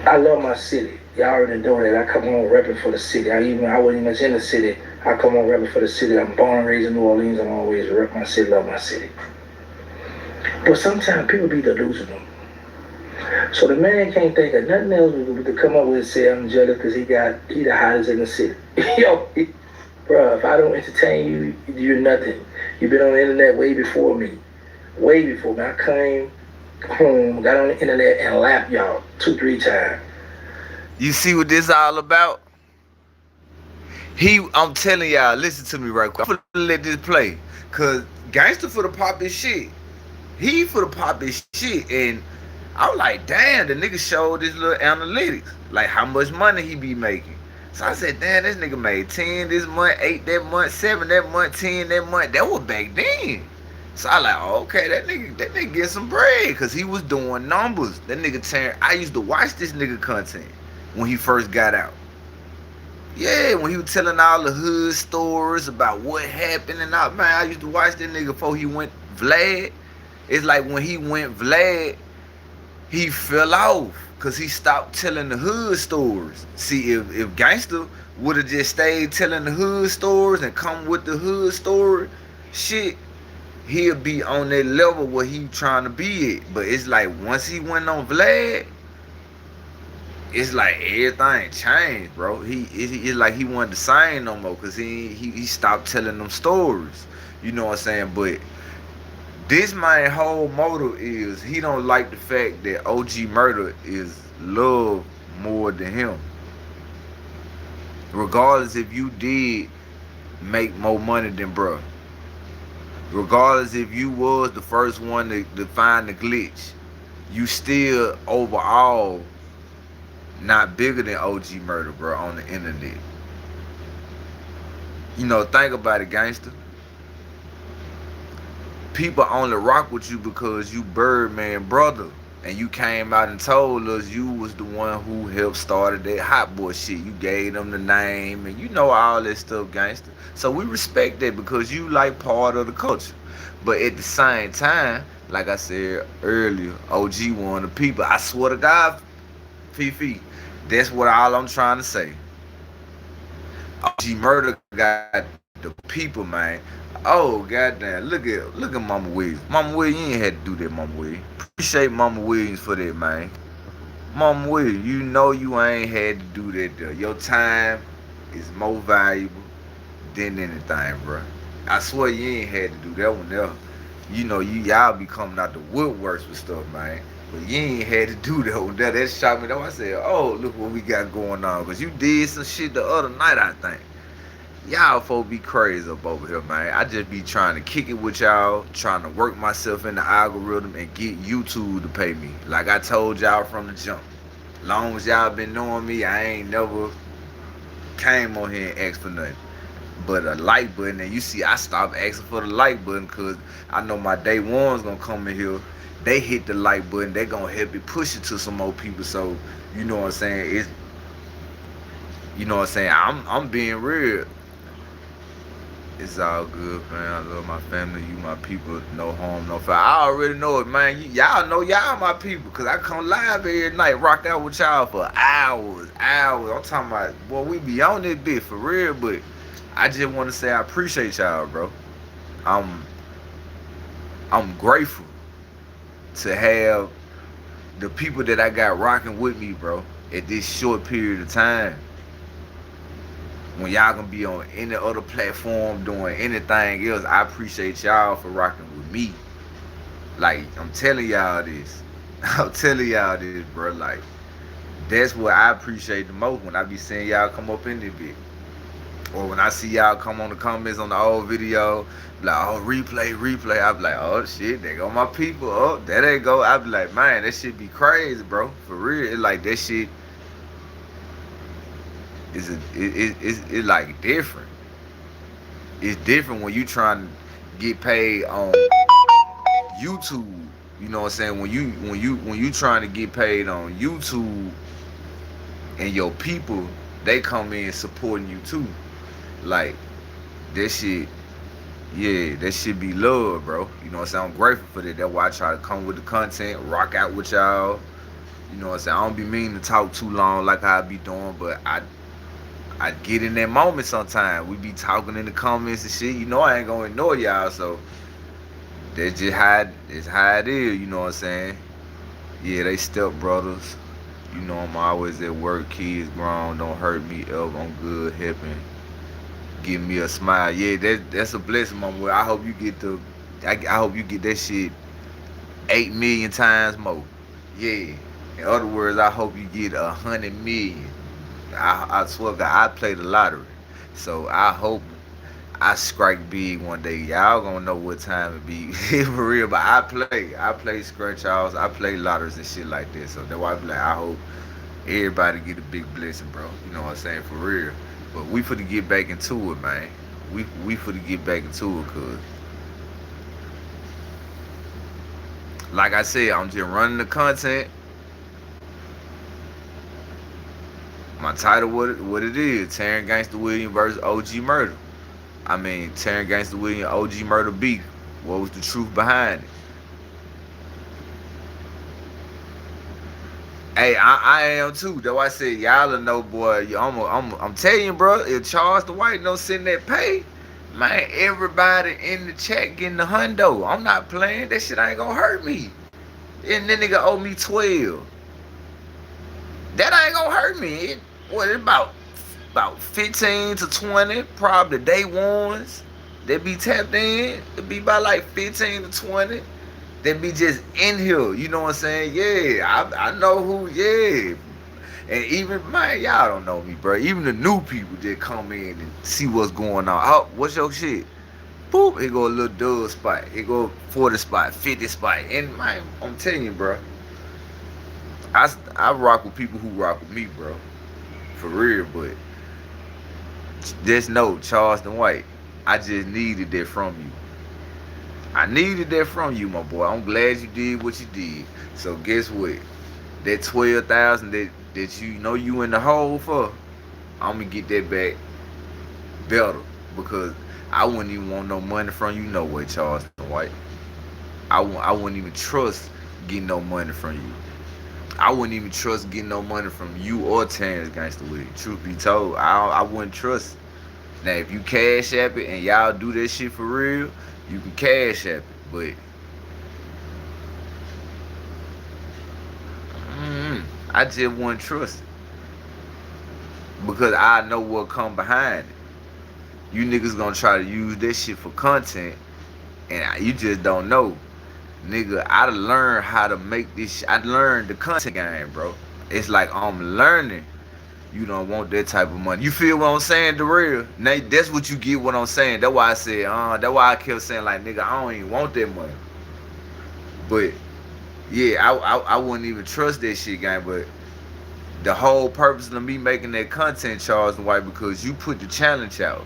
I love my city. Y'all already know that. I come home repping for the city. I wasn't even in the city. I come home repping for the city. I'm born and raised in New Orleans. I'm always rep my city, love my city. But sometimes people be delusional. So the man can't think of nothing else to come up with and say I'm jealous because he the hottest in the city. Yo, bro, if I don't entertain you, you're nothing. You've been on the internet way before me. Way before me. I came home, got on the internet, and lapped y'all 2-3 times. You see what this all about? I'm telling y'all, listen to me right quick. I'm gonna let this play. Cause Gangsta for the pop his shit. He for the pop his shit. And I'm like, damn, the nigga showed this little analytics. Like how much money he be making. So I said, damn, this nigga made 10 this month, 8 that month, 7 that month, 10 that month. That was back then. So I like, oh, okay, that nigga get some bread. Cause he was doing numbers. That nigga I used to watch this nigga content when he first got out. Yeah, when he was telling all the hood stories about what happened and all, man, I used to watch that nigga before he went Vlad. It's like when he went Vlad, he fell off. Cause he stopped telling the hood stories. See, if Gangsta would have just stayed telling the hood stories and come with the hood story, shit, he'll be on that level where he trying to be at. But it's like once he went on Vlad, it's like everything changed, bro. It's like he wasn't the same no more. Cause he stopped telling them stories. You know what I'm saying? But this man whole motto is he don't like the fact that OG Murda is loved more than him. Regardless if you did make more money than bruh. Regardless if you was the first one to find the glitch, you still overall not bigger than OG Murda, bro, on the internet. You know, think about it, gangster. people only rock with you because you Birdman brother. And you came out and told us you was the one who helped started that hot boy shit. You gave them the name and you know all that stuff, gangster. So we respect that because you like part of the culture. But at the same time, like I said earlier, OG one of the people. I swear to God, Fifi, that's what all I'm trying to say. OG Murda got the people, man. Oh goddamn! Look at Mama Williams. Mama Williams, you ain't had to do that, Mama Williams. Appreciate Mama Williams for that, man. Mama Williams, you know you ain't had to do that there. Your time is more valuable than anything, bro. I swear you ain't had to do that one there. You know y'all be coming out the woodworks with stuff, man. But you ain't had to do that one there. That shocked me. Though I said, oh, look what we got going on. Cause you did some shit the other night, I think. Y'all folk be crazy up over here, man. I just be trying to kick it with y'all, trying to work myself in the algorithm and get YouTube to pay me. Like I told y'all from the jump. Long as y'all been knowing me, I ain't never came on here and asked for nothing. But a like button, and you see I stopped asking for the like button because I know my day one's gonna come in here. They hit the like button, they gonna help me push it to some more people. So, you know what I'm saying? It's, you know what I'm saying? I'm being real. It's all good, man. I love my family. You my people. No harm, no foul. I already know it, man. Y'all know y'all my people. Because I come live every night, rock out with y'all for hours. I'm talking about, boy, we be on this bit for real. But I just want to say I appreciate y'all, bro. I'm grateful to have the people that I got rocking with me, bro, at this short period of time. When y'all gonna be on any other platform doing anything else, I appreciate y'all for rocking with me. Like, I'm telling y'all this. I'm telling y'all this, bro. Like, that's what I appreciate the most when I be seeing y'all come up in this bit. Or when I see y'all come on the comments on the old video, like, oh, replay. I be like, oh, shit, there go my people. Oh, there they go. I be like, man, that shit be crazy, bro. For real. It's like that shit. It's like different. It's different when you trying to get paid on YouTube. You know what I'm saying? When you trying to get paid on YouTube and your people, they come in supporting you too. Like that shit, yeah, that shit be love, bro. You know what I'm saying? I'm grateful for that. That's why I try to come with the content, rock out with y'all. You know what I'm saying? I don't be meaning to talk too long like I be doing, but I get in that moment sometimes. We be talking in the comments and shit. You know I ain't gonna ignore y'all, so that's just how it is, you know what I'm saying? Yeah, they step brothers. You know I'm always at work, kids grown, don't hurt me ever, I'm good, helping. Give me a smile. Yeah, that's a blessing, mama. I hope you get I hope you get that shit 8 million times more. Yeah. In other words, I hope you get 100 million. I swear God, I play the lottery. So I hope I strike big one day. Y'all gonna know what time it be for real. But I play scratch offs, I play lotteries and shit like that. So that's why I be like, I hope everybody get a big blessing, bro. You know what I'm saying? For real. But we finna get back into it, man. We finna get back into it, cause like I said, I'm just running the content. My title, what it is, Terrance Gangsta Williams versus OG Murda. I mean, Terrance Gangsta Williams, OG Murda beef. What was the truth behind it? Hey, I am too. That's why I said y'all know, boy. I'm telling you, bro. If Charles the White don't send that pay, man, everybody in the chat getting the hundo. I'm not playing. That shit ain't gonna hurt me. And then nigga owe me 12. That ain't gonna hurt me. What about 15 to 20, probably the day ones that be tapped in. It be about like 15 to 20 that be just in here. You know what I'm saying? Yeah, I know who. Yeah, and even man, y'all don't know me, bro. Even the new people that come in and see what's going on. Oh, what's your shit? Boop, it go a little dub spot. It go 40 spot, 50 spot, and man, I'm telling you, bro. I rock with people who rock with me, bro. For real, but just know, Charleston White, I just needed that from you. I needed that from you, my boy. I'm glad you did what you did. So guess what? That 12,000 that you know you in the hole for, I'm gonna get that back better because I wouldn't even want no money from you no way, Charleston White. I wouldn't even trust getting no money from you. I wouldn't even trust getting no money from you or Terrance Gangsta. Truth be told, I wouldn't trust. Now, if you cash app it and y'all do that shit for real, you can cash app it. But I just wouldn't trust it because I know what come behind it. You niggas gonna try to use that shit for content, and you just don't know. Nigga, I learned how to make this I learned the content game, bro. It's like I'm learning. You don't want that type of money. You feel what I'm saying, the real? Now, that's what you get what I'm saying. That's why I said, that's why I kept saying, like, nigga, I don't even want that money. But, yeah, I wouldn't even trust that shit, gang. But the whole purpose of me making that content, Charles and White, because you put the challenge out.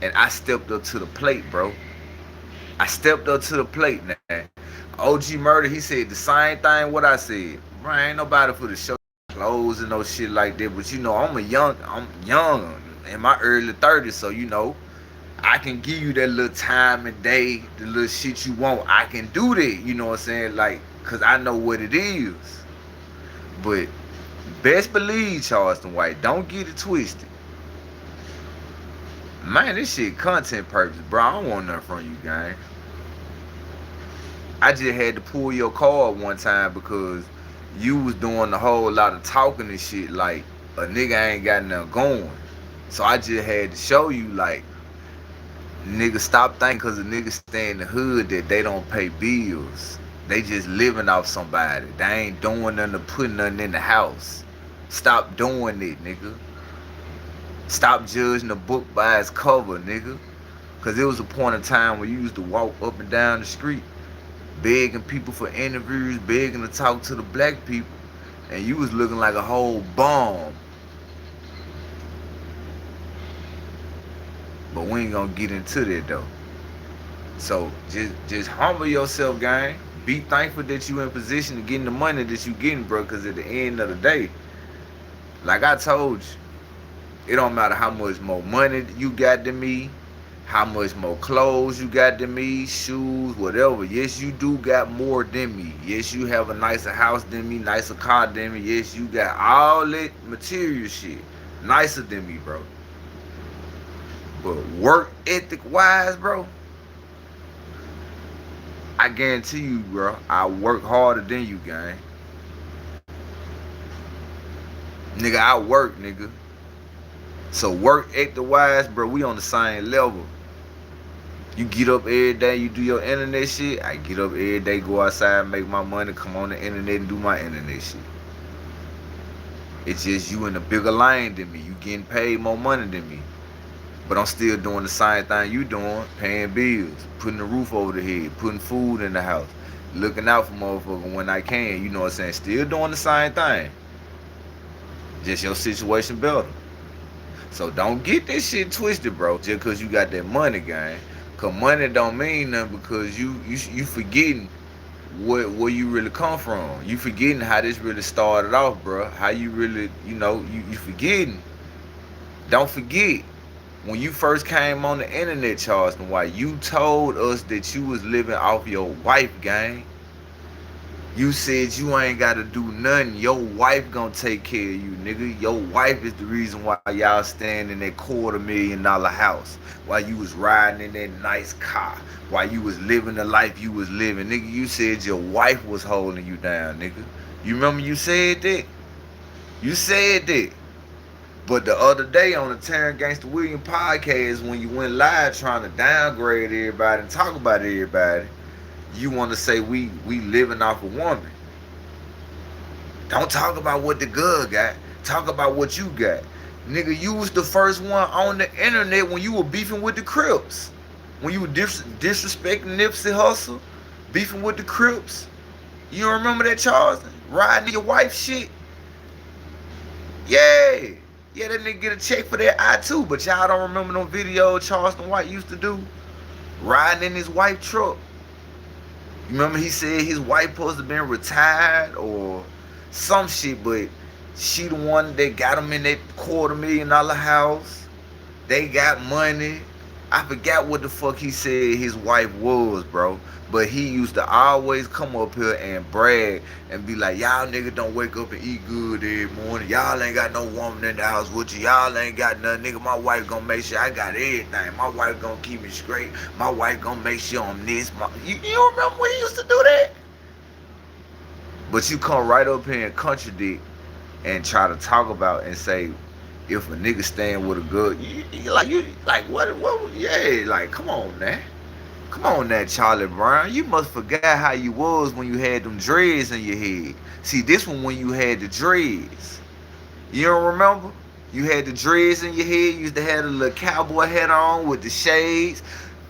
And I stepped up to the plate, bro. I stepped up to the plate, man. OG Murda, he said the same thing what I said. Bro, ain't nobody for the show clothes and no shit like that. But you know, I'm young in my early 30s, so you know, I can give you that little time and day, the little shit you want. I can do that, you know what I'm saying? Like, cause I know what it is. But best believe, Charleston White, don't get it twisted. Man, this shit content purpose, bro. I don't want nothing from you, gang. I just had to pull your card one time because you was doing a whole lot of talking and shit like a nigga ain't got nothing going. So I just had to show you like, nigga, stop thinking cause a nigga stay in the hood that they don't pay bills. They just living off somebody. They ain't doing nothing to put nothing in the house. Stop doing it, nigga. Stop judging a book by its cover, nigga. Cause there was a point in time where you used to walk up and down the street begging people for interviews, begging to talk to the black people, and you was looking like a whole bomb. But we ain't gonna get into that though. So just humble yourself, gang. Be thankful that you in position to getting the money that you getting, bro. Cause at the end of the day, like I told you, it don't matter how much more money you got than me, how much more clothes you got than me, shoes, whatever. Yes, you do got more than me. Yes, you have a nicer house than me, nicer car than me. Yes, you got all that material shit nicer than me, bro. But work ethic wise, bro, I guarantee you, bro, I work harder than you, gang. Nigga, I work, nigga. So work ethic wise, bro, we on the same level. You get up every day, you do your internet shit. I get up every day, go outside, make my money, come on the internet and do my internet shit. It's just you in a bigger lane than me. You getting paid more money than me. But I'm still doing the same thing you doing, paying bills, putting the roof over the head, putting food in the house, looking out for motherfuckers when I can, you know what I'm saying? Still doing the same thing. Just your situation better. So don't get this shit twisted, bro, just because you got that money, gang. Because money don't mean nothing because you forgetting where you really come from. You forgetting how this really started off, bro. How you really, you know, you forgetting. Don't forget, when you first came on the internet, Charleston White, you told us that you was living off your wife, gang. You said you ain't got to do nothing. Your wife gonna take care of you, nigga. Your wife is the reason why y'all stand in that $250,000 house. Why you was riding in that nice car. Why you was living the life you was living. Nigga, you said your wife was holding you down, nigga. You remember you said that? You said that. But the other day on the Terrance Gangsta podcast, when you went live trying to downgrade everybody and talk about everybody, you want to say we living off a woman. Don't talk about what the girl got. Talk about what you got. Nigga, you was the first one on the internet when you were beefing with the Crips. When you were disrespecting Nipsey Hussle, beefing with the Crips. You don't remember that, Charles? Riding your wife shit? Yeah. Yeah, that nigga get a check for that eye too. But y'all don't remember no video Charleston White used to do? Riding in his wife truck. You remember he said his wife supposed to been retired or some shit, but she the one that got him in that $250,000 house. They got money. I forgot what the fuck he said his wife was, bro. But he used to always come up here and brag and be like, y'all niggas don't wake up and eat good every morning. Y'all ain't got no woman in the house with you. Y'all ain't got nothing. Nigga, my wife gonna make sure I got everything. My wife gonna keep me straight. My wife gonna make sure I'm this. You remember when he used to do that? But you come right up here and contradict and try to talk about and say, if a nigga stand with a girl, you like what, yeah, like come on, man. Come on now, Charlie Brown. You must forget how you was when you had them dreads in your head. See, this one when you had the dreads. You don't remember? You had the dreads in your head. You used to have the little cowboy hat on with the shades,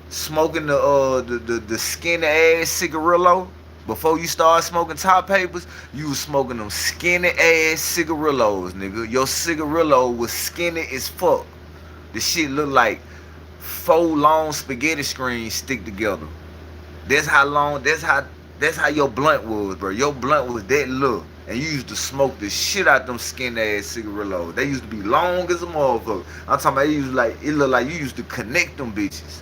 smoking the skinny ass cigarillo. Before you started smoking top papers, you was smoking them skinny ass cigarillos, nigga. Your cigarillo was skinny as fuck. The shit looked like 4 long spaghetti screens stick together. That's how long. That's how your blunt was, bro. Your blunt was that little, and you used to smoke the shit out them skinny ass cigarillos. They used to be long as a motherfucker. I'm talking about it looked like you used to connect them bitches.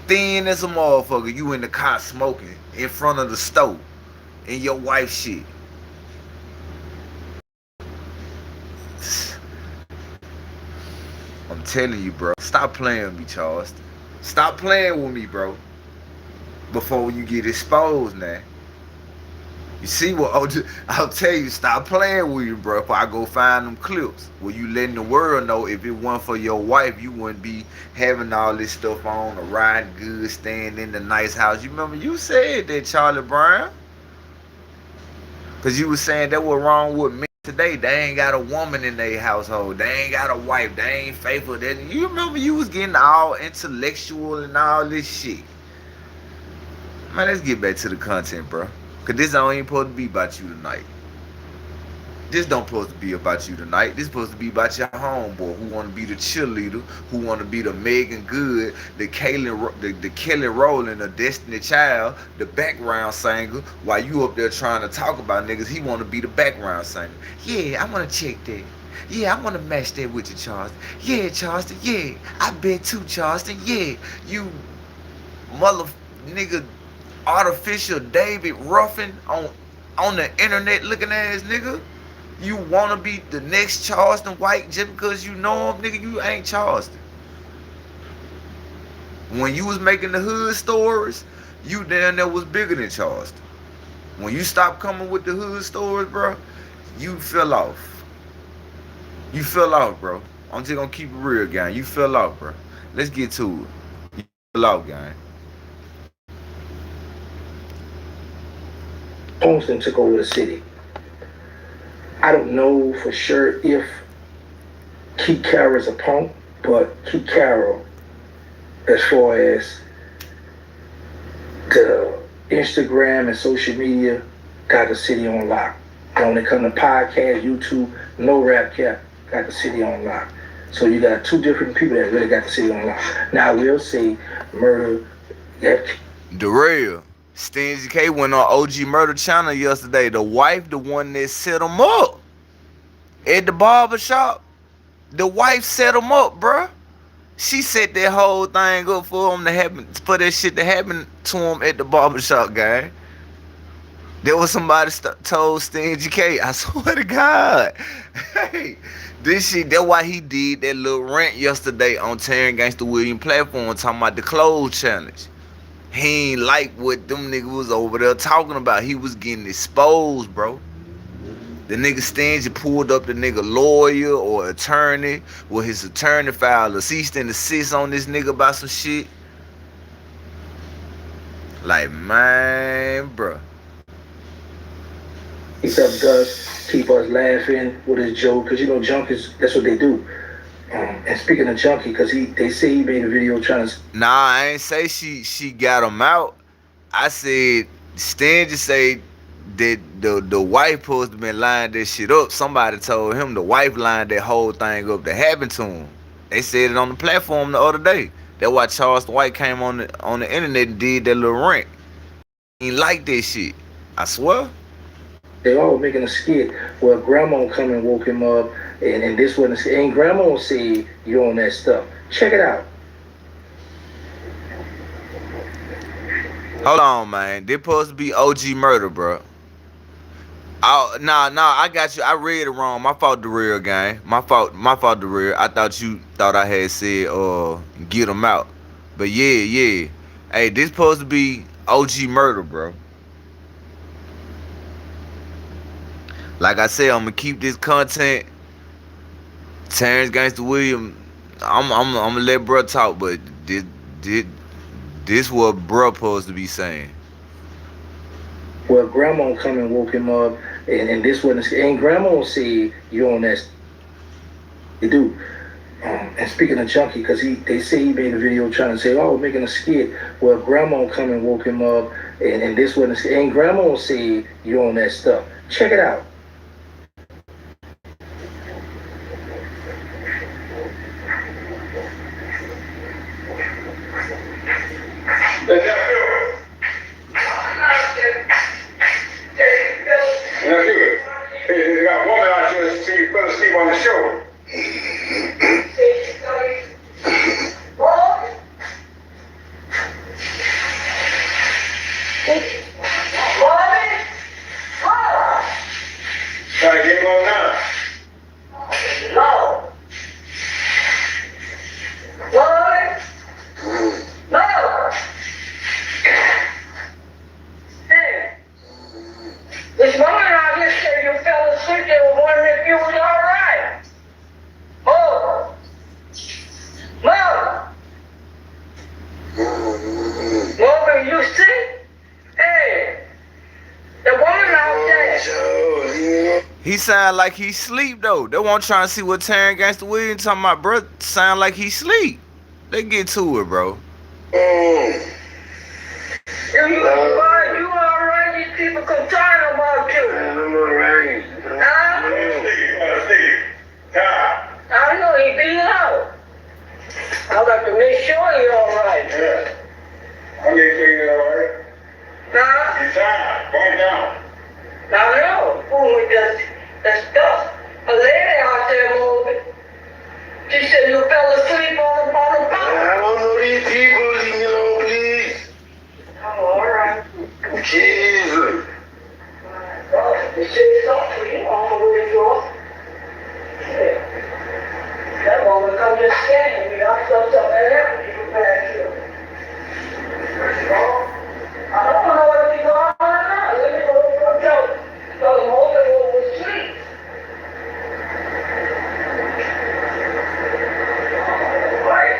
Thin as a motherfucker. You in the car smoking in front of the stove in your wife's shit. I'm telling you, bro. Stop playing with me, Charles. Stop playing with me, bro. Before you get exposed now. You see what I'll tell you, stop playing with you, bro. If I go find them clips where you letting the world know if it wasn't for your wife, you wouldn't be having all this stuff on, or riding good, staying in the nice house. You remember you said that, Charlie Brown. Cause you was saying that what wrong with men today. They ain't got a woman in their household. They ain't got a wife. They ain't faithful. You remember you was getting all intellectual and all this shit. Man, let's get back to the content, bro. Cause this don't even supposed to be about you tonight. This don't supposed to be about you tonight. This supposed to be about your homeboy who want to be the cheerleader, who want to be the Megan Good, the Kelly Rowland, the Destiny Child, the background singer. While you up there trying to talk about niggas, he want to be the background singer. Yeah, I want to check that. Yeah, I want to match that with you, Charleston. Yeah, Charleston. Yeah, I bet too, Charleston. Yeah, you mother nigga, artificial David Ruffin on the internet looking ass nigga. You wanna be the next Charleston White just because you know him, nigga? You ain't Charleston. When you was making the hood stories, you down there was bigger than Charleston. When you stopped coming with the hood stories, bro, you fell off. You fell off, bro. I'm just gonna keep it real, gang. You fell off, bro. Let's get to it. You fell off, gang. Holmeston took over the city. I don't know for sure if Keith Carroll's a punk, but Keith Carroll, as far as the Instagram and social media, got the city on lock. When it comes to podcast, YouTube, no rap cap, got the city on lock. So you got 2 different people that really got the city on lock. Now I will say, Murda, Darrell. Stingy K went on OG Murda channel yesterday. The wife, the one that set him up at the barbershop. The wife set him up, bruh. She set that whole thing up for him to happen, for that shit to happen to him at the barbershop, guy. There was somebody told Stingy K, I swear to God. Hey, this shit, that's why he did that little rant yesterday on Terrance Gangsta William platform talking about the clothes challenge. He ain't like what them niggas was over there talking about. He was getting exposed, bro. The nigga Stingy pulled up the nigga lawyer or attorney, where his attorney filed a cease and desist on this nigga about some shit. Like, man, bro. He does keep us laughing with his joke, because you know junkies, that's what they do. And speaking of junkie, because they say he made a video trying to... Nah, I ain't say she got him out. I said Stingy say that the wife supposed to been lining that shit up. Somebody told him the wife lined that whole thing up that happened to him. They said it on the platform the other day. That's why Charleston White came on the internet and did that little rant. ain't like that shit. I swear. They all making a skit where grandma come and woke him up, and this wasn't. And grandma say you on that stuff. Check it out. Hold on, man. This supposed to be OG Murda, bro. Nah, I got you. I read it wrong. My fault, the real gang. My fault, the real. I thought you thought I had said, get them out. But yeah. Hey, this supposed to be OG Murda, bro. Like I said, I'm gonna keep this content. Terrance Gangsta William, I'm gonna let bro talk, but this what bro supposed to be saying. Well, grandma come and woke him up, and this wasn't. And grandma say you on that. They do. And speaking of Junkie, because they say he made a video trying to say, oh, making a skit. Well, grandma come and woke him up, and this wasn't. And grandma say you on that stuff. Check it out. They got a woman out here see fell asleep on the shoulder. Try to get him on now. No. What? No. Hey. This woman out here said you fell asleep. They were wondering if you was all right. Oh. Mom. Mom, you see? Hey. The woman out there. He sound like he sleep though. They want trying to see what Terrance Gangsta William talking about, bro. Sound like he sleep. They get to it, bro. You alright? These people complaining about you. I'm alright. Huh? I know he beat out. I got to make sure you're alright. Yeah. I'm getting clean alright. Huh? You're tired. Calm down. I know. Fool with that stuff. A lady out there moving. She said you fell asleep on the phone. I don't know these people, leave me alone, please. Oh, alright. Jesus. Well, you say something, you know where you go. Yeah. That woman come just scanning me. I saw something happened. You back here. I don't know what he's on or not. Let me go for a joke. So the woman was asleep. Right.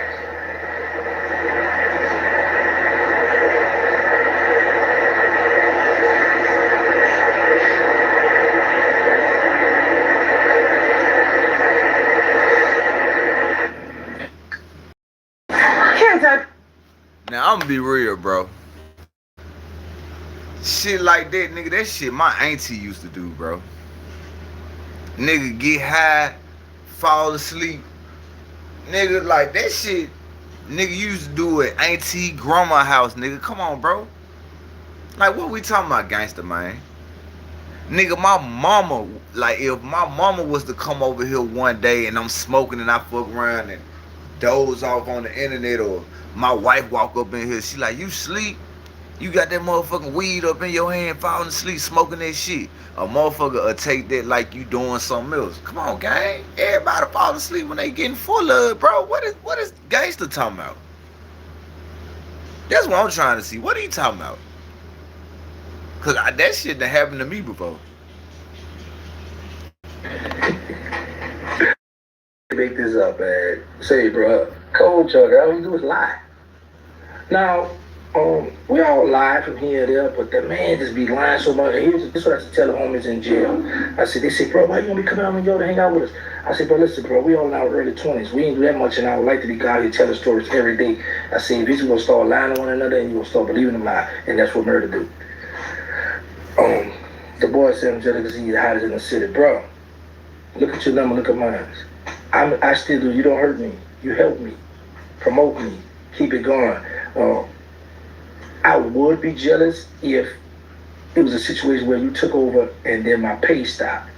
Now I'm gonna be real, bro. Shit like that, nigga, that shit my auntie used to do, bro. Nigga get high, fall asleep. Nigga, like that shit, nigga used to do at auntie grandma house, nigga. Come on, bro. Like, what we talking about, gangster, man? Nigga, my mama, like, if my mama was to come over here one day and I'm smoking and I fuck around and doze off on the internet, or my wife walk up in here, she like, you sleep? You got that motherfucking weed up in your hand, falling asleep, smoking that shit. A motherfucker will take that like you doing something else. Come on, gang. Everybody fall asleep when they getting full of it, bro. What is gangster talking about? That's what I'm trying to see. What are you talking about? Cause that shit that happened to me before. Make this up, man. Say, bro, cold chug, all we do is lie. Now, we all lie from here to there, but the man just be lying so much. This is what I used to tell the homies in jail. I said, they say, bro, why you gonna be coming out on Yo to hang out with us? I said, bro, listen, bro, we all in our early 20s. We ain't do that much, and I would like to be out here telling stories every day. I said, if you're gonna start lying to one another, and you're gonna start believing them lie, and that's what murder do. The boy said, I'm jealous because he's the hottest in the city. Bro, look at your number, look at mine. I still do. You don't hurt me. You help me. Promote me. Keep it going. I would be jealous if it was a situation where you took over and then my pay stopped.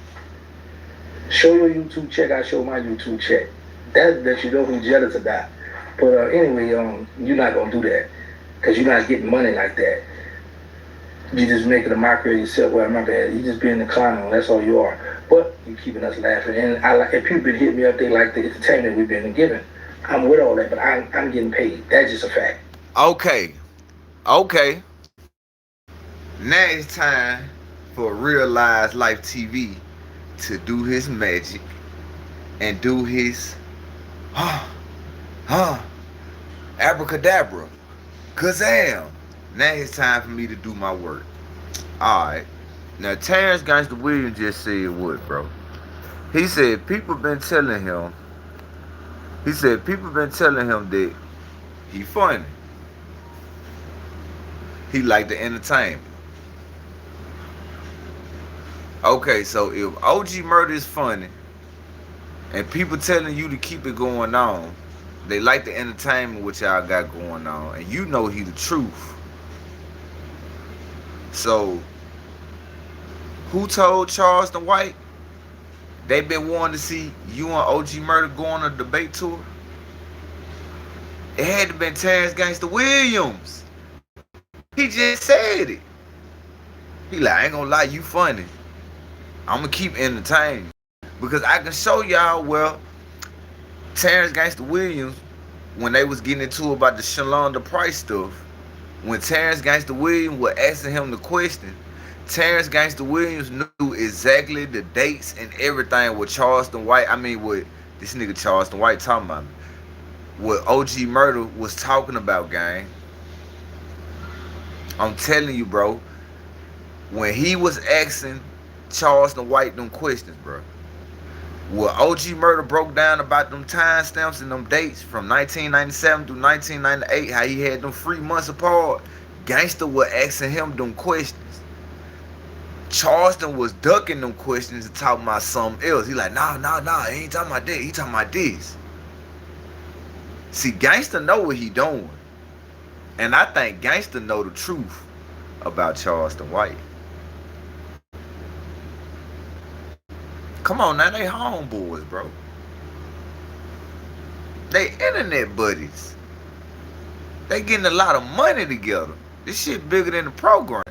Show your YouTube check, I show my YouTube check. That you know who's jealous of that. But anyway, you're not gonna do that because you're not getting money like that. You just making a mockery of yourself. Well, my bad. You just being the clown. That's all you are. But you keeping us laughing. And I like. If people been hitting me up, they like the entertainment we've been given. I'm with all that, but I'm getting paid. That's just a fact. Okay. Now it's time for Real Life TV to do his magic and do his abracadabra. Kazam. Now it's time for me to do my work. Alright. Now Terrance Gangsta Williams just said what, bro? He said people been telling him that he funny. He like the entertainment. Okay, so if OG Murda is funny and people telling you to keep it going on, they like the entertainment which y'all got going on, and you know he the truth. So who told Charleston White they been wanting to see you and OG Murda go on a debate tour? It had to been Terrance Gangsta Williams. He just said it. He like, I ain't gonna lie, you funny. I'm gonna keep entertaining. Because I can show y'all where Terrance Gangsta Williams, when they was getting into about the Shalonda Price stuff, when Terrance Gangsta Williams was asking him the question, Terrance Gangsta Williams knew exactly the dates and everything with Charleston White. I mean, with this nigga Charleston White talking about me. What OG Murda was talking about, gang. I'm telling you, bro. When he was asking Charleston White them questions, bro. What OG Murda broke down about them timestamps and them dates from 1997 through 1998, how he had them 3 months apart. Gangsta was asking him them questions. Charleston was ducking them questions and talking about something else. He like, nah, he ain't talking about that. He talking about this. See, Gangsta know what he doing. And I think Gangsta know the truth about Charleston White. Come on now, they homeboys, bro. They internet buddies. They getting a lot of money together. This shit bigger than the program.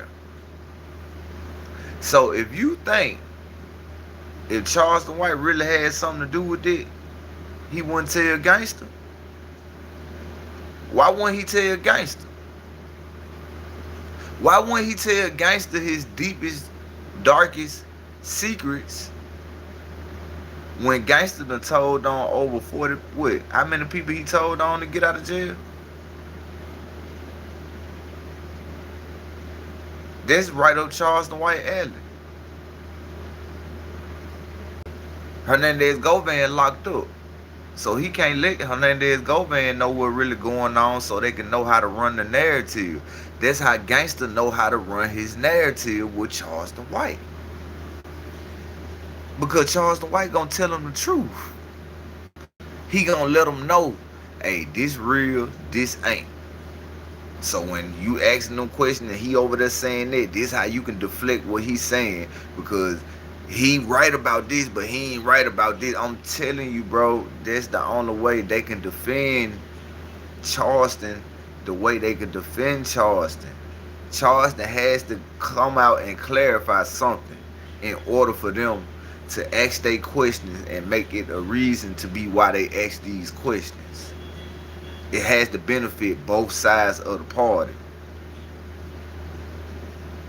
So if you think if Charleston White really had something to do with it, he wouldn't tell Gangsta. Why wouldn't he tell Gangsta? Why wouldn't he tell Gangsta his deepest, darkest secrets when Gangsta done told on over 40, what? How many people he told on to get out of jail? That's right up Charleston White alley. Hernandez Govan locked up. So he can't let Hernandez Govan know what's really going on so they can know how to run the narrative. That's how Gangsta know how to run his narrative with Charleston White. Because Charleston White gonna tell him the truth. He gonna let him know, hey, this real, this ain't. So when you asking them questions and he over there saying that, this how you can deflect what he's saying. Because he right about this, but he ain't right about this. I'm telling you, bro, that's the only way they can defend Charleston the way they can defend Charleston. Charleston has to come out and clarify something in order for them to ask their questions and make it a reason to be why they ask these questions. It has to benefit both sides of the party.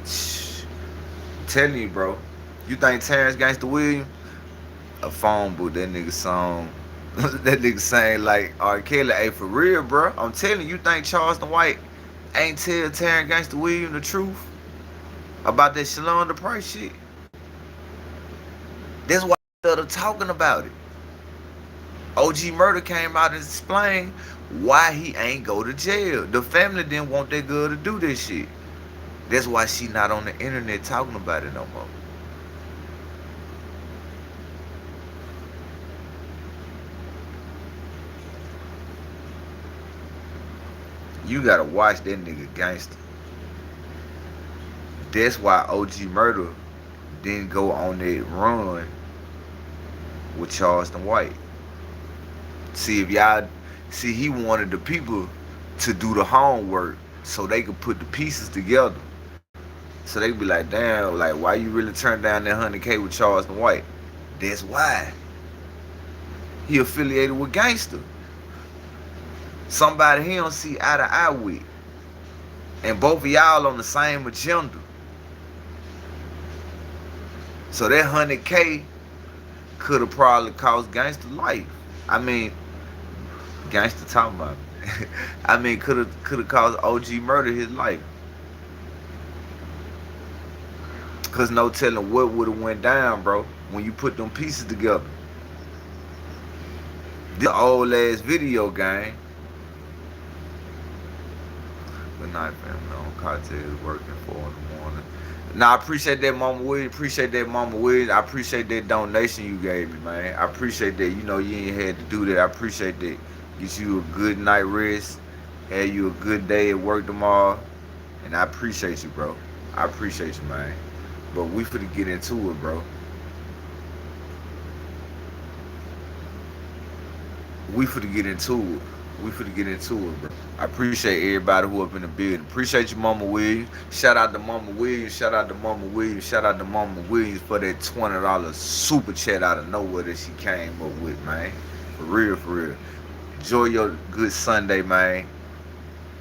I'm telling you, bro. You think Terrance Gangsta Williams a phone book? That nigga song, that nigga saying like R. Kelly. Hey, for real, bro. I'm telling you, think Charleston White ain't tell Terrance Gangsta Williams the truth about that Shalonda Price shit? That's why they're talking about it. OG Murda came out and explained why he ain't go to jail. The family didn't want that girl to do this shit. That's why she not on the internet talking about it no more. You gotta watch that nigga Gangsta. That's why OG Murda didn't go on that run with Charleston White. See, if y'all see, he wanted the people to do the homework so they could put the pieces together. So they could be like, damn, like, why you really turned down that 100K with Charleston White? That's why. He affiliated with Gangsta. Somebody he don't see eye to eye with. And both of y'all on the same agenda. So that 100K could have probably cost Gangsta life. I mean, Gangsta talking about it. I mean, could have caused OG Murda his life. Cause no telling what would have went down, bro, when you put them pieces together. This old ass video game. Good night, family. On cocktails working 4 in the morning. Now I appreciate that, Mama Williams. Appreciate that, Mama Williams. I appreciate that donation you gave me, man. I appreciate that. You know, you ain't had to do that. I appreciate that. Get you a good night rest. Have you a good day at work tomorrow. And I appreciate you, bro. I appreciate you, man. But we finna get into it, bro. We finna get into it. We finna get into it, bro. I appreciate everybody who up in the building. Appreciate you, Mama Williams. Shout out to Mama Williams. Shout out to Mama Williams. Shout out to Mama Williams for that $20 super chat out of nowhere that she came up with, man. For real, for real. Enjoy your good Sunday, man.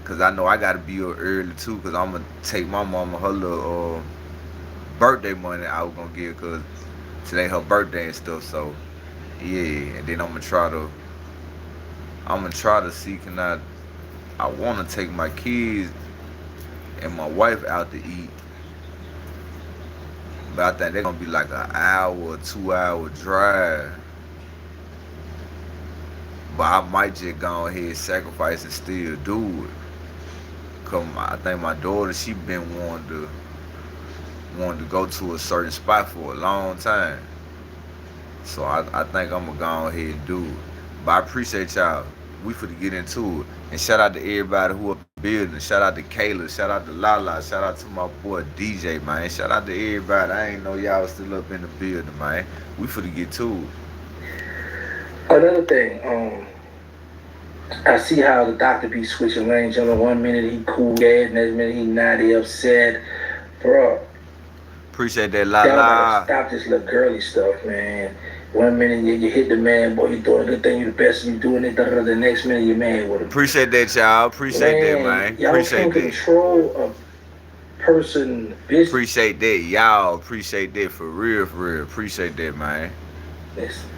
Cause I know I gotta be up early too. Cause I'm gonna take my mama her little birthday money I was gonna give, cause today her birthday and stuff. So yeah, and then I'm gonna try to see, can I want to take my kids and my wife out to eat, but I think they're gonna be like an hour or 2 hour drive. But I might just go ahead and sacrifice and still do it. Cause I think my daughter, she been wanting to go to a certain spot for a long time. So I think I'm gonna go ahead and do it. But I appreciate y'all. We finna get into it. And shout out to everybody who up in the building. Shout out to Kayla. Shout out to Lala. Shout out to my boy DJ, man. Shout out to everybody. I ain't know y'all was still up in the building, man. We finna get to it. Another thing, I see how the doctor be switching lanes. You know, 1 minute he cool, and next minute he not, he upset. Bro, appreciate that, y'all Lala. gotta stop this little girly stuff, man. 1 minute you hit the man, boy, you doing a good thing, you the best, you doing it. The next minute you mad with him. Appreciate that, y'all. Appreciate that, man. Y'all Appreciate can't that. control a person business. Appreciate that, y'all. Appreciate that for real, for real. Appreciate that, man. Listen,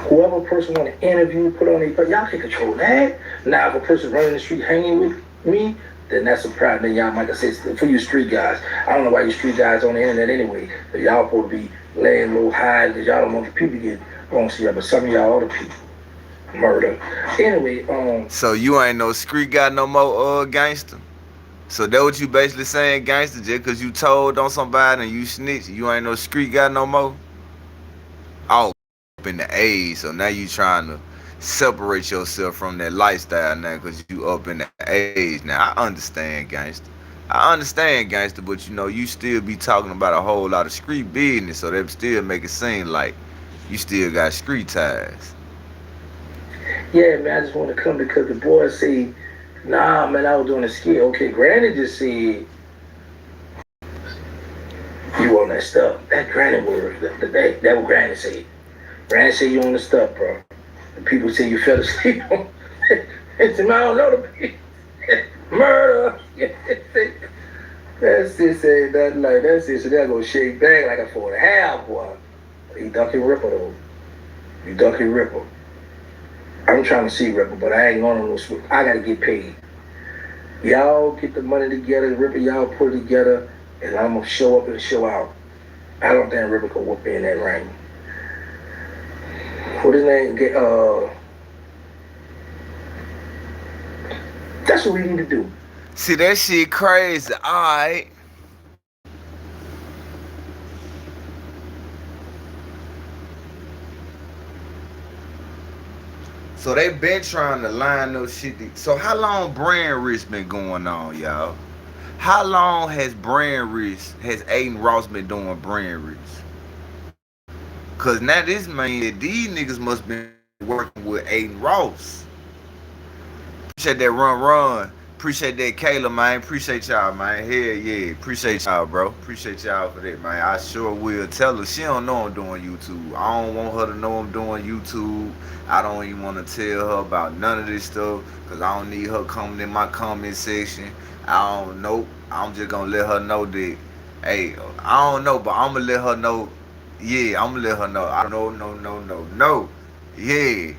whoever person want to interview, put on their, y'all can control that. Now, if a person running the street hanging with me, then that's a problem. Then y'all might have said, for you street guys, I don't know why you street guys on the internet anyway, but y'all supposed to be laying low high because y'all don't want the people to get on see y'all, but some of y'all other people murder. Anyway, so you ain't no street guy no more, gangster? So that what you basically saying, gangster, just because you told on somebody and you snitch, you ain't no street guy no more? Oh, up in the age, so now you trying to separate yourself from that lifestyle now because you up in the age. Now, I understand, gangster. I understand, gangster, but you know, you still be talking about a whole lot of street business, so they still make it seem like you still got street ties. Yeah, man, I just want to come because the boys say, nah, man, I was doing a skit. Okay, Granny just said, you on that stuff. That Granny word, that what Granny said. Granny said you on the stuff, bro. The people say you fell asleep on it's I don't know the people. Murder. That's it, say that like that's it. So they'll go shake back like a 4.5, boy. He ducking Ripper though. You ducking Ripper. I'm trying to see Ripper, but I ain't going on no switch. I gotta get paid. Y'all get the money together, Ripper, y'all put it together, and I'm gonna show up and show out. I don't think Ripper can whoop in that ring. What his name? That's what we need to do. See, that shit crazy. Alright. So they been trying to line up shit. So how long brand risk been going on, y'all? How long has Aiden Ross been doing brand risk? Cause now this means that these niggas must been working with Aiden Ross. Appreciate that run. Appreciate that Kayla, man. Appreciate y'all, man. Hell yeah. Appreciate y'all, bro. Appreciate y'all for that, man. I sure will. Tell her she don't know I'm doing YouTube. I don't want her to know I'm doing YouTube. I don't even want to tell her about none of this stuff. Cause I don't need her coming in my comment section. I don't know. I'm just gonna let her know that, hey, I don't know, but I'm gonna let her know. Yeah, I'm gonna let her know. I don't know, no. Yeah.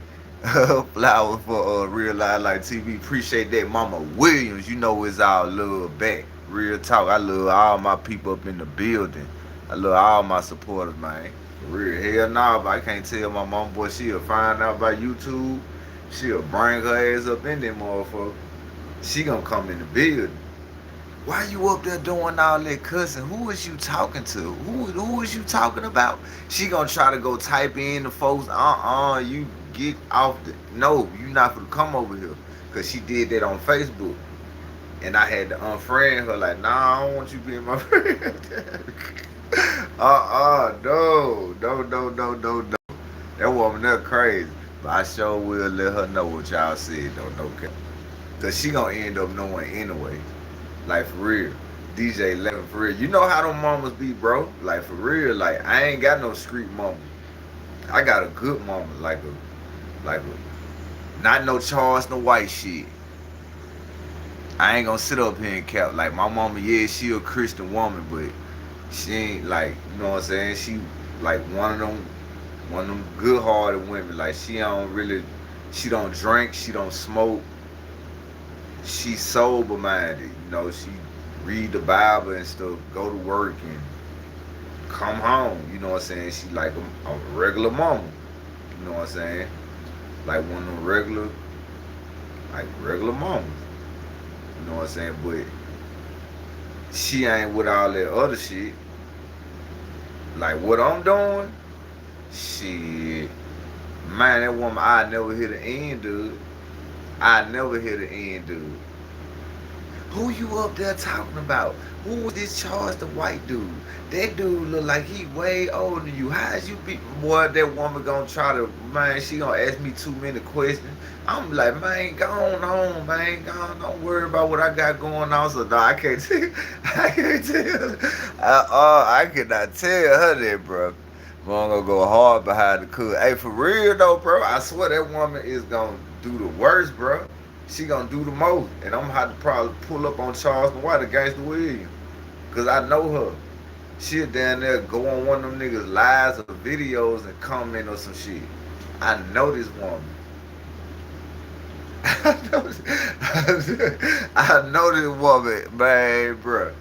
Flower for Real Life Like TV. Appreciate that, Mama Williams. You know it's all love back. Real talk. I love all my people up in the building. I love all my supporters, man. For real. Hell nah, but I can't tell my mom, boy, she'll find out about YouTube. She'll bring her ass up in there, motherfucker. She gonna come in the building. Why you up there doing all that cussing? Who is you talking to? Who is you talking about? She gonna try to go type in the folks. You get off the. No, you not gonna come over here. Cause she did that on Facebook. And I had to unfriend her. Like, nah, I don't want you being my friend. No. That woman, that crazy. But I sure will let her know what y'all said, though, no cap. Cause she gonna end up knowing anyway. Like for real. DJ 11 for real. You know how them mamas be, bro? Like for real. Like I ain't got no street mama. I got a good mama. Like a not no Charles, no white shit. I ain't gonna sit up here and cap. Like my mama, yeah, she a Christian woman, but she ain't like, you know what I'm saying? She like one of them good hearted women. Like she don't drink, she don't smoke. She sober minded, you know, she read the Bible and stuff, go to work and come home, you know what I'm saying? She like a regular mama, you know what I'm saying? Like one of them regular mamas, you know what I'm saying? But she ain't with all that other shit. Like what I'm doing, shit, man, that woman, I never hear the end, dude. Who you up there talking about? Who was this Charles the white dude? That dude look like he way older than you. How's you be, boy, that woman gonna try to, man, she gonna ask me too many questions. I'm like, man, go on home, man. Don't worry about what I got going on. So no, I can't tell. I cannot tell her that, bro. I'm gonna go hard behind the cook. Hey, for real though, bro, I swear that woman is gonna do the worst, bro. She gonna do the most. And I'm gonna have to probably pull up on Charles White against the Williams. Cause I know her. She'll down there go on one of them niggas' lives or videos and comment or some shit. I know this woman. I know this woman, man, bro.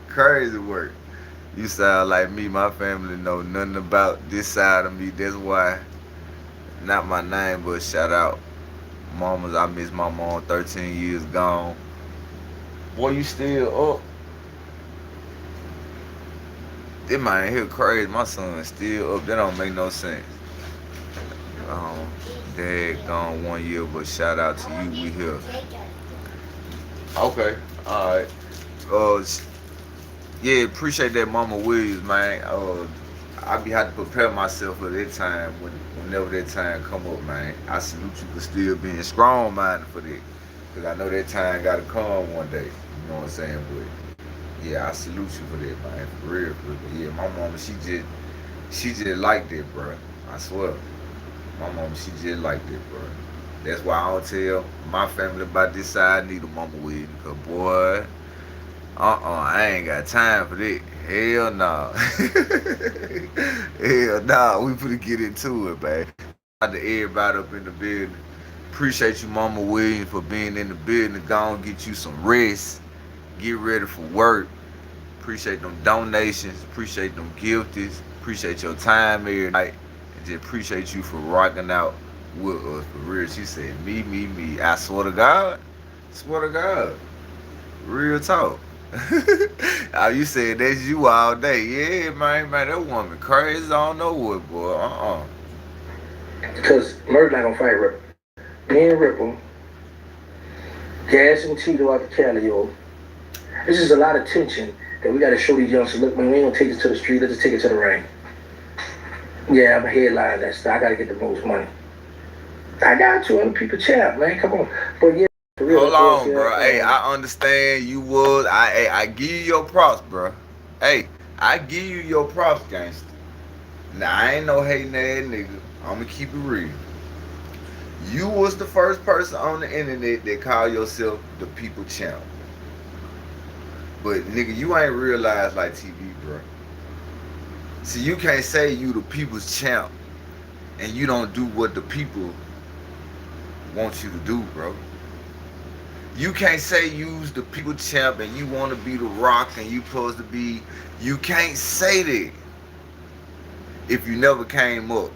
Crazy work. You sound like me. My family know nothing about this side of me. That's why, not my name, but shout out mamas. I miss my mom, 13 years gone. Boy, you still up. This man here crazy. My son still up. That don't make no sense. Dad gone 1 year, but shout out to you. We here. Okay. Alright. Yeah, appreciate that, Mama Williams, man. I be had to prepare myself for that time whenever that time come up, man. I salute you for still being strong minded for that. Cause I know that time gotta come one day. You know what I'm saying? But yeah, I salute you for that, man. For real. Yeah, my mama, she just like that, bro. I swear. My mama, she just like that, bro. That's why I don't tell my family about this side neither, Mama Williams. Cause boy, I ain't got time for that. Hell nah. Hell nah. We finna get into it, man. Shout out to everybody up in the building. Appreciate you, Mama Williams, for being in the building. Go and get you some rest. Get ready for work. Appreciate them donations. Appreciate them gifties. Appreciate your time every night. And just appreciate you for rocking out with us. For real. She said, me. I swear to God. Real talk. You said that's you all day. Yeah, man, that woman crazy. I don't know what, boy. Because Murda not gonna fight Ripple. Me and Ripple, Gas and Cheeto out the Cali, yo. This is a lot of tension that we got to show these youngsters. Look, man, we ain't gonna take this to the street. Let's just take it to the ring. Yeah, I'm a headline that stuff. I gotta get the most money. I got 200 people champ, man. Come on. But yeah, for real. Hold on, bro. Hey, I understand you was. I give you your props, bro. Hey, I give you your props, gangster. Now, I ain't no hating ass nigga. I'ma keep it real. You was the first person on the internet that called yourself the people champ. But, nigga, you ain't realized like TV, bro. See, you can't say you the people's champ and you don't do what the people want you to do, bro. You can't say you's the people champ and you want to be the Rock and you supposed to be. You can't say that if you never came up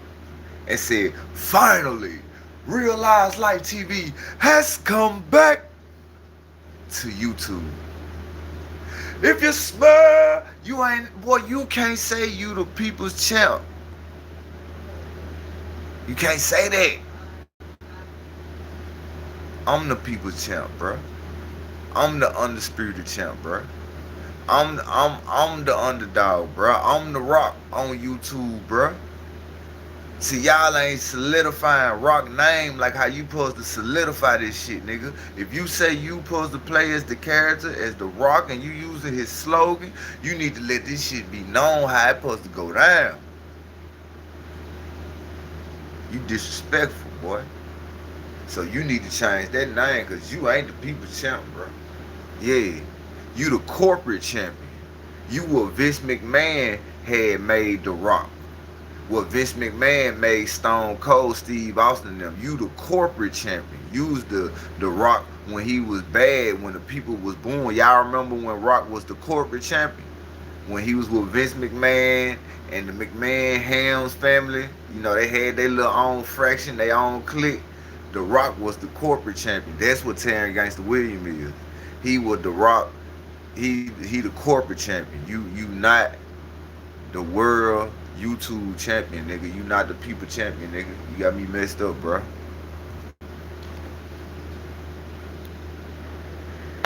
and said, finally, Real Lives Life TV has come back to YouTube. If you smell, you ain't, boy, you can't say you the people's champ. You can't say that. I'm the people's champ, bro. I'm the undisputed champ, bro. I'm the underdog, bro. I'm the Rock on YouTube, bro. See, y'all ain't solidifying Rock name like how you supposed to solidify this shit, nigga. If you say you supposed to play as the character, as the Rock, and you using his slogan, you need to let this shit be known how it supposed to go down. You disrespectful, boy. So you need to change that name because you ain't the people's champ, bro. Yeah, you the corporate champion. You what Vince McMahon had made The Rock. What Vince McMahon made Stone Cold, Steve Austin and them. You the corporate champion. You was the Rock when he was bad, when the people was born. Y'all remember when Rock was the corporate champion? When he was with Vince McMahon and the McMahon Helms family. You know, they had their little own fraction, their own clique. The Rock was the corporate champion. That's what Terrance Gangsta Williams is. He was the Rock. He the corporate champion. You not the world YouTube champion, nigga. You not the people champion, nigga. You got me messed up, bro.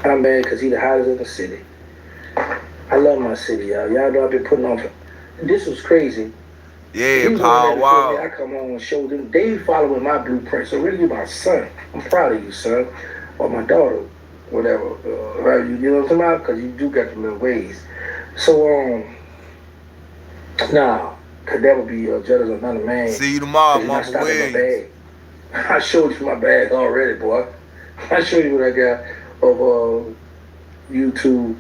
I'm mad because he the hottest in the city. I love my city, y'all. Y'all know I've been putting on. This was crazy. Yeah, Paul Wall. I come on and show them. They following my blueprint. So really, you my son. I'm proud of you, son. Or my daughter, whatever. You know what I'm talking about? Because you do got the little ways. So, nah. Because that would be jealous of another man. See you tomorrow, Mama Williams. I showed you my bag already, boy. I showed you what I got of YouTube.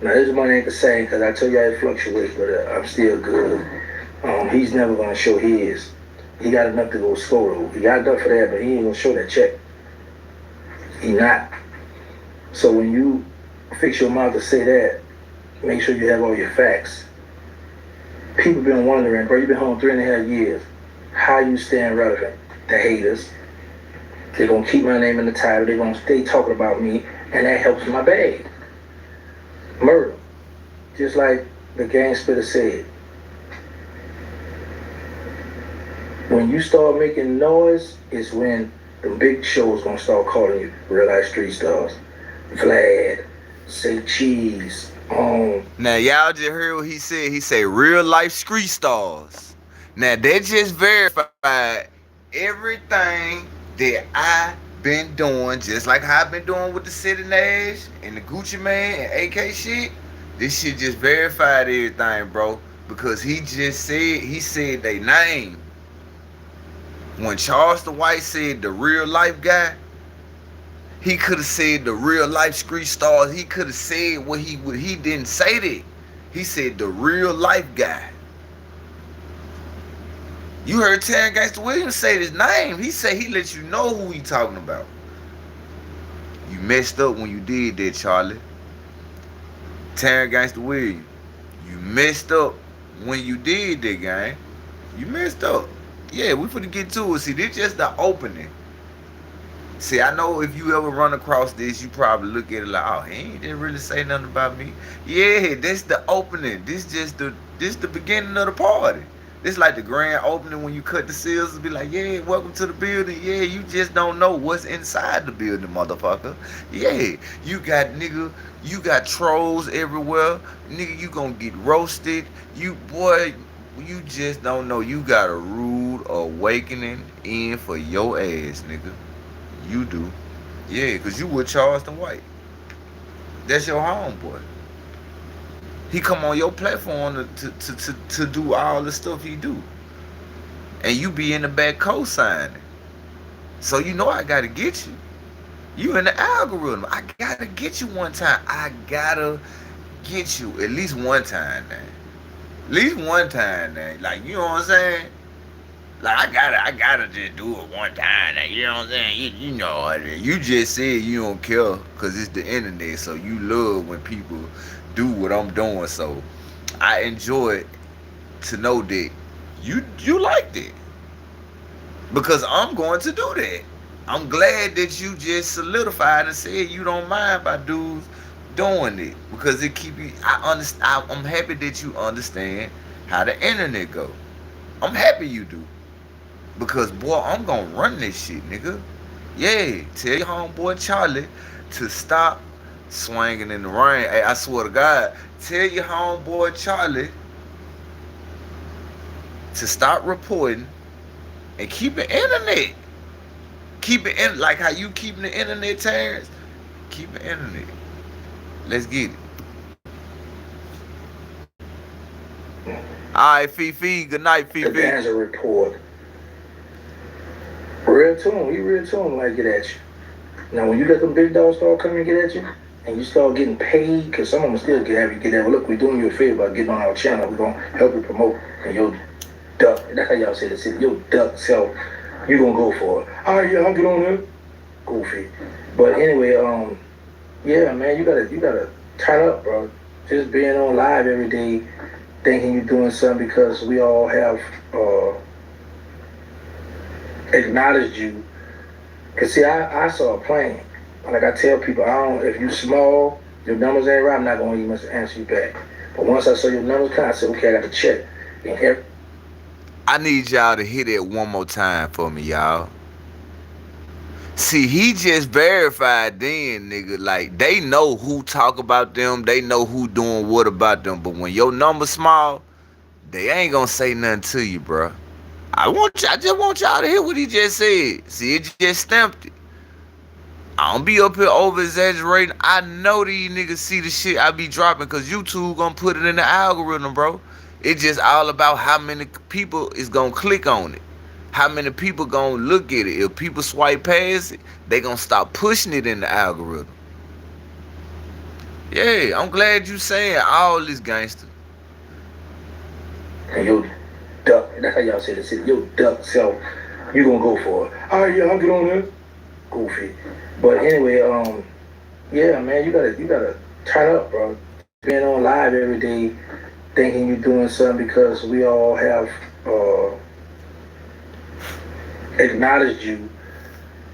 Now, this money ain't the same because I told you it fluctuates, but I'm still good. He's never going to show his. He got enough to go slow, though. He got enough for that, but he ain't going to show that check. He not. So when you fix your mouth to say that, make sure you have all your facts. People been wondering, bro, you been home 3.5 years. How you staying relevant? The haters. They're going to keep my name in the title. They're going to stay talking about me, and that helps my bag. Murder. Just like the gang spitter said. When you start making noise is when the big shows gonna start calling you Real Life Street Stars. Vlad, Say Cheese, Now y'all just heard what he said. He said Real Life Street Stars. Now that just verified everything that I been doing, just like how I've been doing with the City Nash and the Gucci Man and AK shit. This shit just verified everything, bro. Because he said they name. When Charles the White said the real life guy, he could have said the Real Life Street Stars. He could have said what he didn't say that. He said the real life guy. You heard Terrance Gangsta Williams say his name. He said he let you know who he talking about. You messed up when you did that, Charlie. Terrance Gangsta Williams. You messed up when you did that, gang. You messed up. Yeah, we finna get to it. See, this just the opening. See, I know if you ever run across this, you probably look at it like, oh, he didn't really say nothing about me. Yeah, this the opening. This the beginning of the party. It's like the grand opening when you cut the seals and be like, yeah, welcome to the building. Yeah, you just don't know what's inside the building, motherfucker. Yeah, you got trolls everywhere. Nigga, you gonna get roasted. You just don't know. You got a rude awakening in for your ass, nigga. You do. Yeah, because you with Charleston White. That's your homeboy. He come on your platform to do all the stuff he do. And you be in the back co-signing. So you know I gotta get you. You in the algorithm. I gotta get you one time. I gotta get you at least one time now. At least one time now. Like, you know what I'm saying? Like, I gotta just do it one time now. You know what I'm saying? You know what I mean? You just said you don't care because it's the internet. So you love when people do what I'm doing. So I enjoy it to know that you liked it. Because I'm going to do that. I'm glad that you just solidified and said you don't mind by dudes doing it. Because it keep you, I'm happy that you understand how the internet go. I'm happy you do. Because, boy, I'm going to run this shit, nigga. Yeah, tell your homeboy Charlie to stop swinging in the rain. Hey, I swear to God, tell your homeboy Charlie to stop reporting and keep the internet. Keep it in, like how you keeping the internet, Terrance. Keep the internet. Let's get it. All right, Fifi. Good night, Fifi. The guy's a report. Real to him. He real to him like get at you. Now, when you let them big dogs start coming and get at you, and you start getting paid, because some of them still have you get at, well, look, we're doing you a favor by getting on our channel. We're going to help you promote. And you'll duck. That's how y'all say this. You'll duck. So you going to go for it. All right, yeah, I'll get on there. Goofy. But anyway, yeah, man, you gotta turn up, bro. Just being on live every day, thinking you're doing something because we all have acknowledged you. Cause see, I saw a plan. Like I tell people, if you small, your numbers ain't right, I'm not gonna even answer you back. But once I saw your numbers come, I said, okay, I got to check. And I need y'all to hit it one more time for me, y'all. See, he just verified then, nigga. Like, they know who talk about them. They know who doing what about them. But when your number small, they ain't gonna say nothing to you, bro. I just want y'all to hear what he just said. See, it just stamped it. I don't be up here over-exaggerating. I know these niggas see the shit I be dropping because YouTube gonna put it in the algorithm, bro. It's just all about how many people is gonna click on it. How many people gonna look at it. If people swipe past it, they gonna stop pushing it in the algorithm. Yeah, I'm glad you saying all this, gangster. And you'll duck. That's how y'all say this. You'll duck. So you gonna go for it. All right, yeah, I'll get on there. Goofy. But anyway, yeah, man, you gotta turn up, bro. Being on live every day, thinking you're doing something because we all have acknowledged you.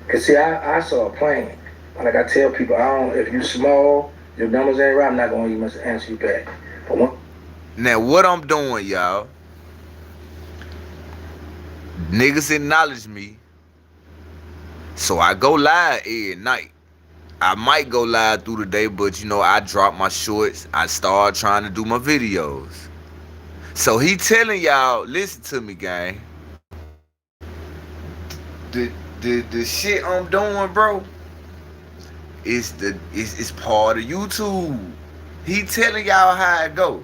Cause see, I saw a plan. Like I tell people, if you small, your numbers ain't right, I'm not gonna even answer you back. But now what I'm doing, y'all, niggas acknowledge me, so I go live every night. I might go live through the day, but you know, I drop my shorts. I start trying to do my videos. So he telling y'all, listen to me, gang. The shit I'm doing, bro, it's part of YouTube. He telling y'all how it go.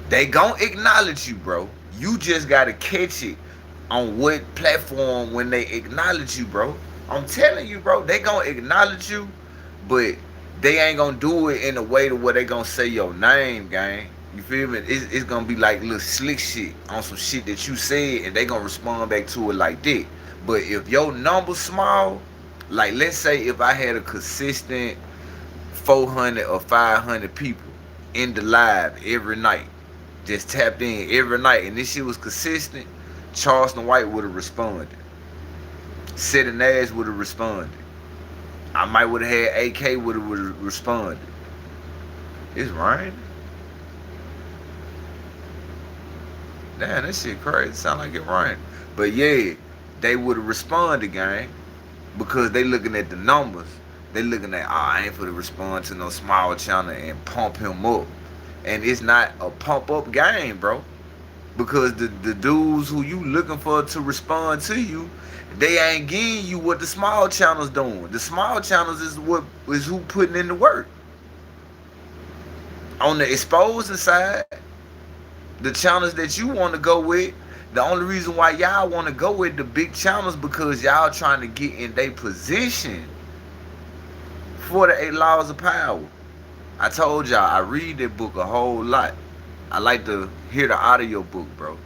They gon' acknowledge you, bro. You just gotta catch it on what platform when they acknowledge you, bro. I'm telling you, bro, they gonna acknowledge you, but they ain't gonna do it in a way to where they gonna say your name, gang. You feel me? It's gonna be like little slick shit on some shit that you said, and they gonna respond back to it like that. But if your number's small, like let's say if I had a consistent 400 or 500 people in the live every night, just tapped in every night, and this shit was consistent, Charleston White would have responded. Sid and Nash would have responded. I might would have had AK would have responded. It's raining. Damn, that shit crazy. Sound like it rained. But yeah, they would respond to gang because they looking at the numbers. They looking at, I ain't for to respond to no small channel and pump him up. And it's not a pump up game, bro. Because the dudes who you looking for to respond to you, they ain't getting you what the small channels doing. The small channels is who putting in the work. On the exposing side, the channels that you want to go with, the only reason why y'all want to go with the big channels because y'all trying to get in their position for the 8 laws of power. I told y'all I read that book a whole lot. I like to hear the audio book, bro.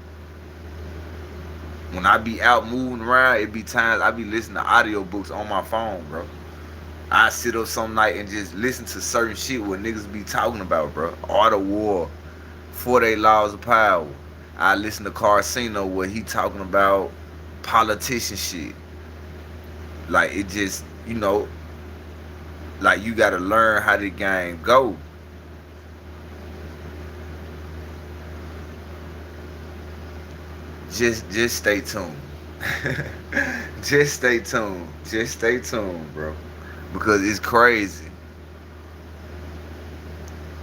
When I be out moving around, it be times I be listening to audio books on my phone, bro. I sit up some night and just listen to certain shit what niggas be talking about, bro. Art of War, 48 Laws of Power. I listen to Carcino where he talking about politician shit. Like it just, like you gotta learn how the game go. Just stay tuned. Just stay tuned. Just stay tuned, bro. Because it's crazy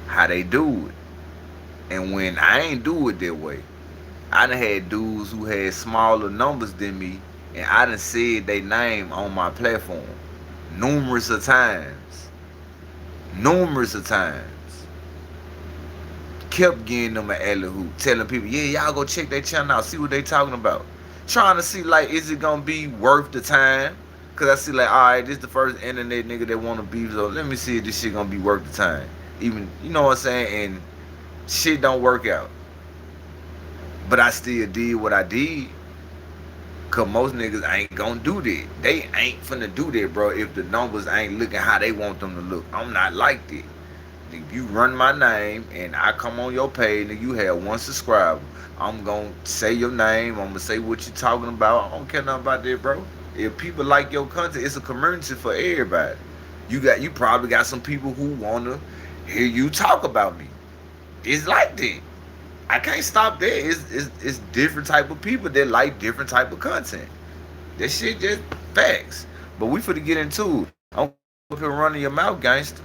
how they do it. And when I ain't do it that way, I done had dudes who had smaller numbers than me, and I done said they name on my platform numerous of times. Numerous of times. Kept getting them an alley hoop, telling people, yeah, y'all go check their channel out, see what they talking about. Trying to see, like, is it gonna be worth the time? Cause I see, like, all right, this is the first internet nigga that wanna be, so let me see if this shit gonna be worth the time. Even, you know what I'm saying? And shit don't work out. But I still did what I did. Cause most niggas ain't gonna do that. They ain't finna do that, bro, if the numbers ain't looking how they want them to look. I'm not like that. If you run my name and I come on your page and you have 1 subscriber, I'm gonna say your name, I'm gonna say what you talking about. I don't care nothing about that, bro. If people like your content, it's a community for everybody. You probably got some people who wanna hear you talk about me. It's like that. I can't stop that. It's different type of people that like different type of content. That shit just facts. But we finna get into it. I'm up here running your mouth, gangster.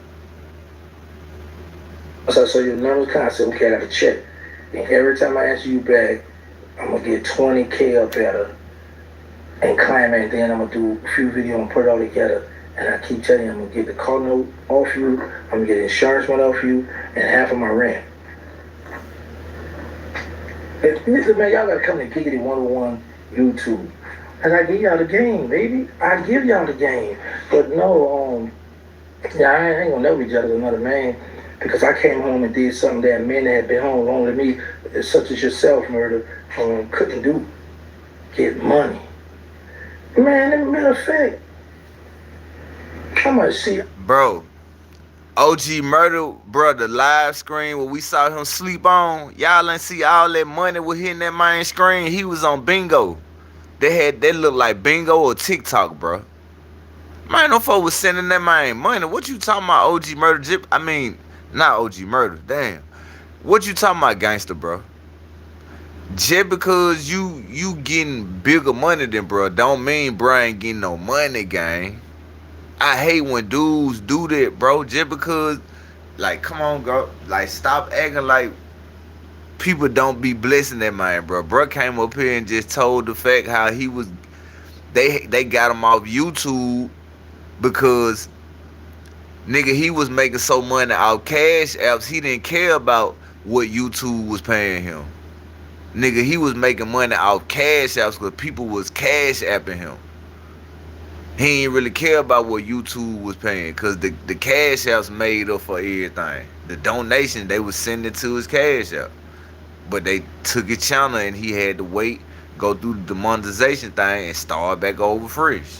So your numbers concept, okay, I got to check. And every time I answer you back, I'm going to get 20K up at her and climb it. Then I'm going to do a few videos and put it all together. And I keep telling you, I'm going to get the car note off you, I'm going to get insurance money off you, and half of my rent. Listen, man, y'all got to come to Giggity 101 YouTube. And I give y'all the game, baby. I give y'all the game. But no, I ain't going to never be jealous of another man. Because I came home and did something that men that had been home longer than me, such as yourself, Murda, couldn't do. Get money. Man, as a matter of fact, I might see. Bro, OG Murda, bro, the live screen where we saw him sleep on, y'all ain't see all that money was hitting that main screen. He was on bingo. They looked like bingo or TikTok, bro. Man, them folks was sending that man money. What you talking about, OG Murda? I mean, not OG Murda, damn. What you talking about, gangster, bro? Just because you getting bigger money than bro, don't mean bro ain't getting no money, gang. I hate when dudes do that, bro. Just because, like, come on, bro. Like, stop acting like people don't be blessing that man, bro. Bro came up here and just told the fact how he was, they got him off YouTube because nigga, he was making so money out cash apps, he didn't care about what YouTube was paying him. Nigga, he was making money out cash apps because people was cash apping him. He ain't really care about what YouTube was paying because the cash apps made up for everything. The donation, they was sending to his cash app. But they took his channel and he had to wait, go through the monetization thing and start back over fresh.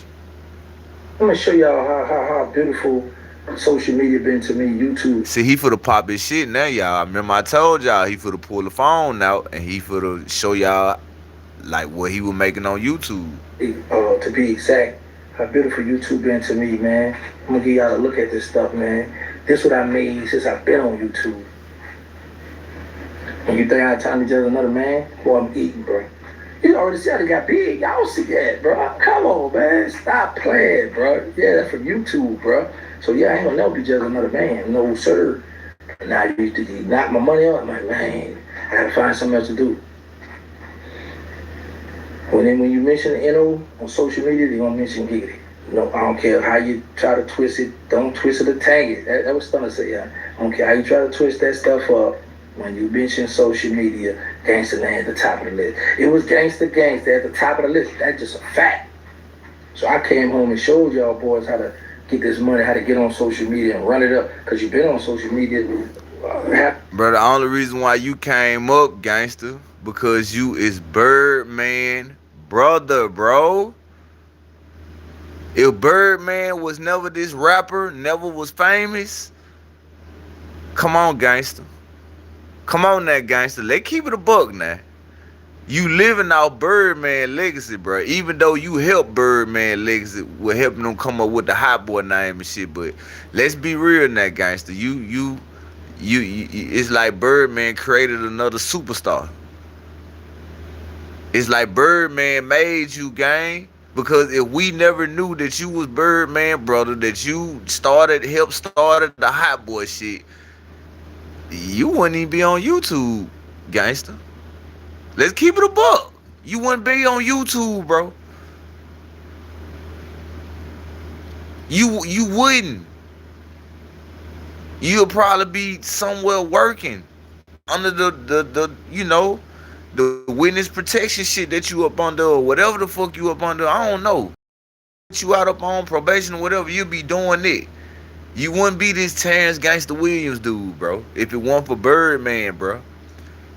I'm going to show y'all how beautiful social media been to me, YouTube. See, he for the pop his shit now, y'all. I remember I told y'all he for the pull the phone out and he for the show y'all like what he was making on YouTube. To be exact, how beautiful YouTube been to me, man. I'm gonna give y'all a look at this stuff, man. This what I made since I've been on YouTube. And you think I had time to judge another man? Boy, I'm eating, bro. You already said it got big. Y'all see that, bro. Come on, man. Stop playing, bro. Yeah, that's from YouTube, bro. So, yeah, I ain't gonna never be judging another man. No, sir. And now you knock my money up. I'm like, man, I gotta find something else to do. When you mention NO on social media, they're gonna mention Giggity. No, I don't care how you try to twist it. Don't twist it or tag it. That was Stunner say, yeah. I don't care how you try to twist that stuff up. When you mention social media, Gangsta Man at the top of the list. It was Gangsta at the top of the list. That's just a fact. So I came home and showed y'all boys how to get this money, how to get on social media and run it up. Because you've been on social media. Bro, the only reason why you came up, Gangsta, because you is Birdman brother, bro. If Birdman was never this rapper, never was famous, come on, Gangsta. Come on now, Gangsta. Let's keep it a buck now. You living out Birdman legacy, bro. Even though you helped Birdman legacy with helping them come up with the hot boy name and shit, but let's be real now, Gangsta. You it's like Birdman created another superstar. It's like Birdman made you, gang. Because if we never knew that you was Birdman, brother, that you helped started the hot boy shit, you wouldn't even be on YouTube, gangster. Let's keep it a buck. You wouldn't be on YouTube, bro. You wouldn't. You'll probably be somewhere working under the the witness protection shit that you up under or whatever the fuck you up under. I don't know. You out up on probation or whatever, you be doing it. You wouldn't be this Terrance Gangsta Williams dude, bro. If it weren't for Birdman, bro.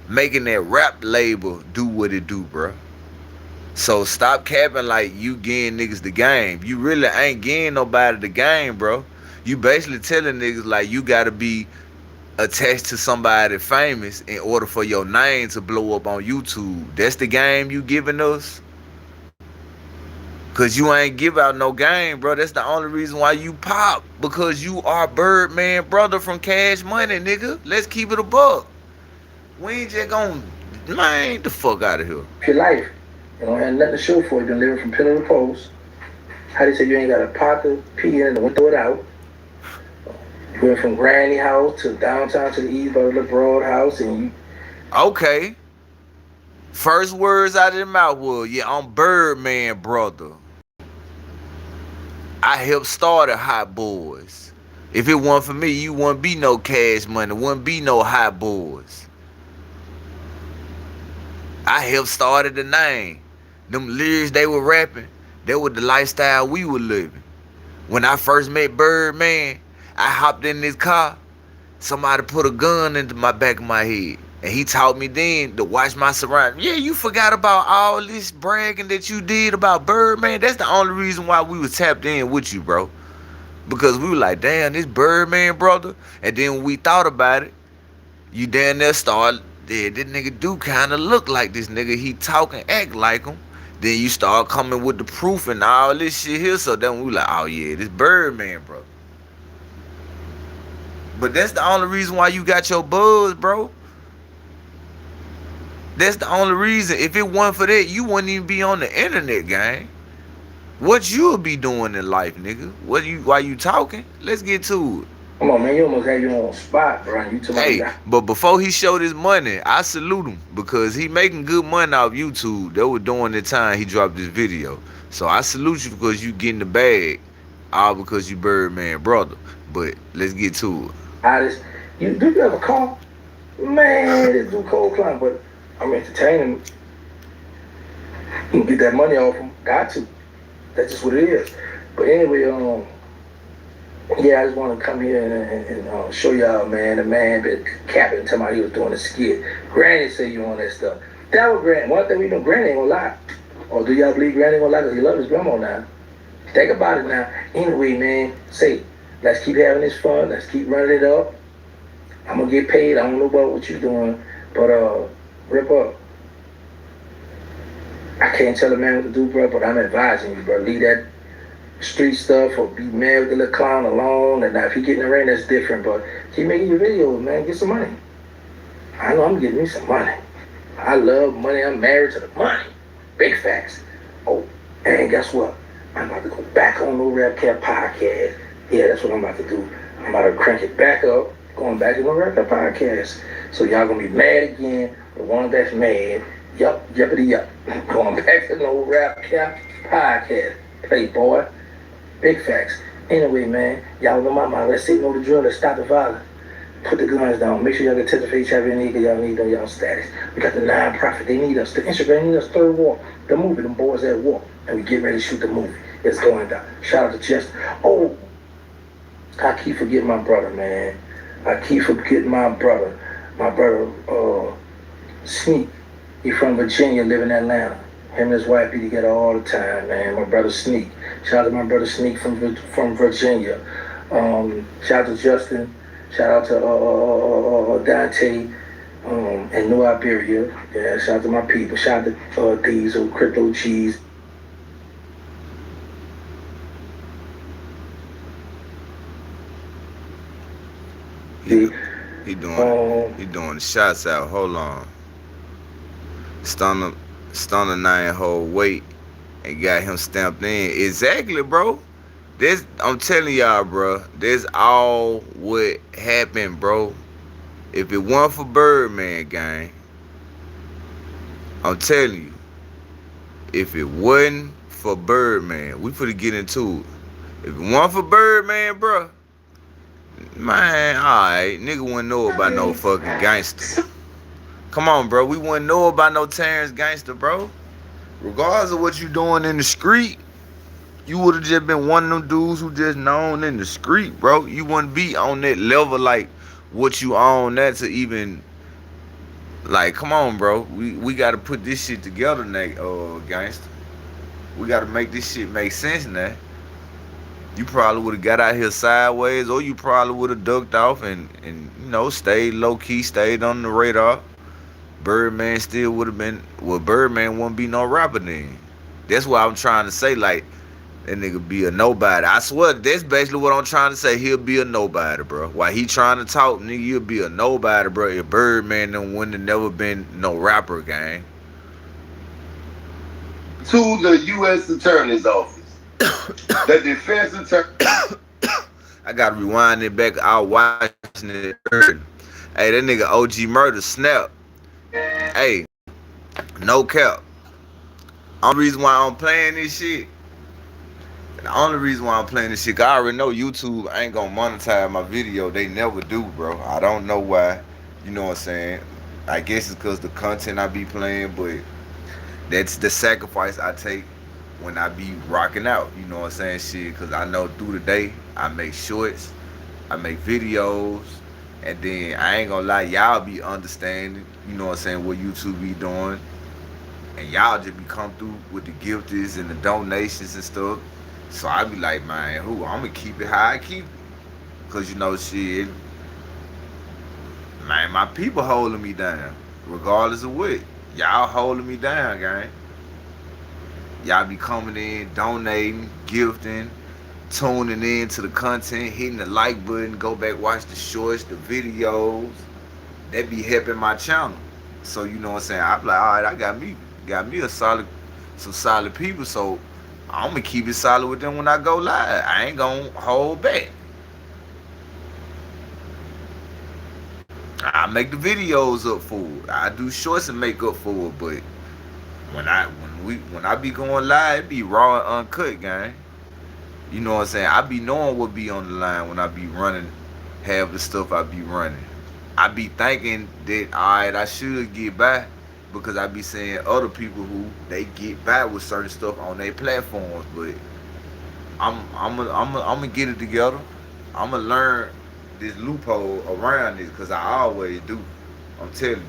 Making that rap label do what it do, bro. So stop capping like you getting niggas the game. You really ain't getting nobody the game, bro. You basically telling niggas like you gotta be attached to somebody famous in order for your name to blow up on YouTube. That's the game you giving us? Cause you ain't give out no game, bro. That's the only reason why you pop. Because you are Birdman brother from Cash Money, nigga. Let's keep it a buck. We ain't just gonna, man, the fuck out of here. Your life. You don't have nothing to show for it. You've been living from pillar to post. How they say you ain't got a pot to pee in and went throw it out. You went from Granny house to downtown to the east by the Broad house and you. Okay. First words out of their mouth was, yeah, I'm Birdman brother. I helped start the Hot Boys. If it wasn't for me, you wouldn't be no Cash Money, wouldn't be no Hot Boys. I helped started the name. Them lyrics they were rapping, that was the lifestyle we were living. When I first met Birdman, I hopped in this car. Somebody put a gun into my back of my head. And he taught me then to watch my surroundings. Yeah, you forgot about all this bragging that you did about Birdman. That's the only reason why we was tapped in with you, bro. Because we were like, damn, this Birdman brother. And then when we thought about it, you down there start, yeah, this nigga do kind of look like this nigga. He talk and act like him. Then you start coming with the proof and all this shit here. So then we like, oh yeah, this Birdman, bro. But that's the only reason why you got your buzz, bro. That's the only reason. If it wasn't for that, you wouldn't even be on the internet, gang. What you'll be doing in life, nigga? Why you talking? Let's get to it. Come on, man. You almost had your own spot, bro. You told me that. But before he showed his money, I salute him because he making good money off YouTube. They were doing the time he dropped this video. So I salute you because you getting the bag. All because you Birdman brother. But let's get to it. Do you have a car? Man, this dude cold climb, but I'm entertaining. You can get that money off him. Got to. That's just what it is. But anyway, yeah, I just want to come here and show y'all, man. The man been capping until he was doing a skit. Granny say you on that stuff. That was Granny. One thing we know, Granny ain't gonna lie. Or do y'all believe Granny ain't gonna lie? Because he love his grandma now. Think about it now. Anyway, man, let's keep having this fun. Let's keep running it up. I'm gonna get paid. I don't know about what you're doing, but rip up. I can't tell a man what to do, bro, but I'm advising you, bro. Leave that street stuff or be mad with the little clown alone. And now if he get in the rain, that's different. But keep making your videos, man. Get some money. I know I'm getting me some money. I love money. I'm married to the money. Big facts. Oh, and guess what? I'm about to go back on No Rap Cap podcast. Yeah, that's what I'm about to do. I'm about to crank it back up, going back to No Rap Cap podcast. So y'all gonna be mad again. The one that's mad. Yup, yuppity yup. Going back to No Rap Cap podcast. Playboy. Big facts. Anyway, man, y'all know my mind. Let's signal the drill. Let's stop the violence. Put the guns down. Make sure y'all get tested for HIV and AIDS. Y'all need on y'all status. We got the non-profit. They need us. The Instagram need us. Third War. The movie. Them boys at war. And we get ready to shoot the movie. It's going down. Shout out to Chester. Oh, I keep forgetting my brother, man. I keep forgetting my brother. My brother, Sneak. He from Virginia, live in Atlanta. Him and his wife be together all the time, man. My brother Sneak. Shout out to my brother Sneak from Virginia. Shout out to Justin. Shout out to Dante in New Iberia. Yeah, shout out to my people. Shout out to Diesel, Crypto Cheese. He doing the shots out. Hold on. Stunner 9 whole weight and got him stamped in. Exactly, bro. This, I'm telling y'all, bro. This all what happened, bro. If it weren't for Birdman, gang, I'm telling you. If it wasn't for Birdman, we finna get into it. If it weren't for Birdman, bro, man, alright, nigga wouldn't know about no fucking gangster. Come on, bro. We wouldn't know about no Terrance Gangsta, bro. Regardless of what you doing in the street, you would have just been one of them dudes who just known in the street, bro. You wouldn't be on that level like what you on that to even, like, come on, bro. We got to put this shit together, gangster. We got to make this shit make sense now. You probably would have got out here sideways, or you probably would have ducked off and you know, stayed low-key, stayed on the radar. Birdman still would have been, well, Birdman wouldn't be no rapper then. That's what I'm trying to say, like, that nigga be a nobody. I swear, that's basically what I'm trying to say. He'll be a nobody, bro. While he trying to talk, nigga, you'll be a nobody, bro. If Birdman wouldn't have never been no rapper, gang. To the U.S. Attorney's Office. The defense attorney. I gotta rewind it back. I was watching it early. Hey, that nigga OG Murda snap. Hey, no cap. Only reason why I'm playing this shit, cause I already know YouTube ain't gonna monetize my video. They never do, bro. I don't know why. You know what I'm saying? I guess it's cause the content I be playing, but that's the sacrifice I take when I be rocking out. You know what I'm saying? Shit, cause I know through the day I make shorts, I make videos, and then I ain't gonna lie, y'all be understanding, you know what I'm saying, what YouTube be doing. And y'all just be come through with the gifties and the donations and stuff. So I be like, man, I'm gonna keep it how I keep it. Cause you know, shit, man, my people holding me down. Regardless of what. Y'all holding me down, gang. Y'all be coming in, donating, gifting, tuning in to the content, hitting the like button, go back, watch the shorts, the videos. That be helping my channel. So you know what I'm saying? I be like, all right, I got me some solid people, so I'm gonna keep it solid with them when I go live. I ain't gonna hold back. I make the videos up for it. I do shorts and make up for it, but when I be going live, it be raw and uncut, gang. You know what I'm saying? I be knowing what be on the line when I be running, half the stuff I be running. I be thinking that, alright, I should get by, because I be seeing other people who they get by with certain stuff on their platforms, but I'm gonna get it together. I'm gonna learn this loophole around this, because I always do. I'm telling you.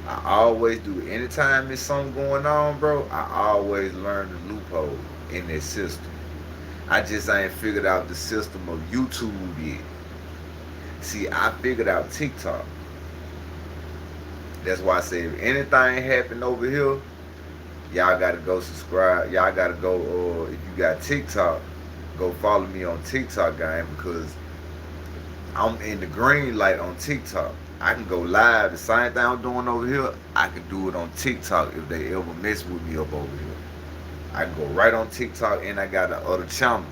I always do. Anytime there's something going on, bro, I always learn the loophole in this system. I just ain't figured out the system of YouTube yet. See, I figured out TikTok. That's why I say if anything happen over here, y'all gotta go subscribe. Y'all gotta go, or if you got TikTok, go follow me on TikTok, gang, because I'm in the green light on TikTok. I can go live. The same thing I'm doing over here, I can do it on TikTok if they ever mess with me up over here. I can go right on TikTok, and I got the other channel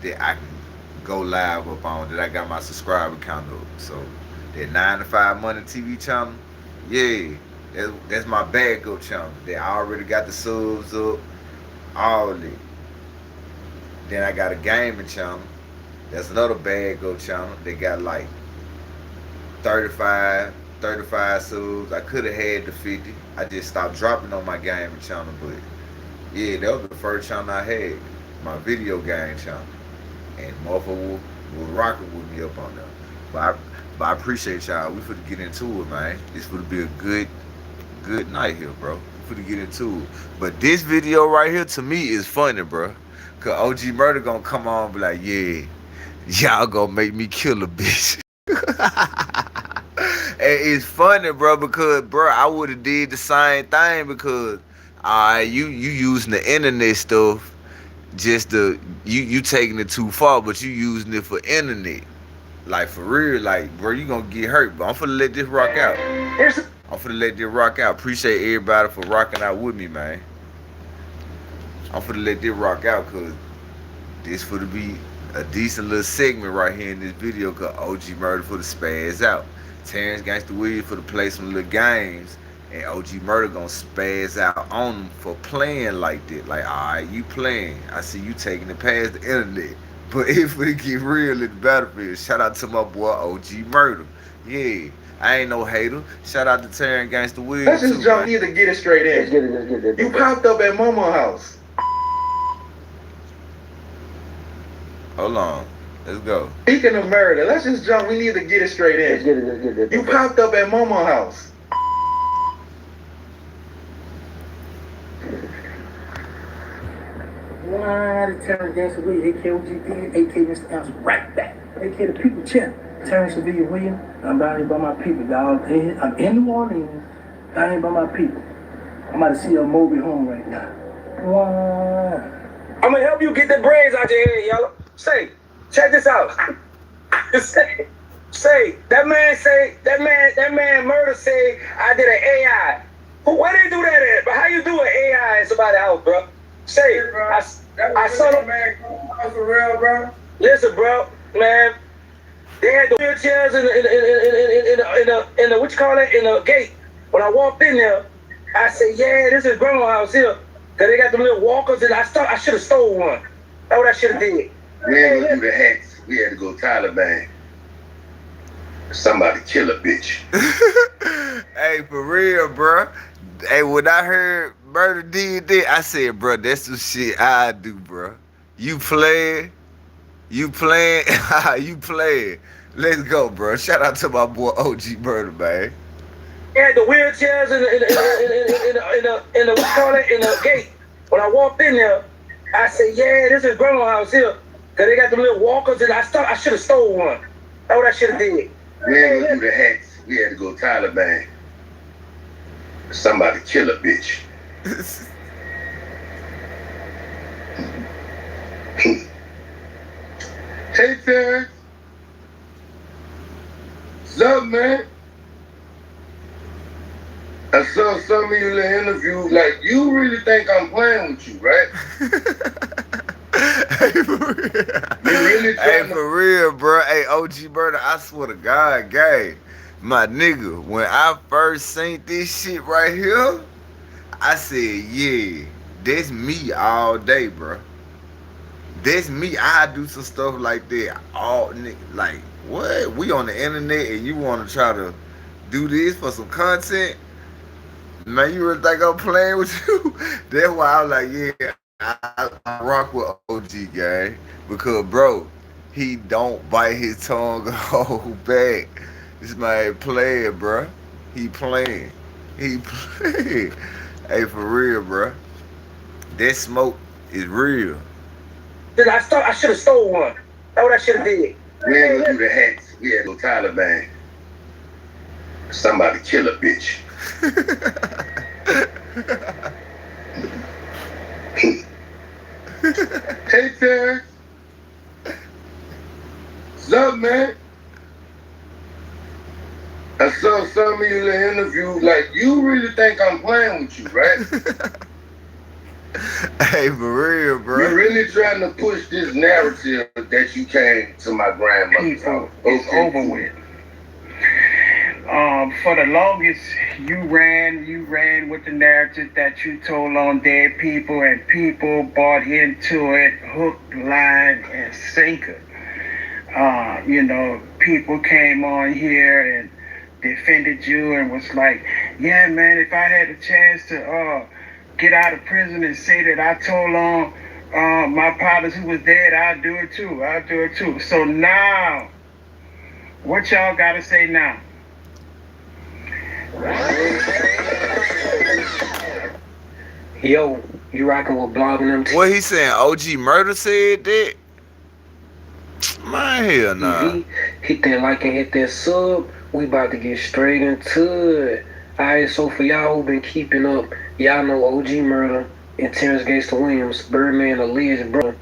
that I can go live up on, that I got my subscriber count up. So that 9 to 5 Money TV channel, yeah, that's my backup channel. That I already got the subs up, all that. Then I got a gaming channel. That's another backup channel. They got like 35 subs. I could have had the 50. I just stopped dropping on my gaming channel, but yeah, that was the first channel I had, my video game channel. And motherfucker was rocking with me up on there. But I appreciate y'all. We finna get into it, man. This finna be a good night here, bro. We finna get into it. But this video right here to me is funny, bro. Cause OG Murda gonna come on and be like, yeah, y'all gonna make me kill a bitch. And it's funny, bro, because bro, I would have did the same thing because you using the internet stuff just to you taking it too far, but you using it for internet. Like for real, like bro, you gonna get hurt. But I'm finna let this rock out. I'm finna let this rock out. Appreciate everybody for rocking out with me, man. I'm finna let this rock out cause this finna be a decent little segment right here in this video called OG Murda for the spaz out. Terrance Gangsta for the play some little games, and OG Murda gonna spaz out on them for playing like that. Like, alright, you playing. I see you taking it past the internet. But if we get real in the battlefield, shout out to my boy OG Murda. Yeah, I ain't no hater. Shout out to Terrance Gangsta. Let's just jump here to get it straight in. Let's get it. You popped up at Momo's house. Hold on. Let's go. Speaking of murder, let's just jump. We need to get it straight in. Let's get it. You popped up at Momo's house. Why the Terrance Gangsta William, AK OG, AK Mr. Ounce, right back. AK the people champ. Terrance Gangsta William, I'm down here by my people, dog. I'm in New Orleans, down here by my people. I'm about to see a Moby home right now. Why? I'm gonna help you get the brains out your head, y'all. Say, check this out. say, that man Murda say I did an AI. Where they do that at? But how you do an AI in somebody's house, bro? Say, bro, I saw them. Man, for real, bro. Listen, bro, man. They had the wheelchairs in the what you call it, in the gate. When I walked in there, I said, yeah, this is grandma's house here. Cause they got them little walkers, and I should have stole one. That's what I should have did. We ain't gonna do the hacks. We had to go Taliban. Somebody kill a bitch. Hey, for real, bro. Hey, when I heard Murda did that, I said, bro, that's some shit I do, bro. You playing. You playing. Let's go, bro. Shout out to my boy OG Murda, man. They had the wheelchairs in the what you call it, in the gate. When I walked in there, I said, yeah, this is grandma's house here. Cause they got them little walkers, and I should have stole one. That's what I should have did. We ain't gonna do the hacks. We had to go Taliban. Somebody kill a bitch. Hey, Terrance. What's up, man? I saw some of your little interviews. Like, you really think I'm playing with you, right? Hey, for real, bro. Hey, OG Murda, I swear to God, gang. My nigga, when I first seen this shit right here, I said, yeah, that's me all day, bro. That's me. I do some stuff like that. All like, what? We on the internet and you want to try to do this for some content? Man, you really think I'm playing with you? That's why I was like, yeah, I rock with OG, gang. Because, bro, he don't bite his tongue a whole back. This man playing, bro. He playing. Hey, for real, bro. That smoke is real. I should have stole one. That's what I should have did. We ain't gonna do the hacks. We had to go Taliban. Somebody kill a bitch. Hey, Terrance. What's up, man? I saw some of you in the interview, like, you really think I'm playing with you, right? Hey, for real, bro. You're really trying to push this narrative that you came to my grandmother's house. It's over with. For the longest, you ran with the narrative that you told on dead people, and people bought into it, hook, line, and sinker. People came on here and defended you and was like, yeah, man, if I had a chance to get out of prison and say that I told on my partners who was dead, I'll do it too. So now, what y'all got to say now? Yo, you rockin' with blogging them? What he saying? OG Murda said that? Man, hell nah. Hit that like and hit that sub. We about to get straight into it. Alright, so for y'all who been keeping up, y'all know OG Murda and Terrance Gangsta Williams, Birdman alleged brother.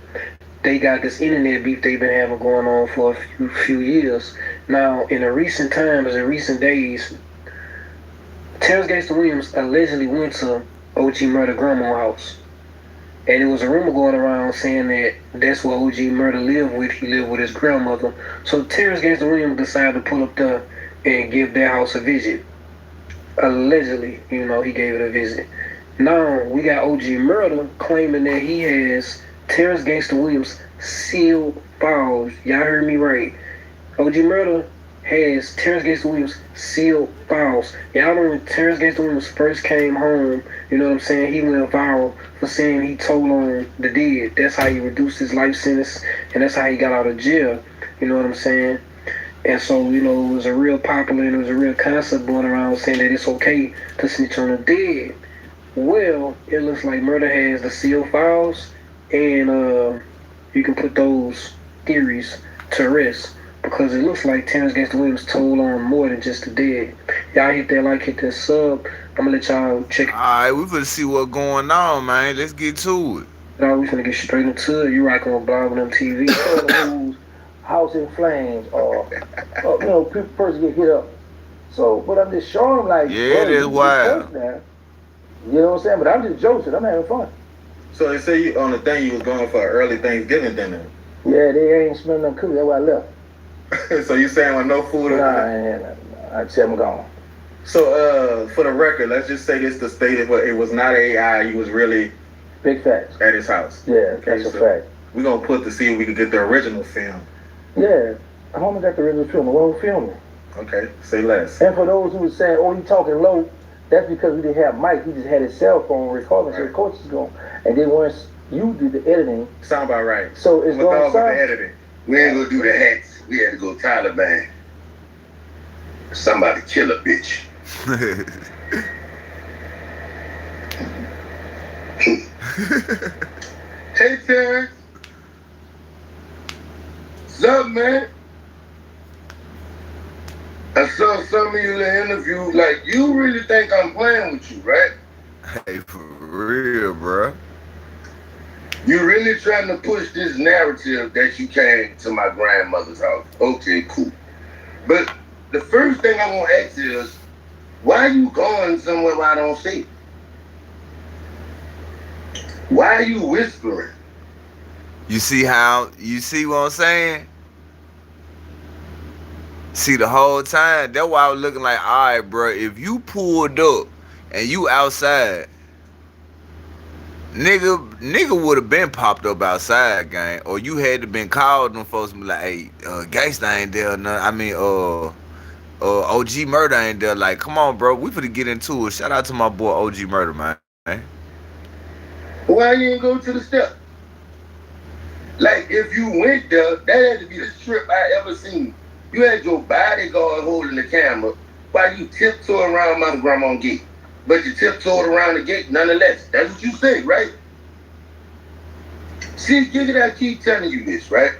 They got this internet beef they've been having going on for a few years. Now, in the recent times, in recent days, Terrance Gangsta Williams allegedly went to OG Murda grandma's house. And there was a rumor going around saying that that's where OG Murda lived with. He lived with his grandmother. So Terrance Gangsta Williams decided to pull up there and give their house a visit. Allegedly, he gave it a visit. Now, we got OG Murda claiming that he has Terrance Gangsta Williams sealed files. Y'all heard me right. OG Murda has Terrance Gangsta Williams sealed files. Y'all know when Terrance Gangsta Williams first came home, you know what I'm saying, he went viral for saying he told on the dead. That's how he reduced his life sentence, and that's how he got out of jail. You know what I'm saying? And so, it was a real popular and it was a real concept going around saying that it's okay to snitch on the dead. Well, it looks like Murda has the sealed files, and you can put those theories to rest. Because it looks like Terrance Gangsta Williams told on more than just the dead. Y'all hit that like, hit that sub. I'm gonna let y'all check. Alright, we finna see what's going on, man. Let's get to it. Now we finna get straight into it. You rockin' with Blogging Them TV. House in flames, people first get hit up. So, but I'm just showing them like, yeah, it is wild. Now. You know what I'm saying? But I'm just joking. I'm having fun. So they say you on the thing you was going for early Thanksgiving dinner. Yeah, they ain't smelling no cookies. That's why I left. So you saying with no food? I said I'm gone. So for the record, let's just say this to state it, but it was not AI. You was really big facts at his house. Yeah, okay, that's a fact. We're gonna put to see if we can get the original film. Yeah, I homie got the original film. The one who filmed it. Okay, say less. And for those who was saying, "Oh, he talking low," that's because we didn't have mic. He just had his cell phone recording. Right. So the coach is going. And then once you did the editing, sound about right. So it's going to sound. The editing. We ain't gonna do the hats. We had to go Taliban. Somebody kill a bitch. Hey Terrance. What's up, man? I saw some of you in the interview, like, you really think I'm playing with you, right? Hey, for real, bro. You really trying to push this narrative that you came to my grandmother's house. Okay, cool. But the first thing I want to ask is, why are you going somewhere where I don't see it? Why are you whispering? You see what I'm saying? See, the whole time, that's why I was looking like, all right, bro, if you pulled up and you outside, nigga would have been popped up outside, gang. Or you had to been called them folks and be like, hey, Gangsta ain't there. OG Murda ain't there. Like, come on, bro, we finna get into it. Shout out to my boy OG Murda, man. Why you ain't go to the step? Like, if you went there, that had to be the trip I ever seen. You had your bodyguard holding the camera while you tiptoe around my grandma's gate. But you tiptoed around the gate nonetheless. That's what you say, right? See, Giggity, I keep telling you this, right?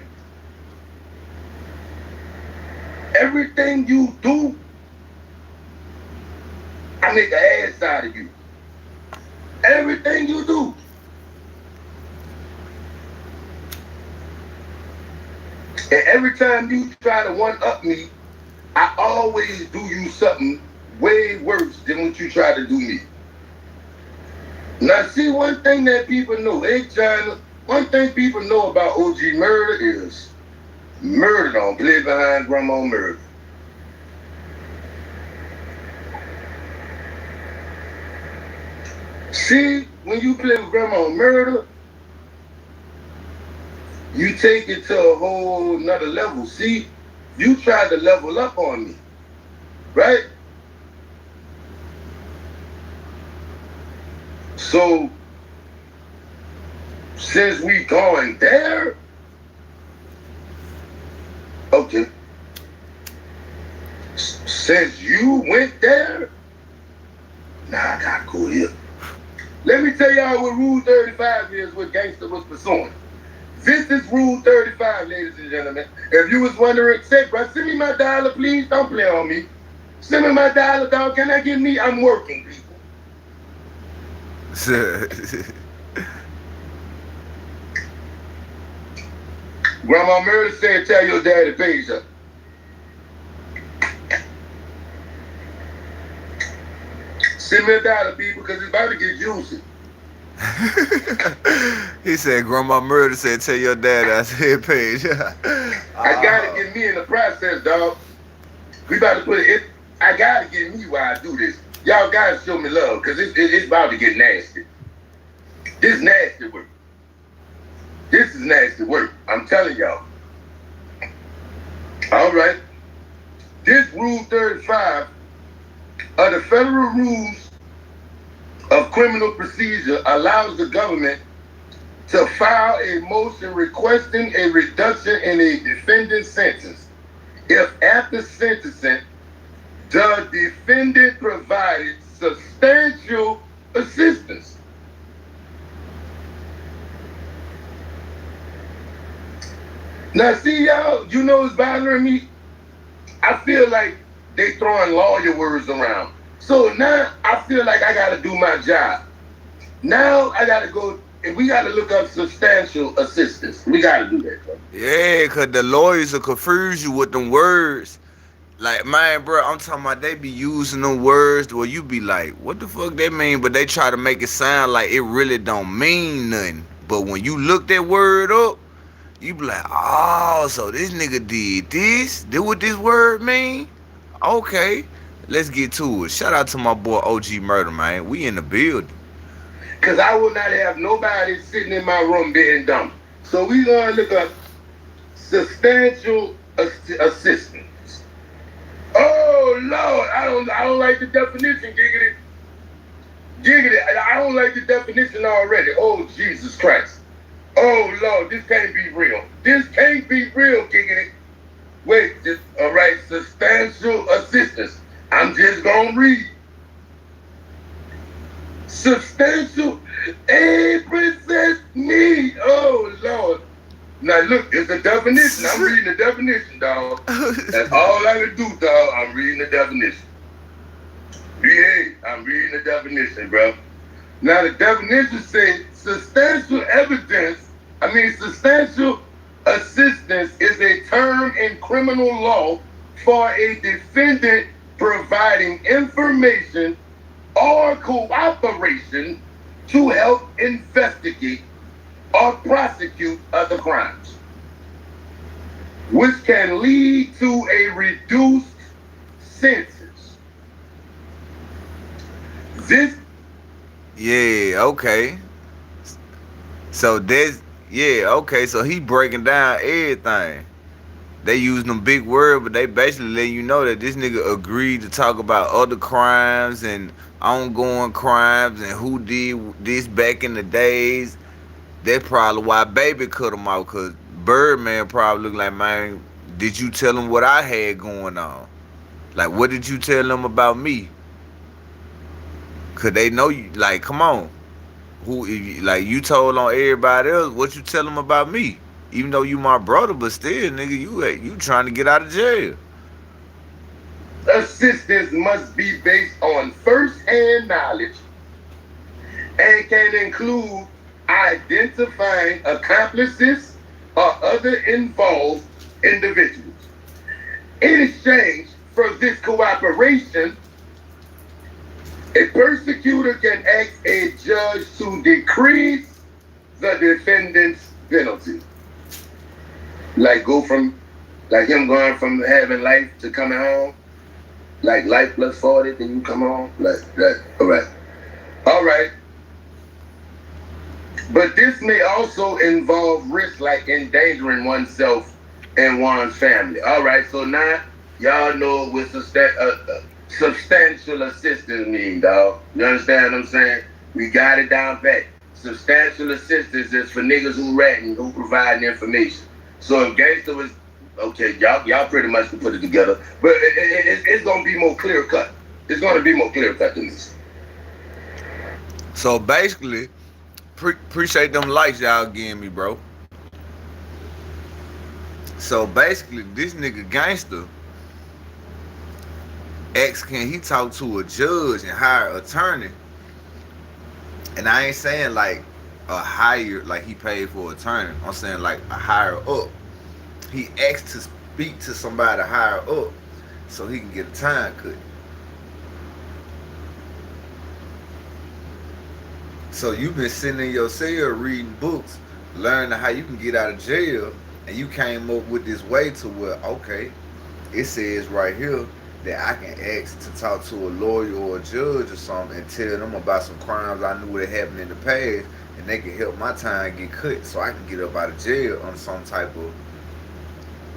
Everything you do, I make an ass out of you. Everything you do. And every time you try to one-up me, I always always do you something way worse than what you try to do me. Now, see, one thing that people know, one thing people know about OG Murda is Murda don't play behind Grandma Murda. See, when you play with Grandma Murda, you take it to a whole nother level. See, you tried to level up on me, right? So, since we going there, okay. Since you went there, now I gotta go here. Let me tell y'all what Rule 35 is, what Gangsta was pursuing. This is Rule 35, ladies and gentlemen. If you was wondering, say, bro, send me my dollar, please. Don't play on me. Send me my dollar, dog. Can I get me? I'm working, people. Grandma Murda said, tell your daddy pays up. Send me a dollar, people, because it's about to get juicy. He said, Grandma Murda said, tell your dad I said page. I gotta get me in the process, dog. We about to put it in. I gotta get me while I do this. Y'all gotta show me love, because it's about to get nasty. This nasty work. This is nasty work. I'm telling y'all. All right. This Rule 35 of the Federal Rules of Criminal Procedure allows the government to file a motion requesting a reduction in a defendant's sentence if after sentencing the defendant provided substantial assistance. Now, see, y'all, you know what's bothering me? I feel like they throwing lawyer words around. So now I feel like I got to do my job. Now I got to go, and we got to look up substantial assistance. We got to do that, bro. Yeah, because the lawyers will confuse you with them words. Like, man, bro, I'm talking about they be using them words where you be like, what the fuck they mean? But they try to make it sound like it really don't mean nothing. But when you look that word up, you be like, oh, so this nigga did this? Did what this word mean? Okay, let's get to it. Shout out to my boy OG Murda, man. We in the building. Because I will not have nobody sitting in my room being dumb. So we going to look up substantial assistance. Oh, Lord, I don't like the definition, Giggity. Giggity, I don't like the definition already. Oh, Jesus Christ. Oh, Lord, this can't be real. This can't be real, Giggity. Wait, all right, substantial assistance. I'm just going to read. Substantial, present me. Oh, Lord. Now, look, it's the definition. I'm reading the definition, dog. That's all I can do, dog. I'm reading the definition. Yeah, I'm reading the definition, bro. Now, the definition says substantial assistance is a term in criminal law for a defendant providing information or cooperation to help investigate or prosecute other crimes, which can lead to a reduced sentence. This. Yeah, okay. So there's, yeah, okay, so he breaking down everything. They use them big words, but they basically letting you know that this nigga agreed to talk about other crimes and ongoing crimes and who did this back in the days. That's probably why Baby cut him out, because Birdman probably looked like, man, did you tell him what I had going on? Like, what did you tell them about me? Because they know you, like, come on. Like, you told on everybody else, what you tell them about me? Even though you my brother, but still, nigga, you trying to get out of jail. Assistance must be based on first-hand knowledge and can include identifying accomplices or other involved individuals. In exchange for this cooperation, a persecutor can ask a judge to decrease the defendant's penalty. Like him going from having life to coming home. Like life plus 40, then you come home. Like that. All right. But this may also involve risk like endangering oneself and one's family. All right, so now y'all know what substantial assistance mean, dog. You understand what I'm saying? We got it down pat. Substantial assistance is for niggas who ratting, who providing information. So if Gangsta was, okay, y'all pretty much can put it together, but it's gonna be more clear cut. It's gonna be more clear cut than this. So basically, appreciate them likes y'all giving me, bro. So basically, this nigga Gangsta can he talk to a judge and hire an attorney? And I ain't saying like a higher, like he paid for an attorney. I'm saying like a higher up. He asked to speak to somebody higher up so he can get a time cut. So you've been sitting in your cell reading books, learning how you can get out of jail, and you came up with this way to where, okay, it says right here that I can ask to talk to a lawyer or a judge or something and tell them about some crimes I knew that happened in the past, and they can help my time get cut so I can get up out of jail on some type of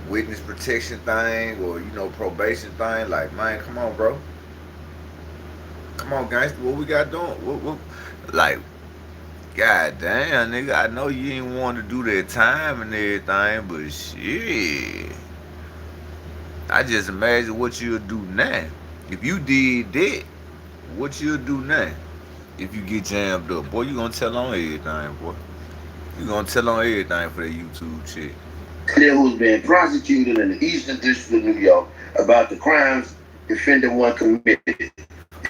witness protection thing or, probation thing. Like, man, come on, bro. Come on, gangster, what we got doing? What? Like, god damn, nigga, I know you ain't want to do that time and everything, but shit. I just imagine what you'll do now. If you did that, what you'll do now? If you get jammed up, boy, you gonna tell on everything, boy. You gonna tell on everything for that YouTube shit. Clear who's being prosecuted in the Eastern District of New York about the crimes defendant one committed.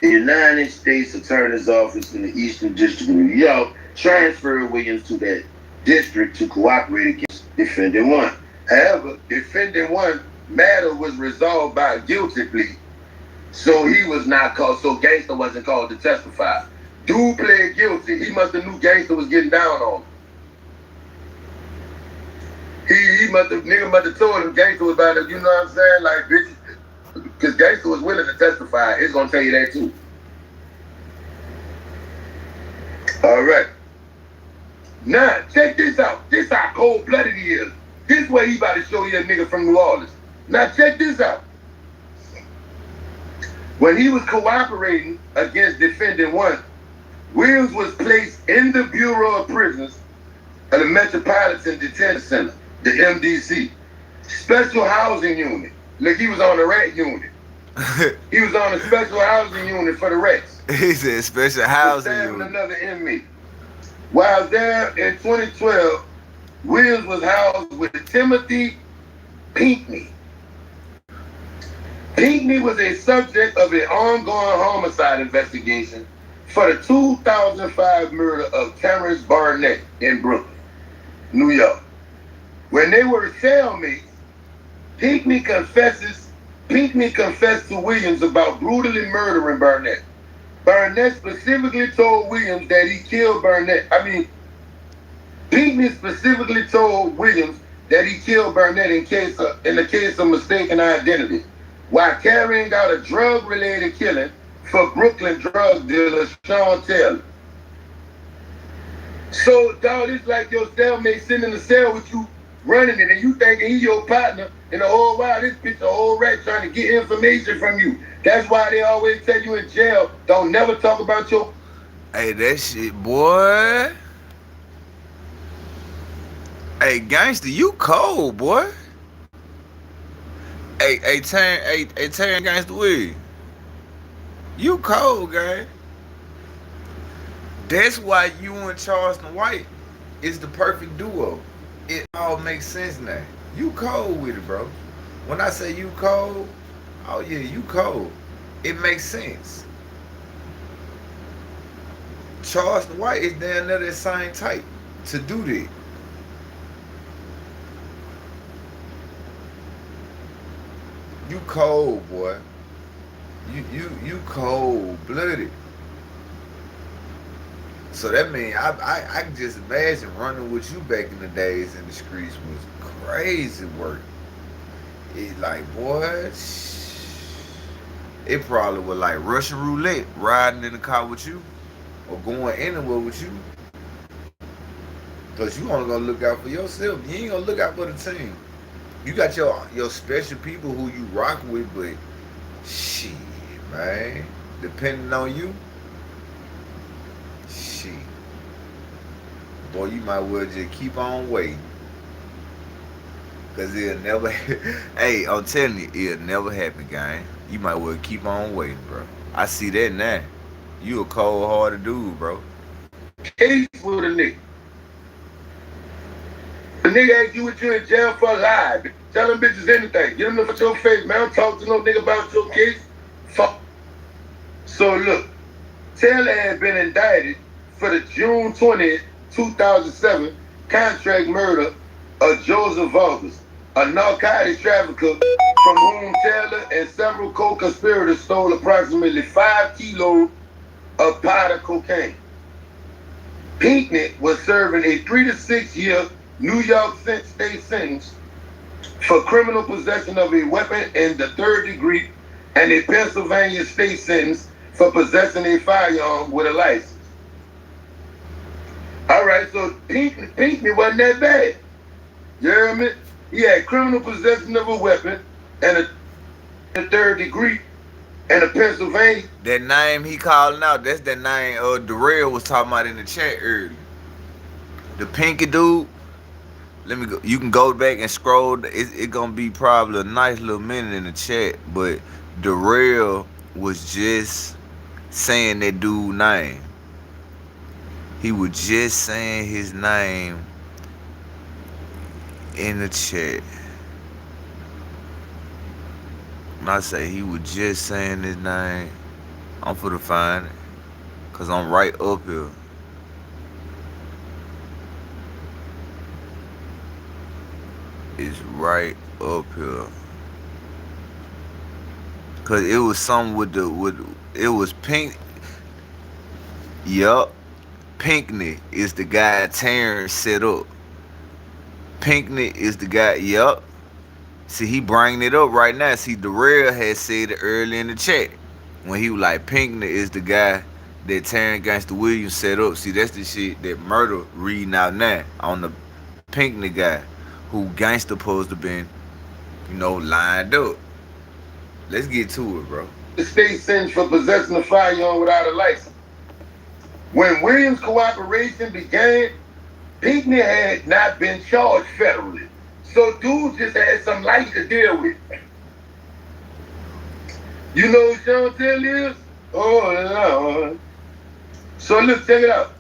The United States Attorney's Office in the Eastern District of New York transferred Williams to that district to cooperate against defendant one. However, defendant one matter was resolved by a guilty plea, so he was not called. So Gangsta wasn't called to testify. Dude pled guilty. He must have knew Gangsta was getting down on him. Nigga must have told him Gangsta was about to, you know what I'm saying? Like, bitch, because Gangsta was willing to testify. It's gonna tell you that too. All right. Now, check this out. This how cold-blooded he is. This way he about to show you a nigga from New Orleans. Now, check this out. When he was cooperating against defendant one, Williams was placed in the Bureau of Prisons of the Metropolitan Detention Center, the MDC, Special Housing Unit. Look, he was on the rat unit. He was on the Special Housing Unit for the rats. He said Special Housing Unit. Another inmate. While there in 2012, Williams was housed with Timothy Pinckney. Pinckney was a subject of an ongoing homicide investigation for the 2005 murder of Terrance Barnett in Brooklyn, New York. When they were cellmates, Pinckney confessed to Williams about brutally murdering Barnett. Barnett specifically told Williams that he killed Barnett. Pinckney specifically told Williams that he killed Barnett in the case of mistaken identity, while carrying out a drug-related killing for Brooklyn drug dealer Sean Taylor. So, dog, it's like your cellmate sitting in the cell with you, running it, and you thinking he your partner, and the whole while this bitch a whole rat trying to get information from you. That's why they always tell you in jail, don't never talk about your... Hey, that shit, boy. Hey, gangster, you cold, boy. Hey, Terrance Gangsta Williams. You cold, gang. That's why you and Charleston White is the perfect duo. It all makes sense now. You cold with it, bro. When I say you cold, oh yeah, you cold. It makes sense. Charleston White is down there that same type to do that. You cold, boy. You cold blooded. So that mean I can just imagine running with you back in the days in the streets was crazy work. It like boy, it probably was like Russian roulette riding in the car with you or going anywhere with you. Cause you only gonna look out for yourself. You ain't gonna look out for the team. You got your special people who you rock with, but shit, man, depending on you, shit, boy, you might well just keep on waiting. Cause it'll never, hey, I'm telling you, it'll never happen, gang. You might well keep on waiting, bro. I see that now. You a cold-hearted dude, bro. Case with a nigga. The nigga asked you what you in jail for live. Tell them bitches anything. Get them to your face, man. Don't talk to no nigga about your case. Fuck. So look, Taylor had been indicted for the June 20th, 2007 contract murder of Joseph Vargas, a narcotics trafficker from whom Taylor and several co-conspirators stole approximately 5 kilos of powder cocaine. Pinckney was serving a 3 to 6 year New York state sentence for criminal possession of a weapon in the 3rd degree and a Pennsylvania state sentence for possessing a firearm with a license. All right, so Pinckney wasn't that bad. You hear me? He had criminal possession of a weapon and a 3rd degree and a Pennsylvania. That name he calling out, that's that name Darrell was talking about in the chat earlier. The pinky dude. Let me go. You can go back and scroll. It gonna be probably a nice little minute in the chat, but Darrell was just saying that dude's name. He was just saying his name in the chat. When I say he was just saying his name, I'm finna find it, cause I'm right up here. It's right up here. Cause it was something with it was pink. Yup. Pinckney is the guy Terrance set up. Pinckney is the guy, yup. See, he bringing it up right now. See, Darrell had said it early in the chat when he was like, Pinckney is the guy that Terrance Gangsta Williams set up. See, that's the shit that Murda reading out now on the Pinckney guy who Gangsta supposed to been, lined up. Let's get to it, bro. The state sentence for possessing a firearm without a license. When Williams' cooperation began, Pinckney had not been charged federally. So dude just had some light to deal with. You know what Chantel is? Oh, Lord. So look, check it out.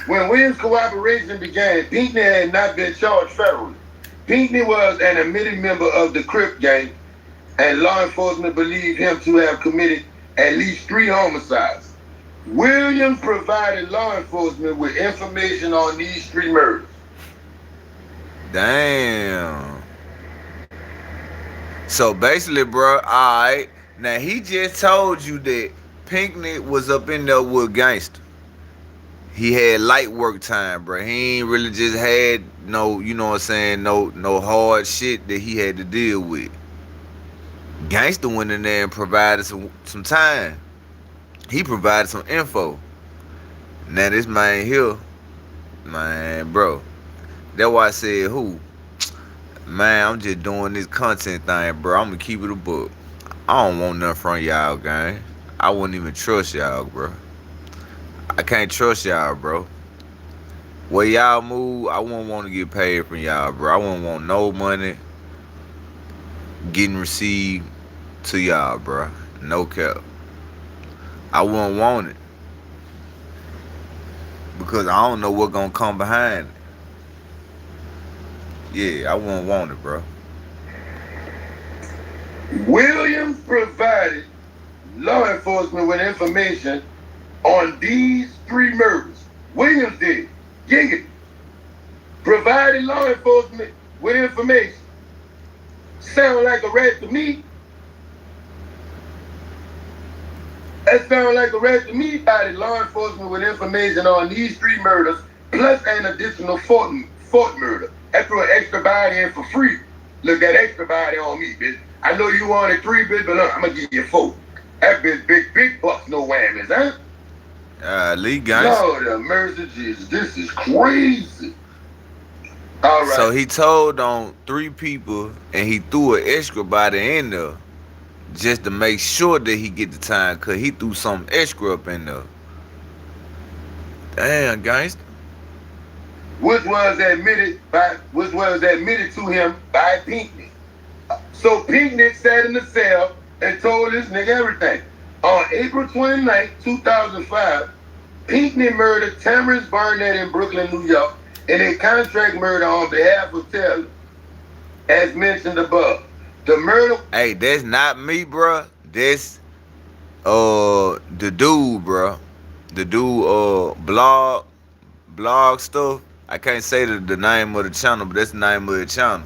When Williams' cooperation began, Pinckney had not been charged federally. Pinckney was an admitted member of the Crip gang, and law enforcement believed him to have committed at least 3 homicides. Williams provided law enforcement with information on these 3 murders. Damn. So basically, bro, alright. Now he just told you that Pinckney was up in there with Gangsta. He had light work time, bro. He ain't really just had no, no hard shit that he had to deal with. Gangsta went in there and provided some time. He provided some info. Now this man here, man, bro. That's why I said who? Man, I'm just doing this content thing, bro. I'm gonna keep it a book. I don't want nothing from y'all, gang. I wouldn't even trust y'all, bro. I can't trust y'all, bro. Where y'all move, I wouldn't want to get paid from y'all, bro. I wouldn't want no money getting received to y'all, bro. No cap. I wouldn't want it. Because I don't know what's gonna come behind it. Yeah, I wouldn't want it, bro. Williams provided law enforcement with information on these 3 murders. Williams did. Giggity. Provided law enforcement with information. Sound like a rat to me. That sounds like the rest of me by the law enforcement with information on these 3 murders, plus an additional fourth murder. I threw an extra body in for free. Look, that extra body on me, bitch. I know you wanted 3, bitch, but look, I'm gonna give you 4. That bitch, big bucks, no whammies, huh? Lee guys. Lord have mercy, Jesus. This is crazy. All right. So he told on 3 people, and he threw an extra body in there just to make sure that he get the time, cause he threw some extra up in there. Damn, gangster. Which was admitted to him by Pinkney. So Pinkney sat in the cell and told this nigga everything. On April 29, 2005, Pinkney murdered Terrance Barnett in Brooklyn, New York, in a contract murder on behalf of Taylor, as mentioned above. The murder. Hey, that's not me, bro. That's the dude, bro. The dude blog stuff. I can't say the name of the channel, but that's the name of the channel.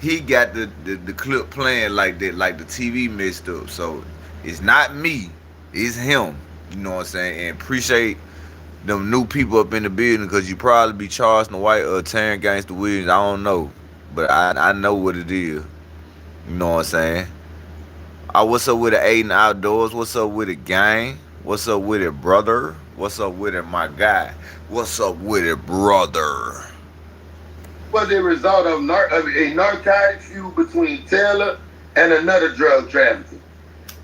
He got the clip playing like that, like the TV messed up. So it's not me, it's him. You know what I'm saying? And appreciate them new people up in the building, because you probably be Charles the White or Terrance Gangsta Williams. I don't know, but I know what it is. You know what I'm saying? What's up with it, Aiden Outdoors? What's up with it, gang? What's up with it, brother? What's up with it, my guy? What's up with it, brother? Was a result of a narcotic feud between Taylor and another drug trafficker.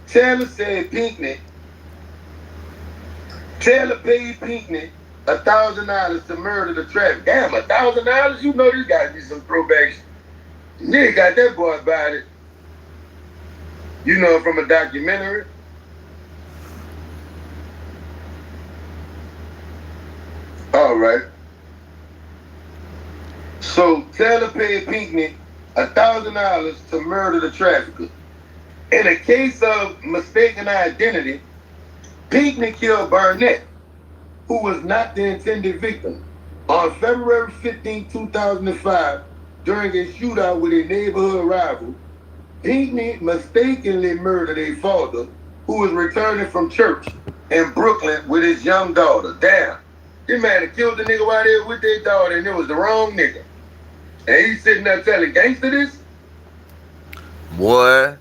Taylor said Taylor paid Pinkney $1,000 to murder the trafficker. Damn, $1,000? You know this gotta be some throwbacks. Nigga got that boy about it. You know, from a documentary. All right. So Taylor paid Pinkney $1,000 to murder the trafficker. In a case of mistaken identity, Pinkney killed Barnett, who was not the intended victim. On February 15, 2005, during a shootout with a neighborhood rival, Pinkney mistakenly murdered a father who was returning from church in Brooklyn with his young daughter. Damn. This man had killed the nigga right there with their daughter, and it was the wrong nigga. And he's sitting there telling gangster this? Boy,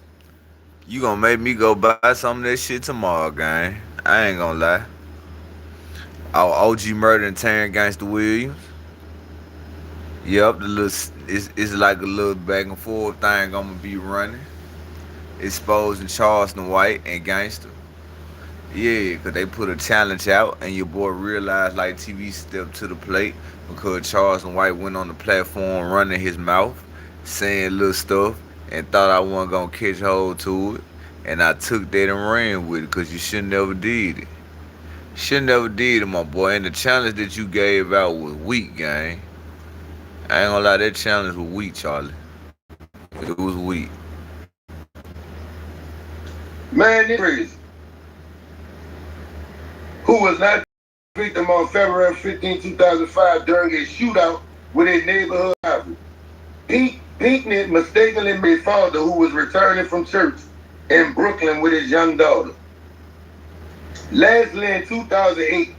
you gonna make me go buy some of that shit tomorrow, gang. I ain't gonna lie. OG Murda and Terrance Gangsta Williams. Yep, it's like a little back and forth thing I'm gonna be running. Exposing Charleston White and Gangsta. Yeah, because they put a challenge out, and your boy realized like TV stepped to the plate, because Charleston White went on the platform running his mouth, saying little stuff, and thought I wasn't going to catch hold to it. And I took that and ran with it, because you should never did it. Should never did it, my boy. And the challenge that you gave out was weak, gang. I ain't gonna lie, that challenge was weak, Charlie. It was weak. Man, this crazy. Who was not victim on February 15, 2005 during a shootout with a neighborhood rival. Pinkney mistakenly made his father, who was returning from church in Brooklyn with his young daughter. Lastly, in 2008,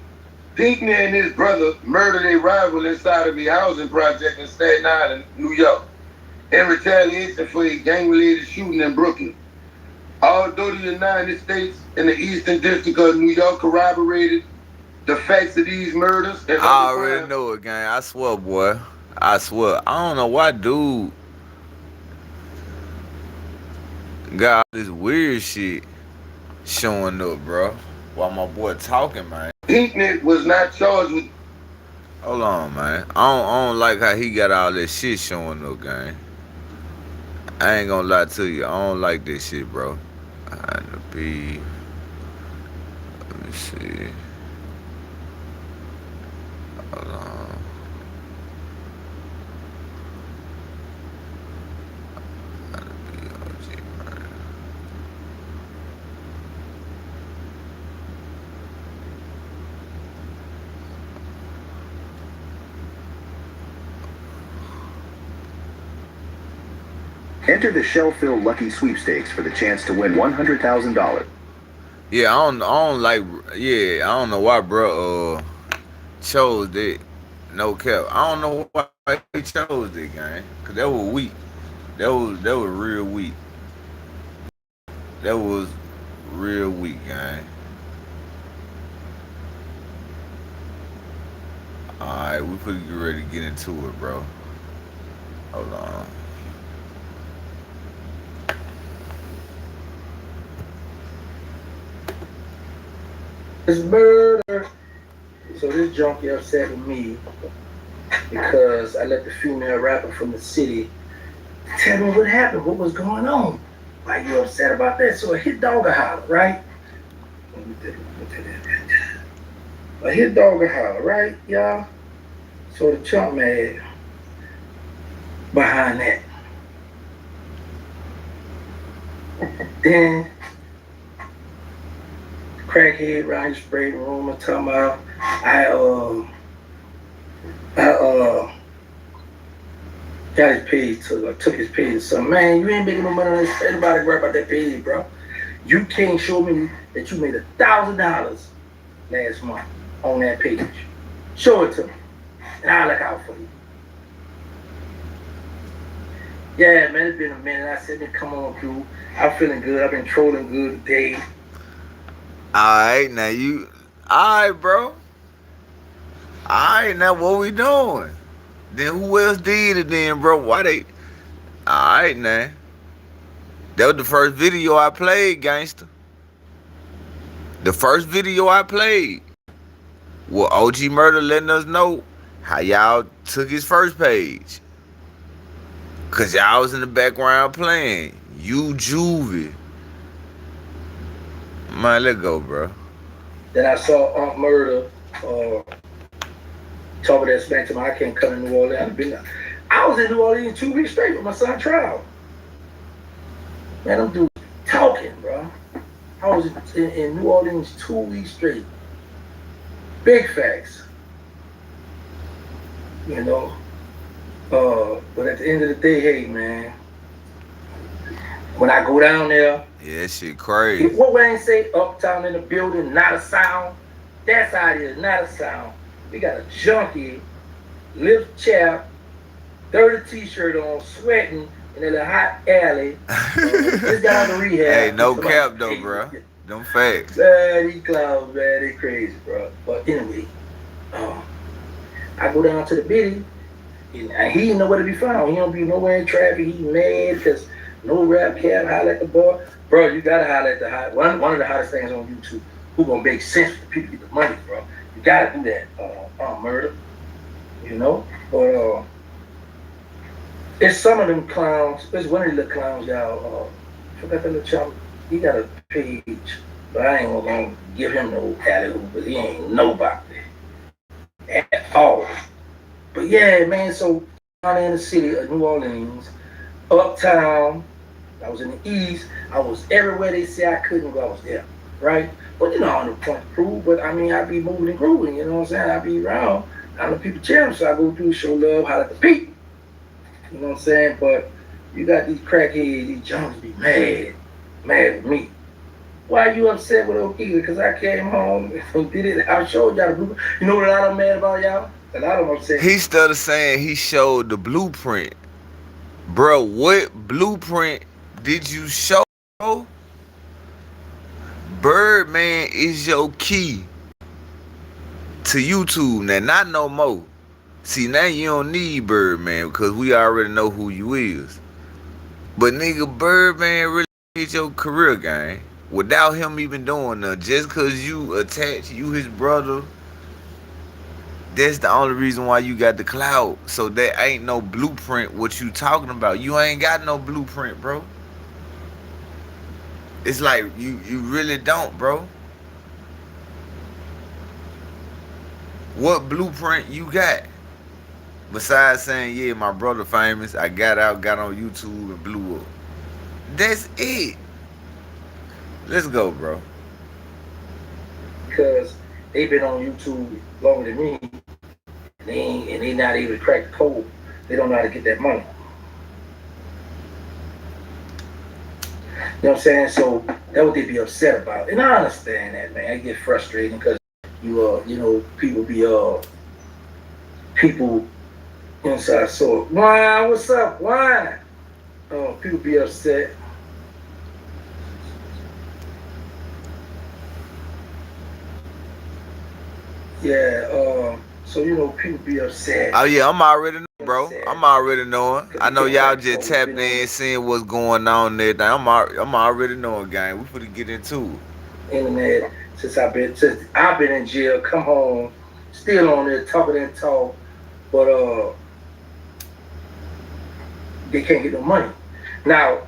Pinkney and his brother murdered a rival inside of a housing project in Staten Island, New York, in retaliation for a gang-related shooting in Brooklyn. Although the United States and the Eastern District of New York corroborated the facts of these murders, and I already know it, gang. I swear, boy. I swear. I don't know why dude got all this weird shit showing up, bro. While my boy talking, man. Pinkney was not charged with. Hold on, man. I don't like how he got all this shit showing up, gang. I ain't gonna lie to you. I don't like this shit, bro. I had to be. Let me see. Hold on. I had to be OG Murda. Enter the Shell-Fill Lucky Sweepstakes for the chance to win $100,000. Yeah, I don't like. Yeah, I don't know why, bro. Chose that. No cap. I don't know why he chose that game. Cause that was weak. That was real weak. That was real weak, gang. All right, we pretty get ready to get into it, bro. Hold on. It's murder. So this junkie upset with me because I let the female rapper from the city tell me what happened, what was going on. Why you upset about that? So I hit dog a holler, right? I hit dog a holler, right, y'all? So the chump mad behind that. Then crackhead Ryan sprayed the room and talking about I got his page took his page. So man, you ain't making no money on this. Anybody worry about that page, bro? You can't show me that you made $1,000 last month on that page. Show it to me, and I'll look out for you. Yeah, man, it's been a minute. I said, come on, dude. I'm feeling good. I've been trolling good today. Alright, now you. Alright, bro. Alright, now what we doing? Then who else did it then, bro? Why they. Alright, now. That was the first video I played, gangster. The first video I played. Well, OG Murda letting us know how y'all took his first page. Cause y'all was in the background playing. You Juvie. Man, let go, bro. Then I saw Aunt Murda talking that smack to me. I can't come to New Orleans. I was in New Orleans 2 weeks straight with my son trial. Man, them dudes talking, bro. I was in New Orleans 2 weeks straight. Big facts. You know. But at the end of the day, hey, man. When I go down there. Yeah, that shit crazy. What we ain't say? Uptown in the building, not a sound. That's how it is, not a sound. We got a junkie, lip chap, dirty t-shirt on, sweating in a little hot alley. Just got out of rehab. Hey, no cap though, bro. Them facts. Man, these clowns, man, they crazy, bro. But anyway, I go down to the biddy, and he ain't nowhere to be found. He don't be nowhere in traffic. He mad because no rap cap, holler at the boy. Bro, you gotta holler at the hot one of the hottest things on YouTube. Who gonna make sense for the people to get the money, bro? You gotta do that, Murda. You know? But it's some of them clowns, it's one of the little clowns, y'all. Forgot that little chump. He got a page, but I ain't gonna give him no alley-oop, but he ain't nobody at all. But yeah, man, so down in the city of New Orleans, uptown, I was in the east, I was everywhere they say I couldn't go, I was there, right? But you know, on the point to prove, but I mean, I be moving and grooving, you know what I'm saying? I be around, I'm the people champ, so I go through, show love, holler at the people, you know what I'm saying? But you got these crackheads, these junkies be mad with me. Why are you upset with Okita? Because I came home and did it, I showed y'all the blueprint. You know what a lot of them mad about, y'all? A lot of them upset. He started saying he showed the blueprint. Bro, what blueprint did you show? Birdman is your key to YouTube. Now, not no more. See, now you don't need Birdman because we already know who you is. But nigga, Birdman really hit your career, gang. Without him even doing nothing. Just because you attached, you his brother, that's the only reason why you got the clout. So there ain't no blueprint what you talking about. You ain't got no blueprint, bro. It's like you really don't, bro. What blueprint you got? Besides saying, yeah, my brother famous, I got out, got on YouTube and blew up. That's it. Let's go, bro. Because they've been on YouTube longer than me, and they not able to crack the code. They don't know how to get that money. You know what I'm saying? So That's what they be upset about. And I understand that, man. I get frustrated because people be people inside. So, why? What's up? Why? Oh, people be upset. Yeah, so people be upset. Oh yeah, I'm already know, bro. I'm already knowing. I know y'all just tapped in, seeing what's going on and everything. I'm already knowing, gang. We finna get into it. Internet since I've been in jail, come home, still on there talking that talk, but they can't get no money. Now,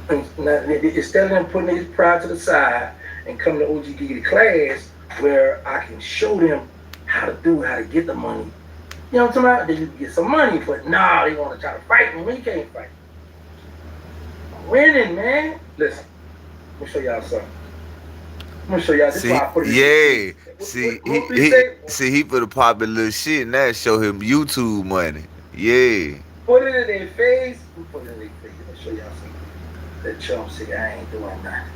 instead of them putting their pride to the side and coming to OG Giggity class where I can show them how to get the money. You know what I'm talking about? Then you can get some money, but nah, they want to try to fight me. When you can't fight. I'm winning, man. Listen, let me show y'all something. I'm gonna show y'all. This is why I put it in he put a popular little shit and that show him YouTube money. Yeah. Put it in their face. Put it in their face. I'm gonna show y'all something. That chump say I ain't doing nothing.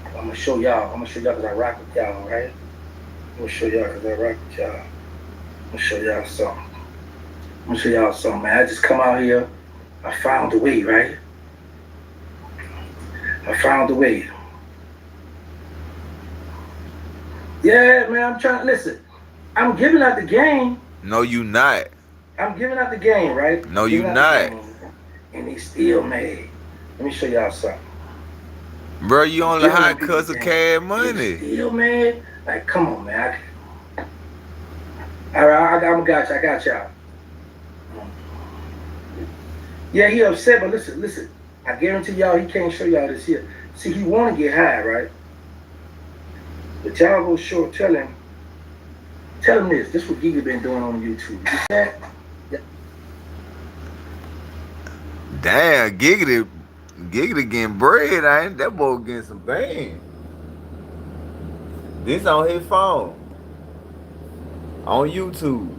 I'm gonna show y'all because I rock with y'all, right? I'm gonna show y'all because I rock with y'all. I'm gonna show y'all something. Man. I just come out here. I found a way, right? I found a way. Yeah, man, I'm trying to listen. I'm giving out the game. No, you not. I'm giving out the game, right? No, you not. And they still mad. Let me show y'all something. Bro, you only high cuz of cash money. They still mad? Like, come on, man. All right, I got y'all. Yeah, he upset, but listen. I guarantee y'all he can't show y'all this here. See, he want to get high, right? But y'all go short, tell him this. This is what Giga been doing on YouTube. You see that? Yeah. Damn, Giggity getting bread, ain't that boy getting some bang. This on his phone. On YouTube.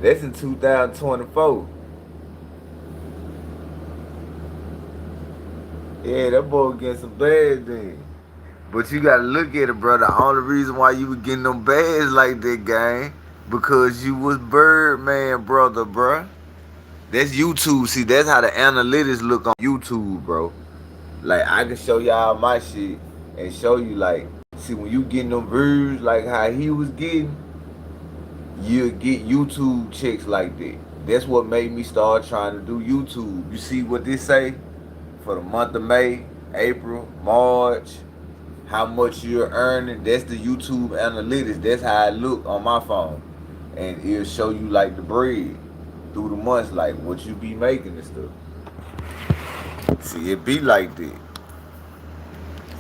That's in 2024. Yeah, that boy getting some bad things. But you gotta look at it, bro. The only reason why you was getting them bags like that, gang, because you was Birdman, brother, bro. That's YouTube. See, that's how the analytics look on YouTube, bro. Like, I can show y'all my shit and show you, like, see, when you getting them views like how he was getting, you'll get YouTube checks like that. That's what made me start trying to do YouTube. You see what this say? For the month of May, April, March, how much you're earning. That's the YouTube analytics. That's how it look on my phone. And it'll show you like the bread through the months, like what you be making and stuff. See, it be like that.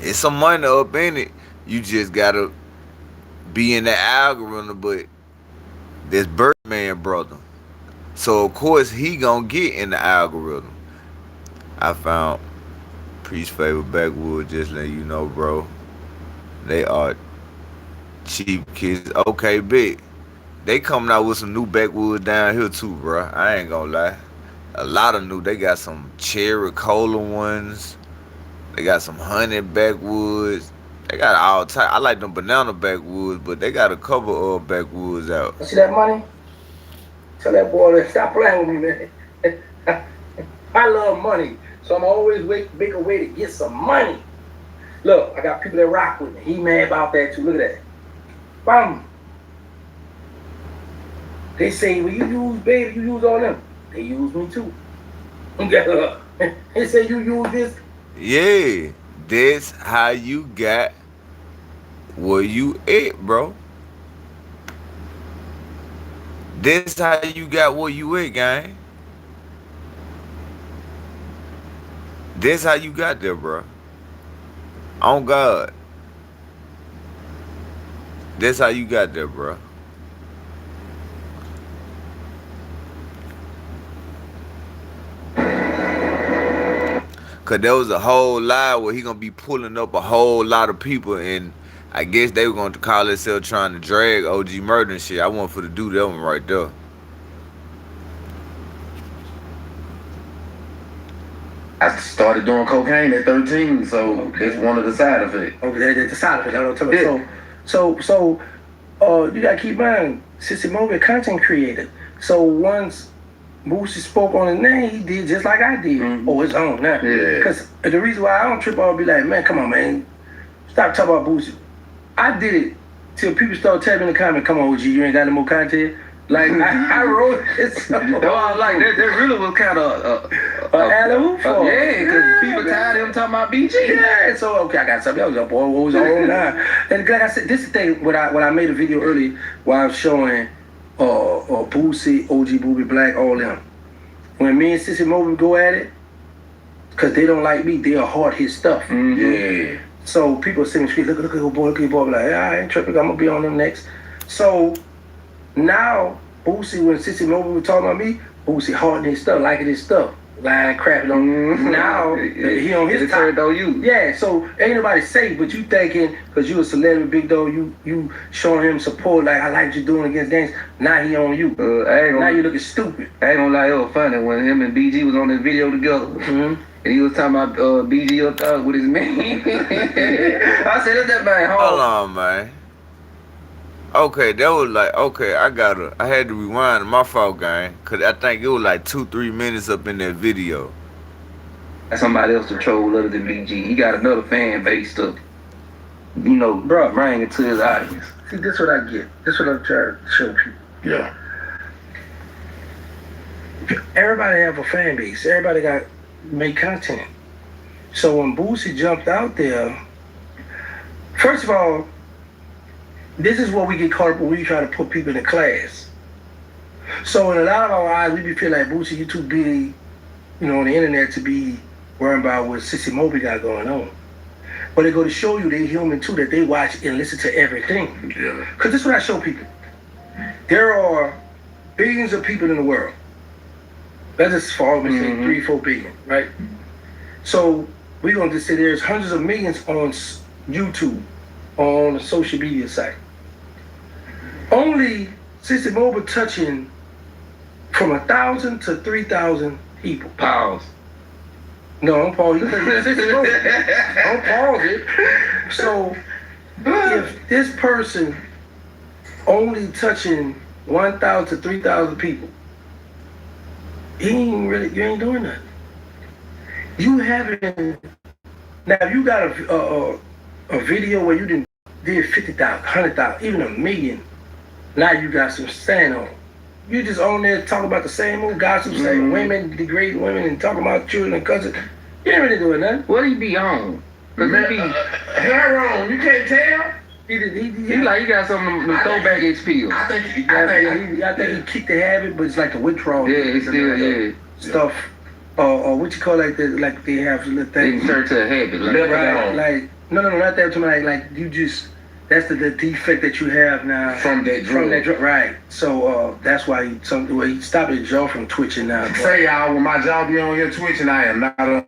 It's some money up in it. You just gotta be in the algorithm, but that's Birdman, brother. So of course he gonna get in the algorithm. I found Priest Favor Backwood, just letting you know, bro. They are cheap kids. Okay, big. They coming out with some new backwoods down here too, bro. I ain't gonna lie. A lot of new. They got some cherry cola ones. They got some honey backwoods. They got all type. I like them banana backwoods, but they got a couple of backwoods out. See that money? Tell that boy to stop playing with me, man. I love money, so I'm always make a way to get some money. Look, I got people that rock with me. He mad about that too. Look at that. Bam. They say, well, you use baby, you use all them. They use me too. They say you use this. Yeah, that's how you got where you at, bro. That's how you got where you at, gang. That's how you got there, bro. On God. That's how you got there, bro. Cause there was a whole lot where he gonna be pulling up a whole lot of people, and I guess they were gonna call themselves trying to drag OG Murda and shit. I want for to do that one right there. I started doing cocaine at 13, so that's one of the side effects. Okay, that's the side effect. That's what I'm talking about. So, you gotta keep in mind, Sissy Moby, a content creator. So once Boosie spoke on his name, he did just like I did. Oh, it's on now. Yeah. Because the reason why I don't trip, I'll be like, man, come on, man, stop talking about Boosie. I did it till people start telling me in the comment, come on, OG, you ain't got no more content. Like I wrote it. So, Like that really was kind of alley-oop for yeah, because people tired of him talking about BG. Yeah, so okay, I got something else up. Boy, what was on now? And like I said, this is the thing. When I made a video earlier, while I was showing Boosie, OG Booby Black, all them. When me and Sissy Moby go at it, cause they don't like me, they'll hard his stuff. Yeah. So people send me, look at your boy, Like, I ain't tripping, I'm gonna be on them next. So now Boosie, when Sissy Moby was talking about me, Boosie hardening his stuff, liking his stuff. Lying, crapping on. Now he on his top. Though you. Yeah, so ain't nobody safe, but you thinking because you a celebrity, big dog, you showing him support like I like what you doing against gangs. Now he on you. Now you looking stupid. I ain't gonna lie, it was funny when him and BG was on this video together. And he was talking about BG up there with his man. I said, that man hard. Hold on, man. Okay, that was like, okay, I had to rewind my fault, gang, because I think it was like 2-3 minutes up in that video. That's somebody else to troll other than BG. He got another fan base to, bring it to his audience. See, this is what I get. This is what I'm trying to show people. Yeah. Everybody have a fan base. Everybody got make content. So when Boosie jumped out there, first of all, this is what we get caught up when we try to put people in a class. So in a lot of our eyes, we be feel like, Boosie, you too big, on the internet to be worrying about what Sissy Moby got going on. But they go to show you they human too, that they watch and listen to everything. Yeah. Because this is what I show people. There are billions of people in the world. Let's just for argument's sake, 3-4 billion, right? So we're going to just say there's hundreds of millions on YouTube, on a social media site. Only Sissy Moby touching from 1,000 to 3,000 people. Pause. No, don't pause. Sissy Moby. Don't pause it. So if this person only touching 1,000 to 3,000 people, you ain't doing nothing. You haven't. Now you got a video where you did 50,000, 100,000, even a million. Now you got some saying on. You just on there talking about the same old gossip, saying women, degrading women, and talking about children and cousins. You ain't really doing nothing. What he be on? Cause he be wrong. You can't tell. He like he got something to throw back his pills. I think he kicked the habit, but it's like the withdrawal. Yeah, it's still stuff. What you call like they have the little thing. They turn to a habit. Like no, not that. Like you just. That's the defect that you have now from that drug. Right. So that's why he stopped his jaw from twitching now. Boy. Say y'all, when my jaw be on here twitching, I am not on.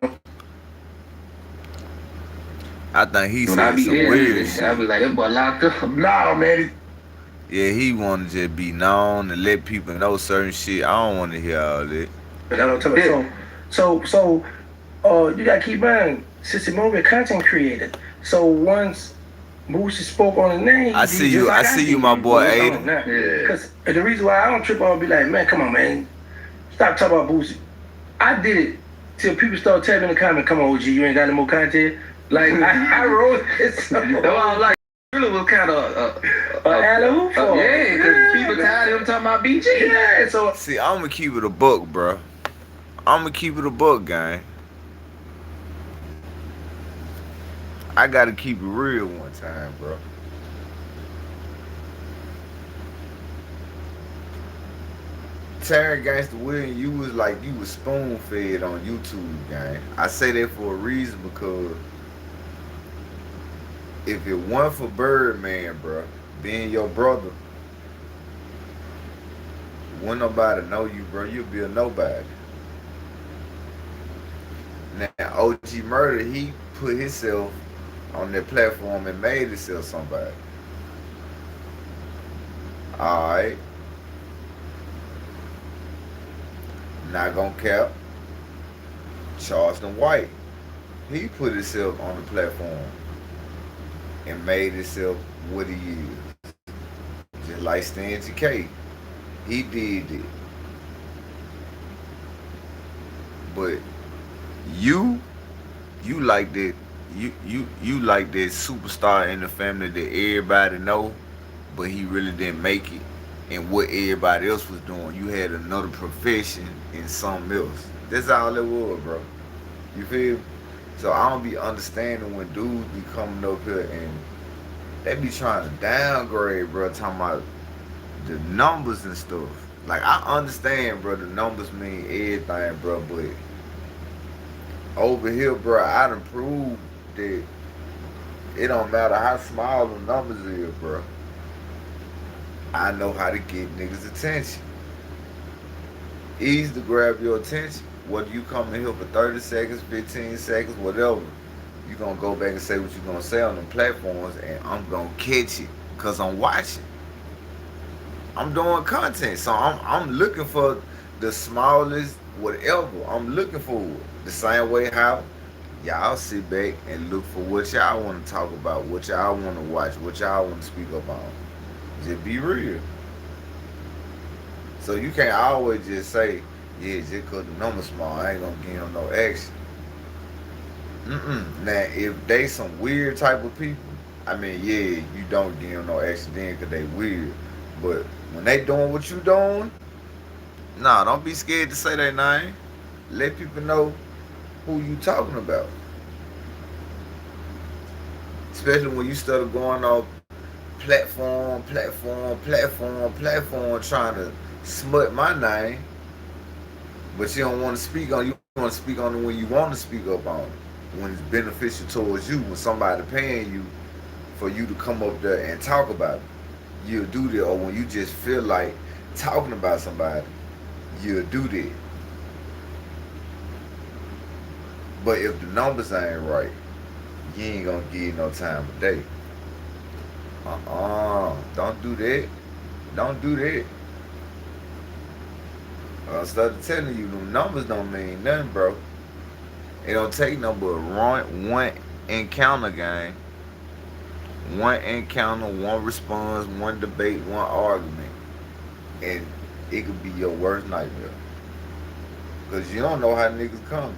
I think he said some weird shit. I be like, that boy locked up. Nah, man. Yeah, he want to just be known and let people know certain shit. I don't want to hear all that. But I don't tell you. So, you gotta keep in mind, Sissy Moby, a content creator. So once Boosie spoke on his name. I see you, my boy Aiden. Because the reason why I don't trip, I'll be like, man, come on, man, stop talking about Boosie. I did it till people start telling me in the comment, come on, OG, you ain't got no more content. Like I wrote it. So like really was kind of alley-oop for yeah, because people tired of him talking about BG. Yeah, so see, I'm gonna keep it a buck, bro. I'm gonna keep it a buck, gang. I gotta keep it real one time, bro. Terrance Gangsta, you was like you was spoon fed on YouTube, gang. I say that for a reason because if it weren't for Birdman, bro, being your brother, wouldn't nobody know you, bro. You'd be a nobody. Now, OG Murda, he put himself on that platform and made himself somebody. Alright. Not gonna cap. Charleston White, he put himself on the platform and made himself what he is. Just like Stan K. He did it. But you like that you like that superstar in the family that everybody know, but he really didn't make it. And what everybody else was doing, you had another profession in something else. That's all it was, bro. You feel me? So I don't be understanding when dudes be coming up here and they be trying to downgrade, bro, talking about the numbers and stuff. Like, I understand, bro, the numbers mean everything, bro, but over here, bro, I done proved that it don't matter how small the numbers is, bro. I know how to get niggas' attention. Easy to grab your attention. Whether you come in here for 30 seconds, 15 seconds, whatever, you gonna go back and say what you gonna say on them platforms, and I'm gonna catch it, cause I'm watching. I'm doing content, so I'm looking for the smallest whatever. I'm looking for it. The same way how y'all sit back and look for what y'all want to talk about, what y'all want to watch, what y'all want to speak up on. Just be real. So you can't always just say, yeah, just because the number's small, I ain't gonna give them no action. Now, if they some weird type of people, I mean, yeah, you don't give them no action then because they weird. But when they doing what you doing, nah, don't be scared to say their name. Let people know who you talking about. Especially when you start going off platform, trying to smut my name, but you don't want to speak on. You want to speak on it when you want to speak up on it, when it's beneficial towards you, when somebody paying you for you to come up there and talk about it. You'll do that, or when you just feel like talking about somebody, you'll do that. But if the numbers ain't right, you ain't gonna give no time of day. Don't do that. Don't do that. I started telling you, the numbers don't mean nothing, bro. It don't take no but one encounter, gang. One encounter, one response, one debate, one argument, and it could be your worst nightmare. Because you don't know how niggas coming.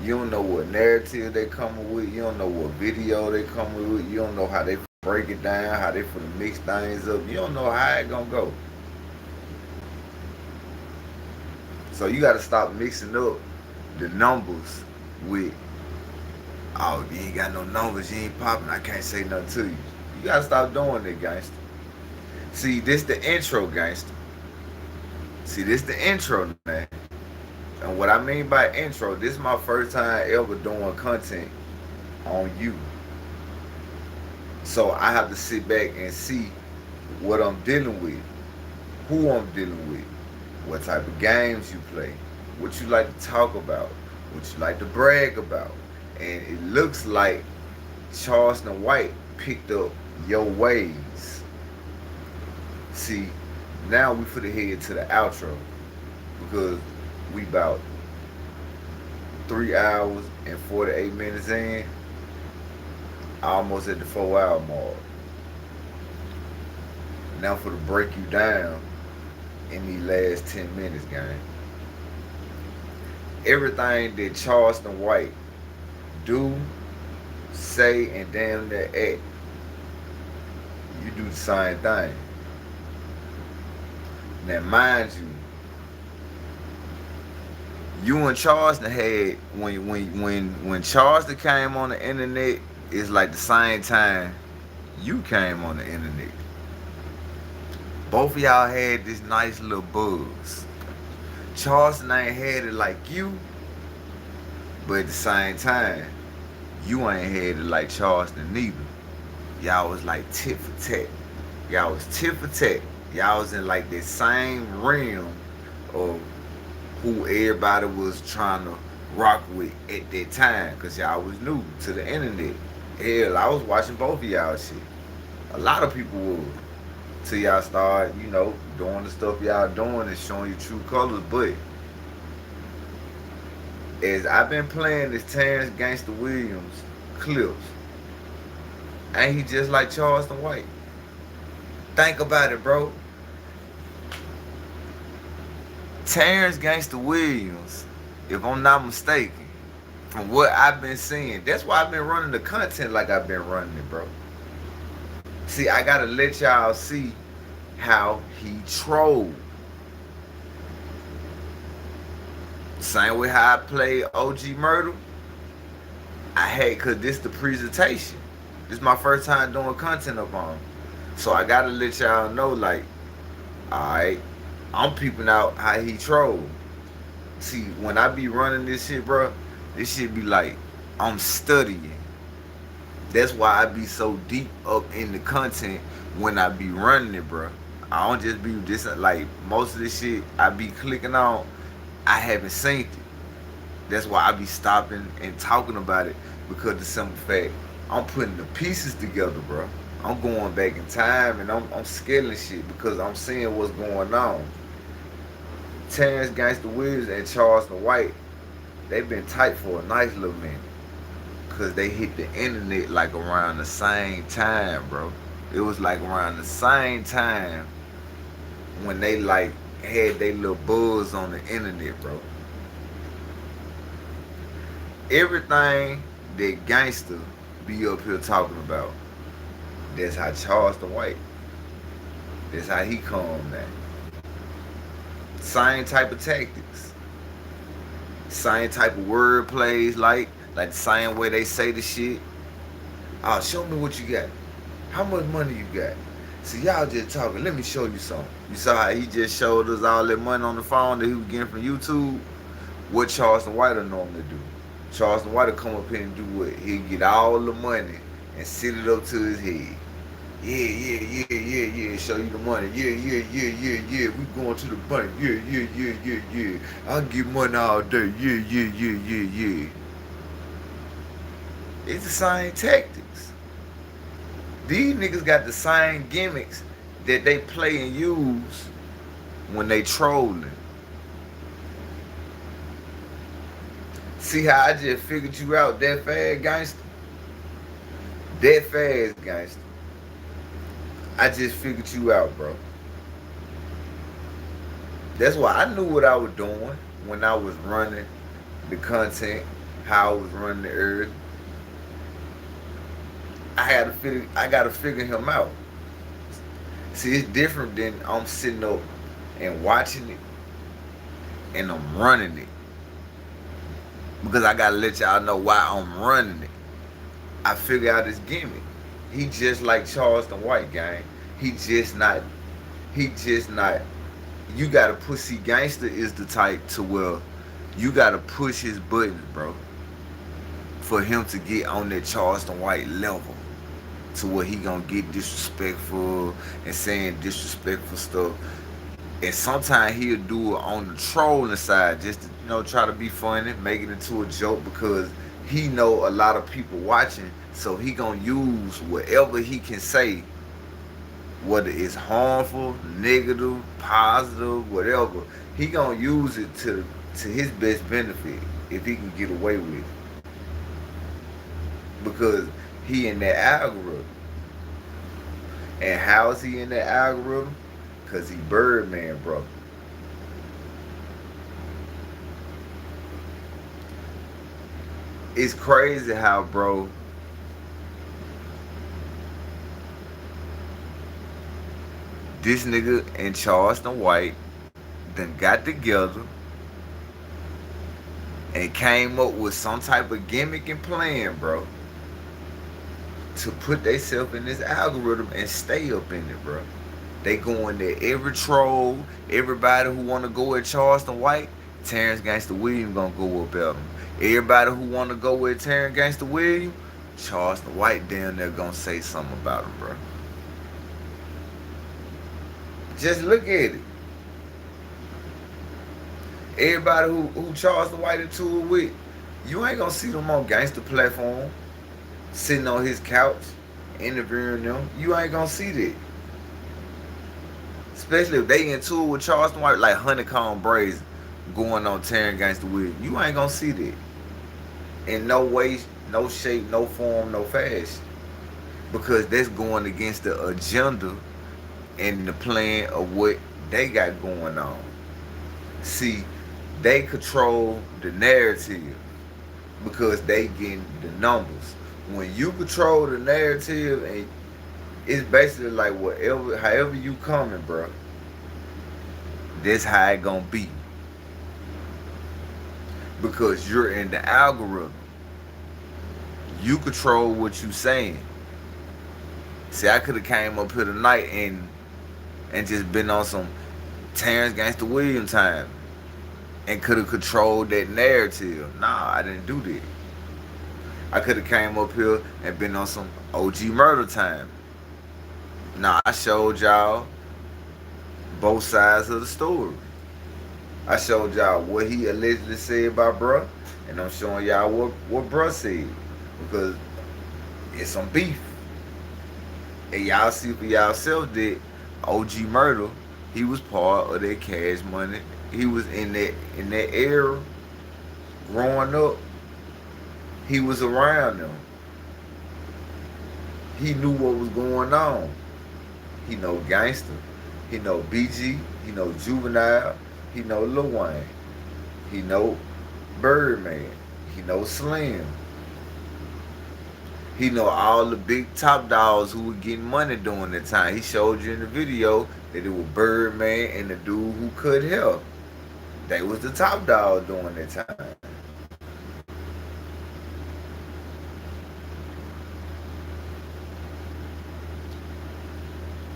You don't know what narrative they coming with. You don't know what video they coming with. You don't know how they break it down, how they finna mix things up. You don't know how it gonna go. So you gotta stop mixing up the numbers with, oh, you ain't got no numbers, you ain't popping, I can't say nothing to you. You gotta stop doing that, gangster. See, this the intro, gangster. See, this the intro, man. And what I mean by intro, this is my first time ever doing content on you. So I have to sit back and see what I'm dealing with, who I'm dealing with, what type of games you play, what you like to talk about, what you like to brag about. And it looks like Charleston White picked up your ways. See, now we finna head to the outro, because we about 3 hours and 48 minutes in, almost at the 4-hour mark. Now for to break you down in these last 10 minutes, gang. Everything that Charleston White do, say, and damn near act, you do the same thing. Now mind you, you and Charleston had, when Charleston came on the internet, it's like the same time you came on the internet. Both of y'all had this nice little buzz. Charleston ain't had it like you, but at the same time, you ain't had it like Charleston neither. Y'all was like tit for tat. Y'all was tit for tat. Y'all was in like the same realm of who everybody was trying to rock with at that time, because y'all was new to the internet. Hell, I was watching both of y'all shit. A lot of people would. Till y'all start, doing the stuff y'all doing and showing your true colors. But is I've been playing this Terrance Gangsta Williams clips. Ain't he just like Charleston White? Think about it, bro. Terrance Gangsta Williams, if I'm not mistaken, from what I've been seeing, that's why I've been running the content like I've been running it, bro. See, I gotta let y'all see how he trolled. Same way how I played OG Murda. I had, cause this the presentation. This is my first time doing content up on. So I gotta let y'all know, like, alright, I'm peeping out how he trolled. See, when I be running this shit, bro, this shit be like, I'm studying. That's why I be so deep up in the content when I be running it, bro. I don't just be this, like, most of this shit I be clicking on, I haven't seen it. That's why I be stopping and talking about it, because the simple fact, I'm putting the pieces together, bro. I'm going back in time and I'm scaling shit because I'm seeing what's going on. Terrance Gangsta Williams and Charleston White, they've been tight for a nice little minute, because they hit the internet like around the same time, bro. It was like around the same time when they like had their little buzz on the internet, bro. Everything that gangster be up here talking about, that's how Charleston White, that's how he come now. Same type of tactics, same type of word plays, like the same way they say the shit. Oh, show me what you got. How much money you got? See, y'all just talking. Let me show you something. You saw how he just showed us all that money on the phone that he was getting from YouTube? What Charleston White will normally do. Charleston White will come up here and do what? He'll get all the money and sit it up to his head. Yeah. Show you the money. Yeah. We going to the bank. Yeah. I get money all day. Yeah. It's the same tactics. These niggas got the same gimmicks that they play and use when they trolling. See how I just figured you out that fast, gangster? That fast, gangster. I just figured you out, bro. That's why I knew what I was doing when I was running the content, how I was running the earth. I gotta figure him out. See, it's different than I'm sitting up and watching it and I'm running it. Because I gotta let y'all know why I'm running it. I figure out his gimmick. He just like Charleston White, gang. He just not. You gotta push. See, gangster is the type to where you gotta push his buttons, bro, for him to get on that Charleston White level, to where he gonna get disrespectful and saying disrespectful stuff. And sometimes he'll do it on the trolling side, just to, try to be funny, make it into a joke, because he know a lot of people watching, so he gonna use whatever he can say, whether it's harmful, negative, positive, whatever. He gonna use it to his best benefit if he can get away with it, because he in that algorithm. And how is he in that algorithm? Because he Birdman, bro. It's crazy how, bro, this nigga and Charleston White done got together and came up with some type of gimmick and plan, bro, to put themselves in this algorithm and stay up in it, bro. They going there, every troll, everybody who want to go at Charleston White, Terrance Gangsta Williams gonna go up at him. Everybody who want to go with Terrance Gangsta Williams, Charleston White down there gonna say something about him, bro. Just look at it. Everybody who Charleston White into it with, you ain't gonna see them on gangster platform, sitting on his couch, interviewing them. You ain't gonna see that. Especially if they into it with Charleston White, like Honeycomb Brazen. going on Terrance Gangsta Williams. You ain't gonna see that in no way, no shape, no form, no fashion, because that's going against the agenda and the plan of what they got going on. See, they control the narrative because they getting the numbers. When you control the narrative, and it's basically like whatever, however you coming, bro, that's how it gonna be. Because you're in the algorithm. You control what you saying. See, I could have came up here tonight and just been on some Terrance Gangsta Williams time and could have controlled that narrative. Nah, I didn't do that. I could have came up here and been on some OG Murda time. Nah, I showed y'all both sides of the story. I showed y'all what he allegedly said about bruh, and I'm showing y'all what bruh said, because it's some beef. And y'all see for yourself that OG Murda, he was part of that Cash Money. He was in that era growing up. He was around them. He knew what was going on. He know Gangsta. He know BG. He know Juvenile. He know Lil Wayne. He know Birdman. He know Slim. He know all the big top dogs who were getting money during that time. He showed you in the video that it was Birdman and the dude who cut hair. They was the top dogs during that time.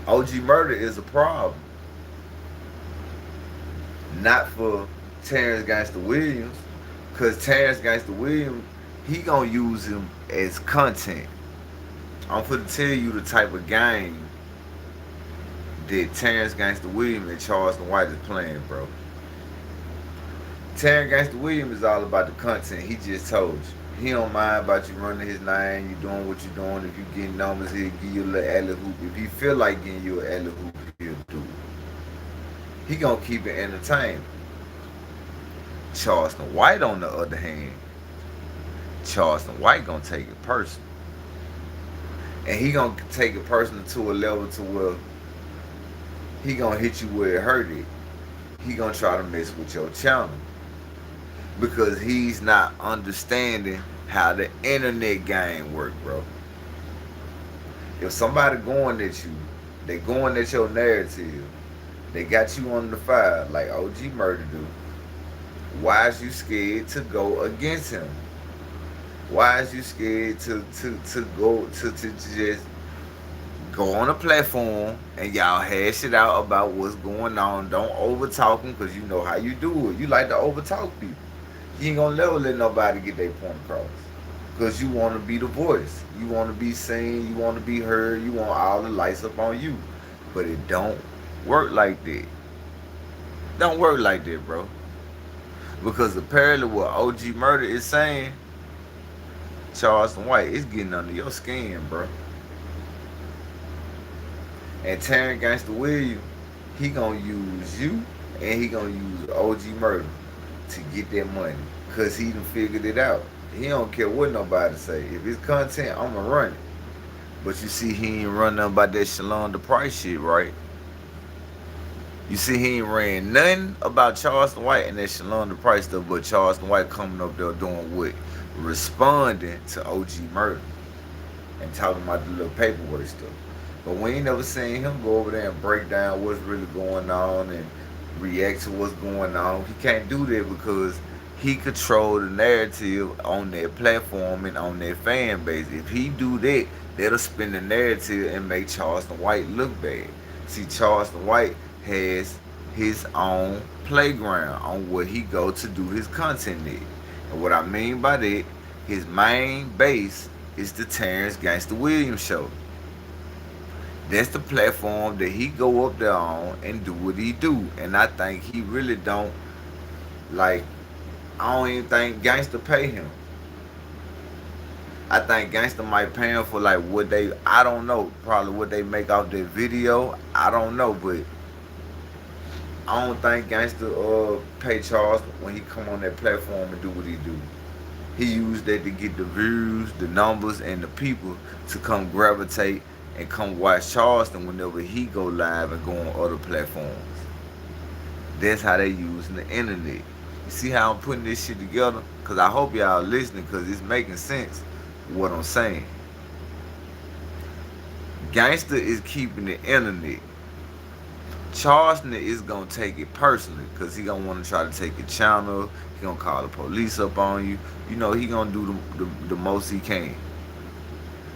OG Murda is a problem. Not for Terrance Gangsta Williams, because Terrance Gangsta Williams, he gonna use him as content. I'm finna tell you the type of game that Terrance Gangsta Williams and Charleston White is playing, bro. Terrance Gangsta Williams is all about the content. He just told you. He don't mind about you running his name, you doing what you doing. If you getting numbers, he'll give you a little alley hoop. If he feel like getting you an alley hoop, he'll do it. He gonna keep it entertaining. Charleston White, on the other hand, Charleston White gonna take it personal. And he gonna take it personal to a level to where he gonna hit you where it hurt it. He gonna try to mess with your channel. Because he's not understanding how the internet game work, bro. If somebody going at you, they going at your narrative, they got you on the fire like OG Murda do, why is you scared to go against him? Why is you scared to just go on a platform and y'all hash it out about what's going on? Don't over talk them, because you know how you do it. You like to over talk people. You ain't gonna never let nobody get their point across, because you want to be the voice. You want to be seen. You want to be heard. You want all the lights up on you. But it don't work like that. Don't work like that, bro. Because apparently what OG Murda is saying, Charleston White, is getting under your skin, bro. And Terrance Gangsta Williams, he gonna use you and he gonna use OG Murda to get that money, because he done figured it out. He don't care what nobody say. If it's content, I'ma run it. But you see, he ain't run nothing about that Shalon the Price shit, right? You see, he ain't ran nothing about Charleston White and that Shalon the Price stuff, but Charleston White coming up there doing what? Responding to OG Murda and talking about the little paperwork stuff. But we ain't never seen him go over there and break down what's really going on and react to what's going on. He can't do that because he control the narrative on their platform and on their fan base. If he do that, that'll spin the narrative and make Charleston White look bad. See, Charleston White has his own playground on where he go to do his content at. And what I mean by that, his main base is the Terrance Gangsta Williams show. That's the platform that he go up there on and do what he do. And I think he really don't, like, I don't even think Gangsta pay him. I think Gangsta might pay him for like what they, I don't know, probably what they make off their video. I don't know, but I don't think Gangsta pay Charles when he come on that platform and do what he do. He used that to get the views, the numbers, and the people to come gravitate and come watch Charleston whenever he go live and go on other platforms. That's how they using the internet. You see how I'm putting this shit together? Cause I hope y'all listening, cause it's making sense what I'm saying. Gangsta is keeping the internet. Charleston is gonna take it personally, cause he gonna want to try to take your channel. He gonna call the police up on you. You know he gonna do the most he can.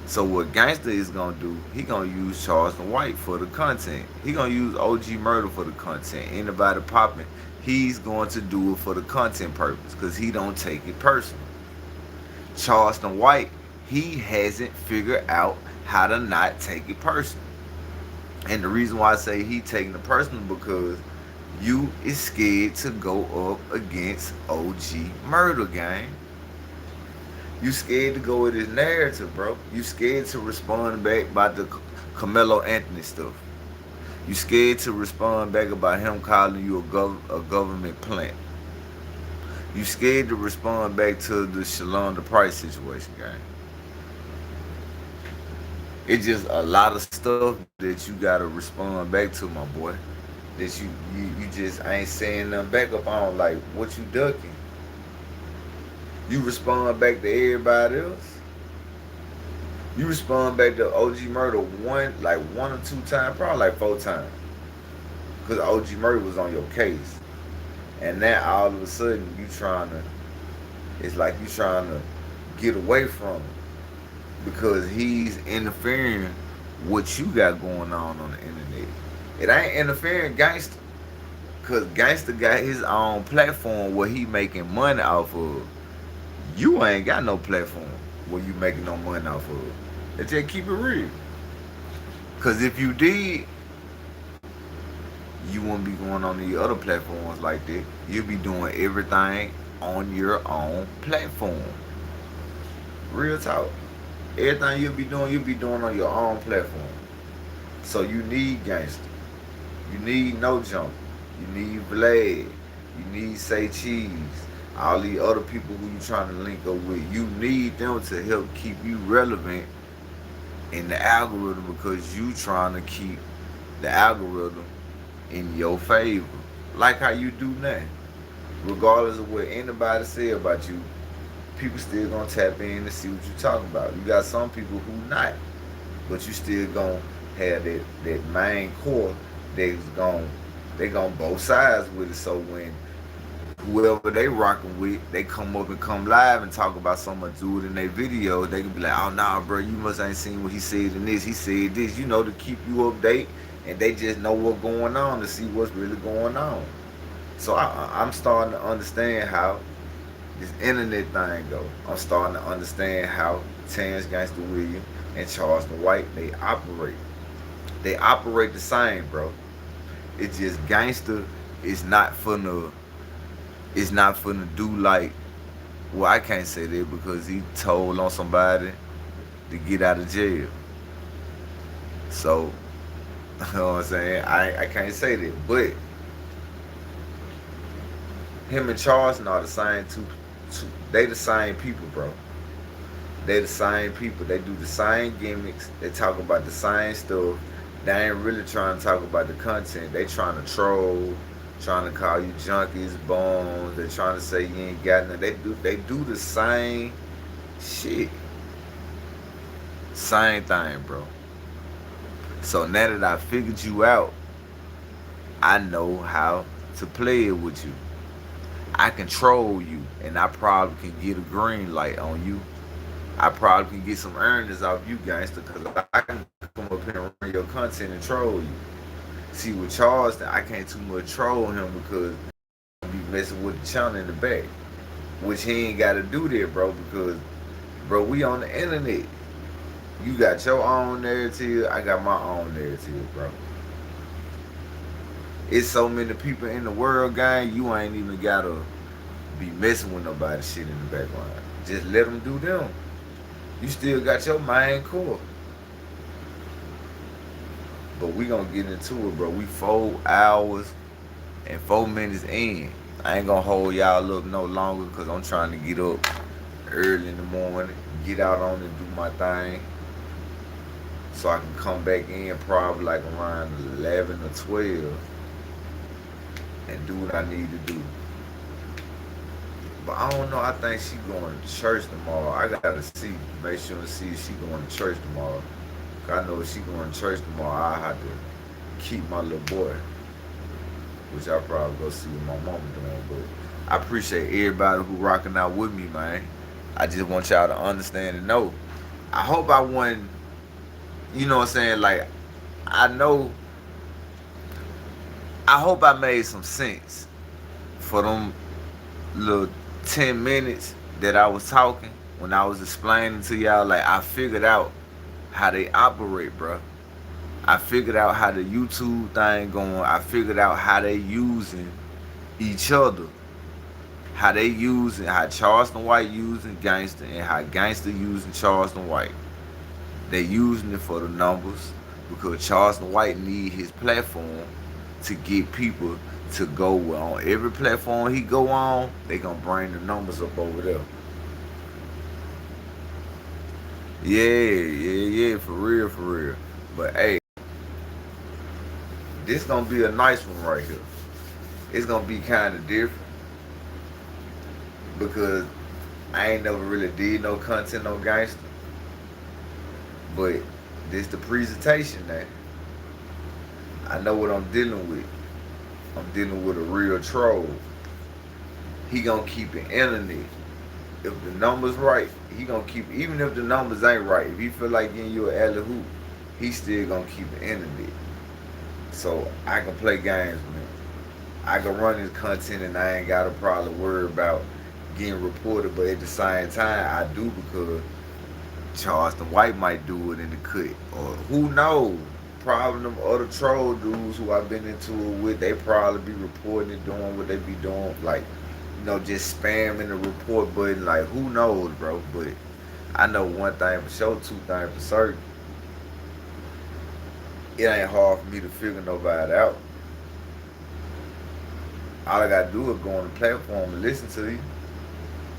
So what Gangsta is gonna do? He gonna use Charleston White for the content. He gonna use OG Murda for the content. Anybody popping, he's going to do it for the content purpose, cause he don't take it personal. Charleston White, he hasn't figured out how to not take it personal. And the reason why I say he taking it personal because you is scared to go up against OG Murda, gang. You scared to go with his narrative, bro. You scared to respond back about the Carmelo Anthony stuff. You scared to respond back about him calling you a government plant. You scared to respond back to the Shalonda Price situation, gang. It's just a lot of stuff that you gotta respond back to, my boy. That you just ain't saying nothing back up on. Like, what you ducking? You respond back to everybody else. You respond back to OG Murda one or two times, probably like 4 times. Cause OG Murda was on your case. And now all of a sudden it's like you trying to get away from him. Because he's interfering what you got going on the internet. It ain't interfering Gangsta. Cause Gangsta got his own platform where he making money off of. You ain't got no platform where you making no money off of. Let's just keep it real. Cause if you did, you wouldn't be going on the other platforms like that. You'll be doing everything on your own platform. Real talk. Everything you'll be doing on your own platform. So you need Gangsta. You need No Jump. You need Vlad. You need Say Cheese. All these other people who you trying to link up with. You need them to help keep you relevant in the algorithm because you trying to keep the algorithm in your favor. Like how you do now. Regardless of what anybody say about you, people still gonna tap in to see what you talking about. You got some people who not, but you still gonna have that main core they gonna both sides with it. So when whoever they rocking with, they come up and come live and talk about some dude in their video, they can be like, oh nah bro, you must ain't seen what he said in this, he said this, you know, to keep you update, and they just know what's going on to see what's really going on. So I'm starting to understand how this internet thing go. I'm starting to understand how Terrance Gangsta Williams and Charleston White, they operate. They operate the same, bro. It's just Gangsta is not finna do like, well, I can't say that because he told on somebody to get out of jail. So, you know what I'm saying? I can't say that. But him and Charleston are the same two. They the same people, bro. They the same people. They do the same gimmicks. They talk about the same stuff. They ain't really trying to talk about the content. They trying to troll, trying to call you junkies, bones. They trying to say you ain't got nothing. They do the same shit. Same thing, bro. So now that I figured you out, I know how to play it with you. I control you, and I probably can get a green light on you. I probably can get some earnings off you, gangster, because I can come up here and run your content and troll you. See, with Charleston, I can't too much troll him because he be messing with the channel in the back, which he ain't got to do that, bro, because, bro, we on the internet. You got your own narrative, I got my own narrative, bro. It's so many people in the world, gang, you ain't even gotta be messing with nobody shit in the background. Just let them do them. You still got your main core. But we gonna get into it, bro. We 4 hours and 4 minutes in. I ain't gonna hold y'all up no longer because I'm trying to get up early in the morning, get out on and do my thing, so I can come back in probably like around 11 or 12 and do what I need to do. But I don't know. I think she going to church tomorrow. I gotta see, make sure and see if she going to church tomorrow. 'Cause I know if she going to church tomorrow, I have to keep my little boy, which I probably go see what my mama doing. But I appreciate everybody who rocking out with me, man. I just want y'all to understand and know. I hope I wasn't, you know what I'm saying? Like, I know. I hope I made some sense for them little 10 minutes that I was talking when I was explaining to y'all. Like, I figured out how they operate, bro. I figured out how the YouTube thing going. I figured out how they using each other. How they using, how Charleston White using Gangsta and how Gangsta using Charleston White. They using it for the numbers because Charleston White need his platform to get people to go on every platform he go on. They gonna bring the numbers up over there. Yeah, for real, for real. But hey, this gonna be a nice one right here. It's gonna be kind of different because I ain't never really did no content on Gangsta. But this the presentation now. I know what I'm dealing with. I'm dealing with a real troll. He gonna keep it internet. If the numbers right, he gonna keep, even if the numbers ain't right, if he feel like getting you an alley hoop, he still gonna keep it internet. So I can play games with him. I can run his content and I ain't gotta probably worry about getting reported, but at the same time I do because Charleston White might do it in the cut. Or who knows? Probably them other troll dudes who I've been into it with, they probably be reporting it, doing what they be doing, like, you know, just spamming the report button. Like, who knows, bro? But I know one thing for sure, two things for certain. It ain't hard for me to figure nobody out. All I gotta do is go on the platform and listen to you.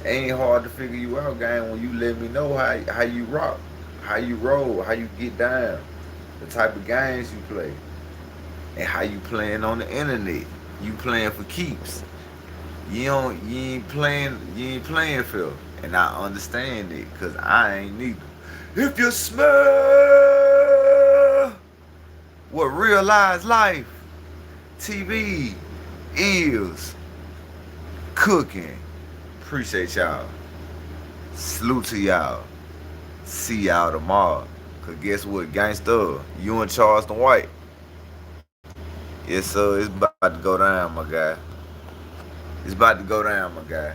It ain't hard to figure you out, gang, when you let me know how you rock, how you roll, how you get down, the type of games you play, and how you playing on the internet. You playing for keeps. You ain't playing fair. And I understand it, cause I ain't neither. If you smell what realized life TV is cooking. Appreciate y'all. Salute to y'all. See y'all tomorrow. Cause guess what, Gangsta? You and Charleston White. Yes, sir. It's about to go down, my guy. It's about to go down, my guy.